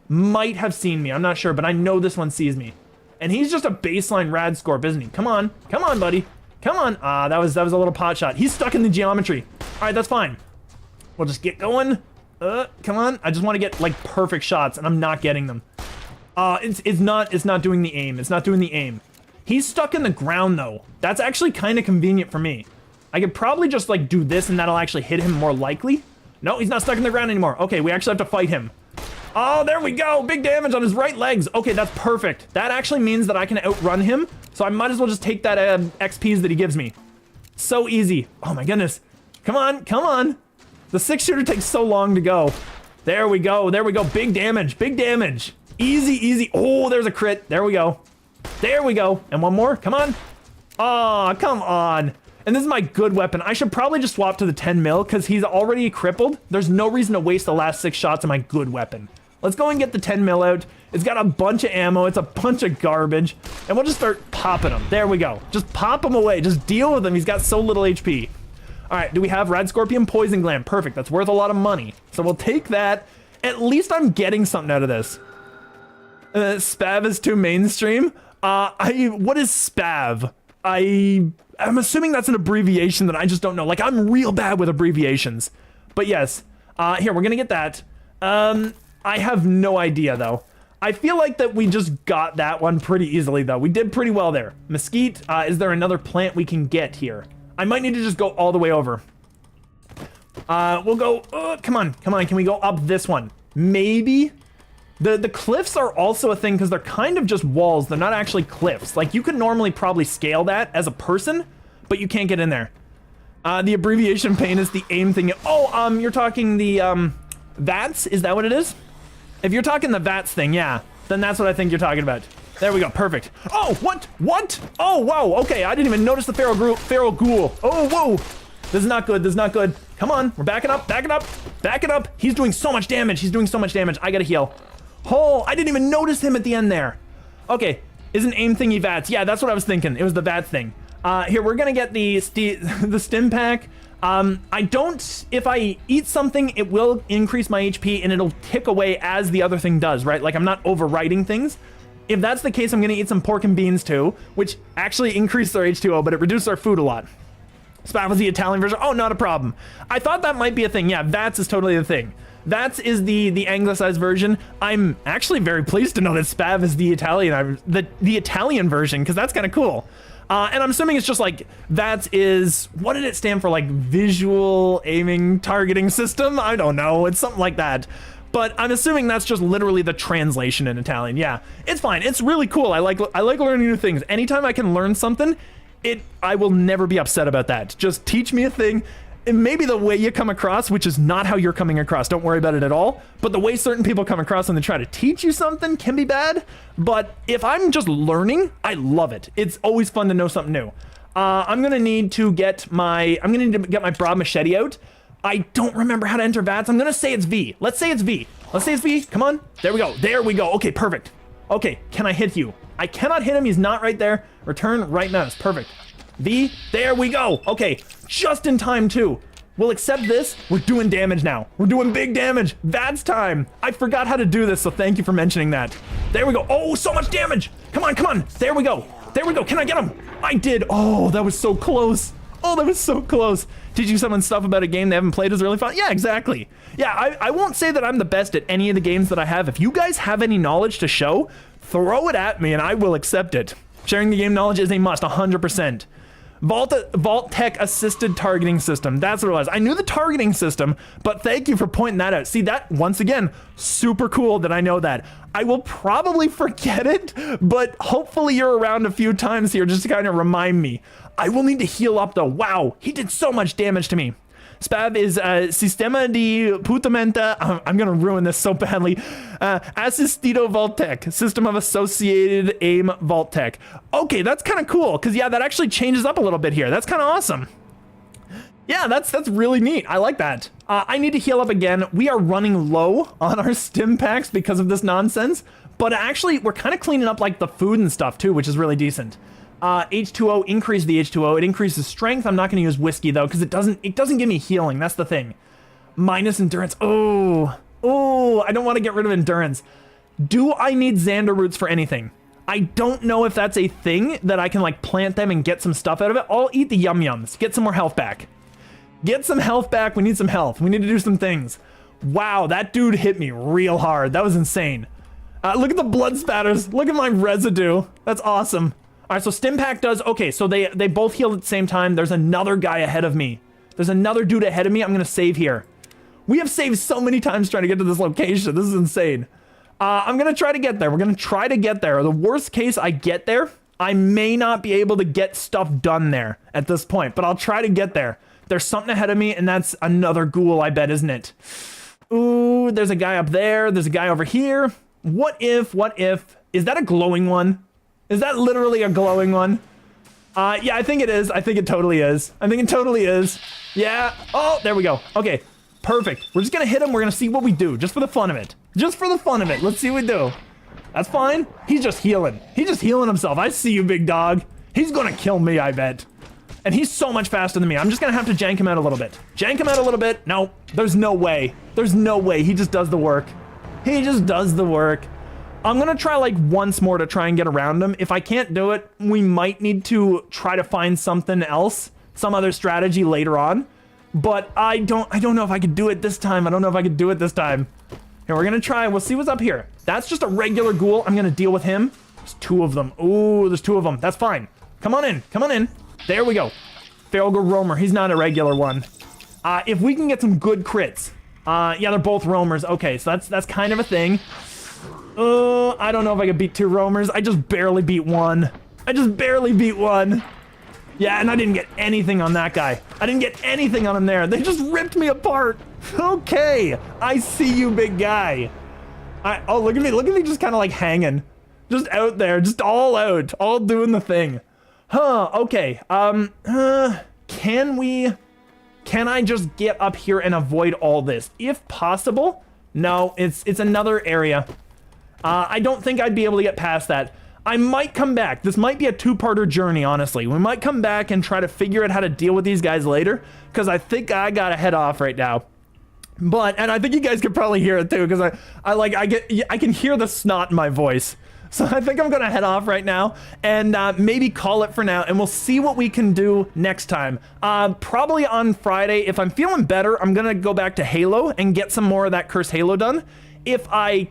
might have seen me. I'm not sure, but I know this one sees me. And he's just a baseline Rad Scorp, isn't he? Come on, buddy. Come on. That was a little pot shot. He's stuck in the geometry. All right, that's fine. We'll just get going. Come on. I just want to get like perfect shots, and I'm not getting them. It's not doing the aim. It's not doing the aim. He's stuck in the ground though. That's actually kind of convenient for me. I could probably just like do this, and that'll actually hit him more likely. No, he's not stuck in the ground anymore. Okay, we actually have to fight him. Oh, there we go. Big damage on his right legs. Okay, that's perfect. That actually means that I can outrun him, so I might as well just take that XPs that he gives me. So easy. Oh my goodness. Come on, come on. The 6-shooter takes so long to go. There we go. There we go. Big damage. Big damage. Easy, easy. Oh, there's a crit. There we go. There we go. And one more. Come on. Oh, come on. And this is my good weapon. I should probably just swap to the 10 mil because he's already crippled. There's no reason to waste the last 6 shots on my good weapon. Let's go and get the 10 mil out. It's got a bunch of ammo. It's a bunch of garbage. And we'll just start popping him. There we go. Just pop him away. Just deal with him. He's got so little HP. All right, do we have Rad Scorpion Poison Gland? Perfect, that's worth a lot of money. So we'll take that. At least I'm getting something out of this. Spav is too mainstream. What is Spav? I'm assuming that's an abbreviation that I just don't know. Like, I'm real bad with abbreviations. But yes, here, we're gonna get that. I have no idea though. I feel like that we just got that one pretty easily though. We did pretty well there. Mesquite, is there another plant we can get here? I might need to just go all the way over. We'll go, come on, can we go up this one? Maybe? The cliffs are also a thing because they're kind of just walls. They're not actually cliffs. Like, you could normally probably scale that as a person, but you can't get in there. The abbreviation pain is the aim thing. Oh, you're talking the, VATS? Is that what it is? If you're talking the VATS thing, yeah, then that's what I think you're talking about. There we go, perfect. Oh, what? What? Oh, wow, okay, I didn't even notice the feral ghoul. Oh, whoa. This is not good, this is not good. Come on, we're backing up, backing up, backing up. He's doing so much damage, he's doing so much damage. I gotta heal. Oh, I didn't even notice him at the end there. Okay, isn't aim thingy VATS? Yeah, that's what I was thinking. It was the VATS thing. Here, we're gonna get the stim pack. If I eat something, it will increase my HP and it'll tick away as the other thing does, right? Like, I'm not overwriting things. If that's the case, I'm gonna eat some pork and beans too, which actually increased their H2O, but it reduced our food a lot. Spav was the Italian version. Oh, not a problem. I thought that might be a thing. Yeah, VATS is totally the thing. VATS is the anglicized version. I'm actually very pleased to know that Spav is the Italian, the Italian version, because that's kind of cool. And I'm assuming it's just like, VATS is, what did it stand for? Like visual aiming targeting system? I don't know. It's something like that. But I'm assuming that's just literally the translation in Italian. Yeah, it's fine. It's really cool. I like learning new things. Anytime I can learn something, I will never be upset about that. Just teach me a thing. And maybe the way you come across, which is not how you're coming across, don't worry about it at all. But the way certain people come across when they try to teach you something can be bad. But if I'm just learning, I love it. It's always fun to know something new. I'm gonna need to get my broad machete out. I don't remember how to enter VATS. I'm gonna say it's V. Let's say it's V. Let's say it's V. Come on. There we go. There we go. Okay, perfect. Okay, can I hit you? I cannot hit him. He's not right there. Return right mouse. Perfect. V. There we go. Okay, just in time too. We'll accept this. We're doing damage now. We're doing big damage. VATS time. I forgot how to do this, so thank you for mentioning that. There we go. Oh, so much damage. Come on, come on. There we go. There we go. Can I get him? I did. Oh, that was so close. Oh, that was so close. Teaching someone stuff about a game they haven't played is really fun. Yeah, exactly. Yeah, I won't say that I'm the best at any of the games that I have. If you guys have any knowledge to show, throw it at me and I will accept it. Sharing the game knowledge is a must, 100%. Vault Tech assisted targeting system. That's what it was. I knew the targeting system, but thank you for pointing that out. See that, once again, super cool that I know that. I will probably forget it, but hopefully you're around a few times here just to kind of remind me. I will need to heal up though. Wow, he did so much damage to me. Spav is Sistema di Putamenta. I'm gonna ruin this so badly. Assistido Vault-Tec, system of associated aim Vault-Tec. Okay, that's kind of cool, because yeah, that actually changes up a little bit here. That's kind of awesome. Yeah, that's really neat. I like that. I need to heal up again. We are running low on our stim packs because of this nonsense, but actually we're kind of cleaning up like the food and stuff too, which is really decent. H2O, increase the H2O. It increases strength. I'm not going to use whiskey though, because it doesn't give me healing. That's the thing. Minus endurance. Oh, I don't want to get rid of endurance. Do I need Xander roots for anything? I don't know if that's a thing that I can like plant them and get some stuff out of it. I'll eat the yum yums. Get some more health back. Get some health back. We need some health. We need to do some things. Wow, that dude hit me real hard. That was insane. Look at the blood spatters. Look at my residue. That's awesome. All right, so stim pack does, okay, so they both healed at the same time. There's another guy ahead of me. There's another dude ahead of me. I'm gonna save here. We have saved so many times trying to get to this location. This is insane. I'm gonna try to get there. We're gonna try to get there. The worst case I get there, I may not be able to get stuff done there at this point, but I'll try to get there. There's something ahead of me, and that's another ghoul, I bet, isn't it? Ooh, there's a guy up there. There's a guy over here. What if, is that a glowing one? Is that literally a glowing one? Yeah, I think it is. I think it totally is. Yeah. Oh, there we go. Okay, perfect. We're just gonna hit him. We're gonna see what we do, just for the fun of it. Let's see what we do. That's fine. He's just healing. Himself. I see you, big dog. He's gonna kill me, I bet. And he's so much faster than me. I'm just gonna have to jank him out a little bit. No, there's no way. He just does the work. I'm gonna try like once more to try and get around him. If I can't do it, we might need to try to find something else, some other strategy later on. But I don't know if I could do it this time. Here, we're gonna try. We'll see what's up here. That's just a regular ghoul. I'm gonna deal with him. There's two of them. Ooh, there's two of them. That's fine. Come on in. There we go. Feral roamer. He's not a regular one. If we can get some good crits. Yeah, they're both roamers. Okay, so that's kind of a thing. I don't know if I could beat two roamers. I just barely beat one. Yeah, and I didn't get anything on that guy. I didn't get anything on him there. They just ripped me apart. Okay, I see you, big guy. Oh, look at me just kind of like hanging. Just out there, just all out, all doing the thing. Huh, okay. Can I just get up here and avoid all this? If possible. No, it's another area. I don't think I'd be able to get past that. I might come back. This might be a two-parter journey, honestly. We might come back and try to figure out how to deal with these guys later, because I think I gotta head off right now. And I think you guys can probably hear it too, because I can hear the snot in my voice. So I think I'm gonna head off right now and maybe call it for now, and we'll see what we can do next time. Probably on Friday, if I'm feeling better, I'm gonna go back to Halo and get some more of that Cursed Halo done. If I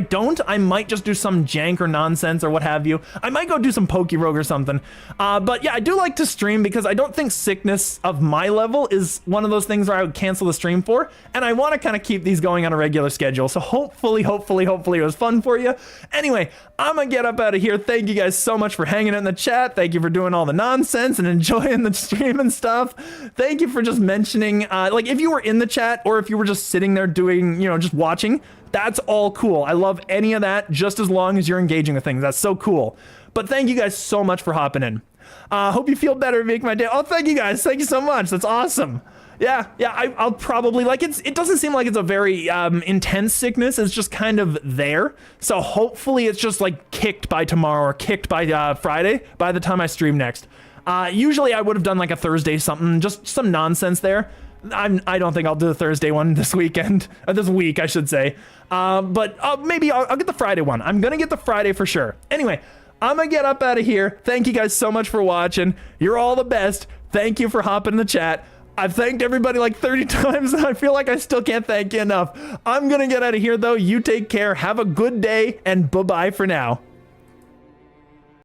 don't, I might just do some jank or nonsense or what have you. I might go do some PokeRogue or something. But yeah, I do like to stream because I don't think sickness of my level is one of those things where I would cancel the stream for, and I want to kind of keep these going on a regular schedule. So hopefully it was fun for you. Anyway, I'm gonna get up out of here. Thank you guys so much for hanging out in the chat. Thank you for doing all the nonsense and enjoying the stream and stuff. Thank you for just mentioning, like if you were in the chat or if you were just sitting there doing, just watching, that's all cool. I love any of that, just as long as you're engaging with things. That's so cool. But thank you guys so much for hopping in. Hope you feel better, make my day. Oh, thank you guys. Thank you so much. That's awesome. Yeah, I'll probably, like, it doesn't seem like it's a very intense sickness. It's just kind of there. So hopefully it's just like kicked by tomorrow or kicked by Friday by the time I stream next. Usually I would have done like a Thursday something, just some nonsense there. I don't think I'll do the Thursday one this weekend, or this week, I should say. But maybe I'll get the Friday one. I'm gonna get the Friday for sure. Anyway, I'm gonna get up out of here. Thank you guys so much for watching. You're all the best. Thank you for hopping in the chat. I've thanked everybody like 30 times, and I feel like I still can't thank you enough. I'm gonna get out of here though. You take care. Have a good day, and bye-bye for now.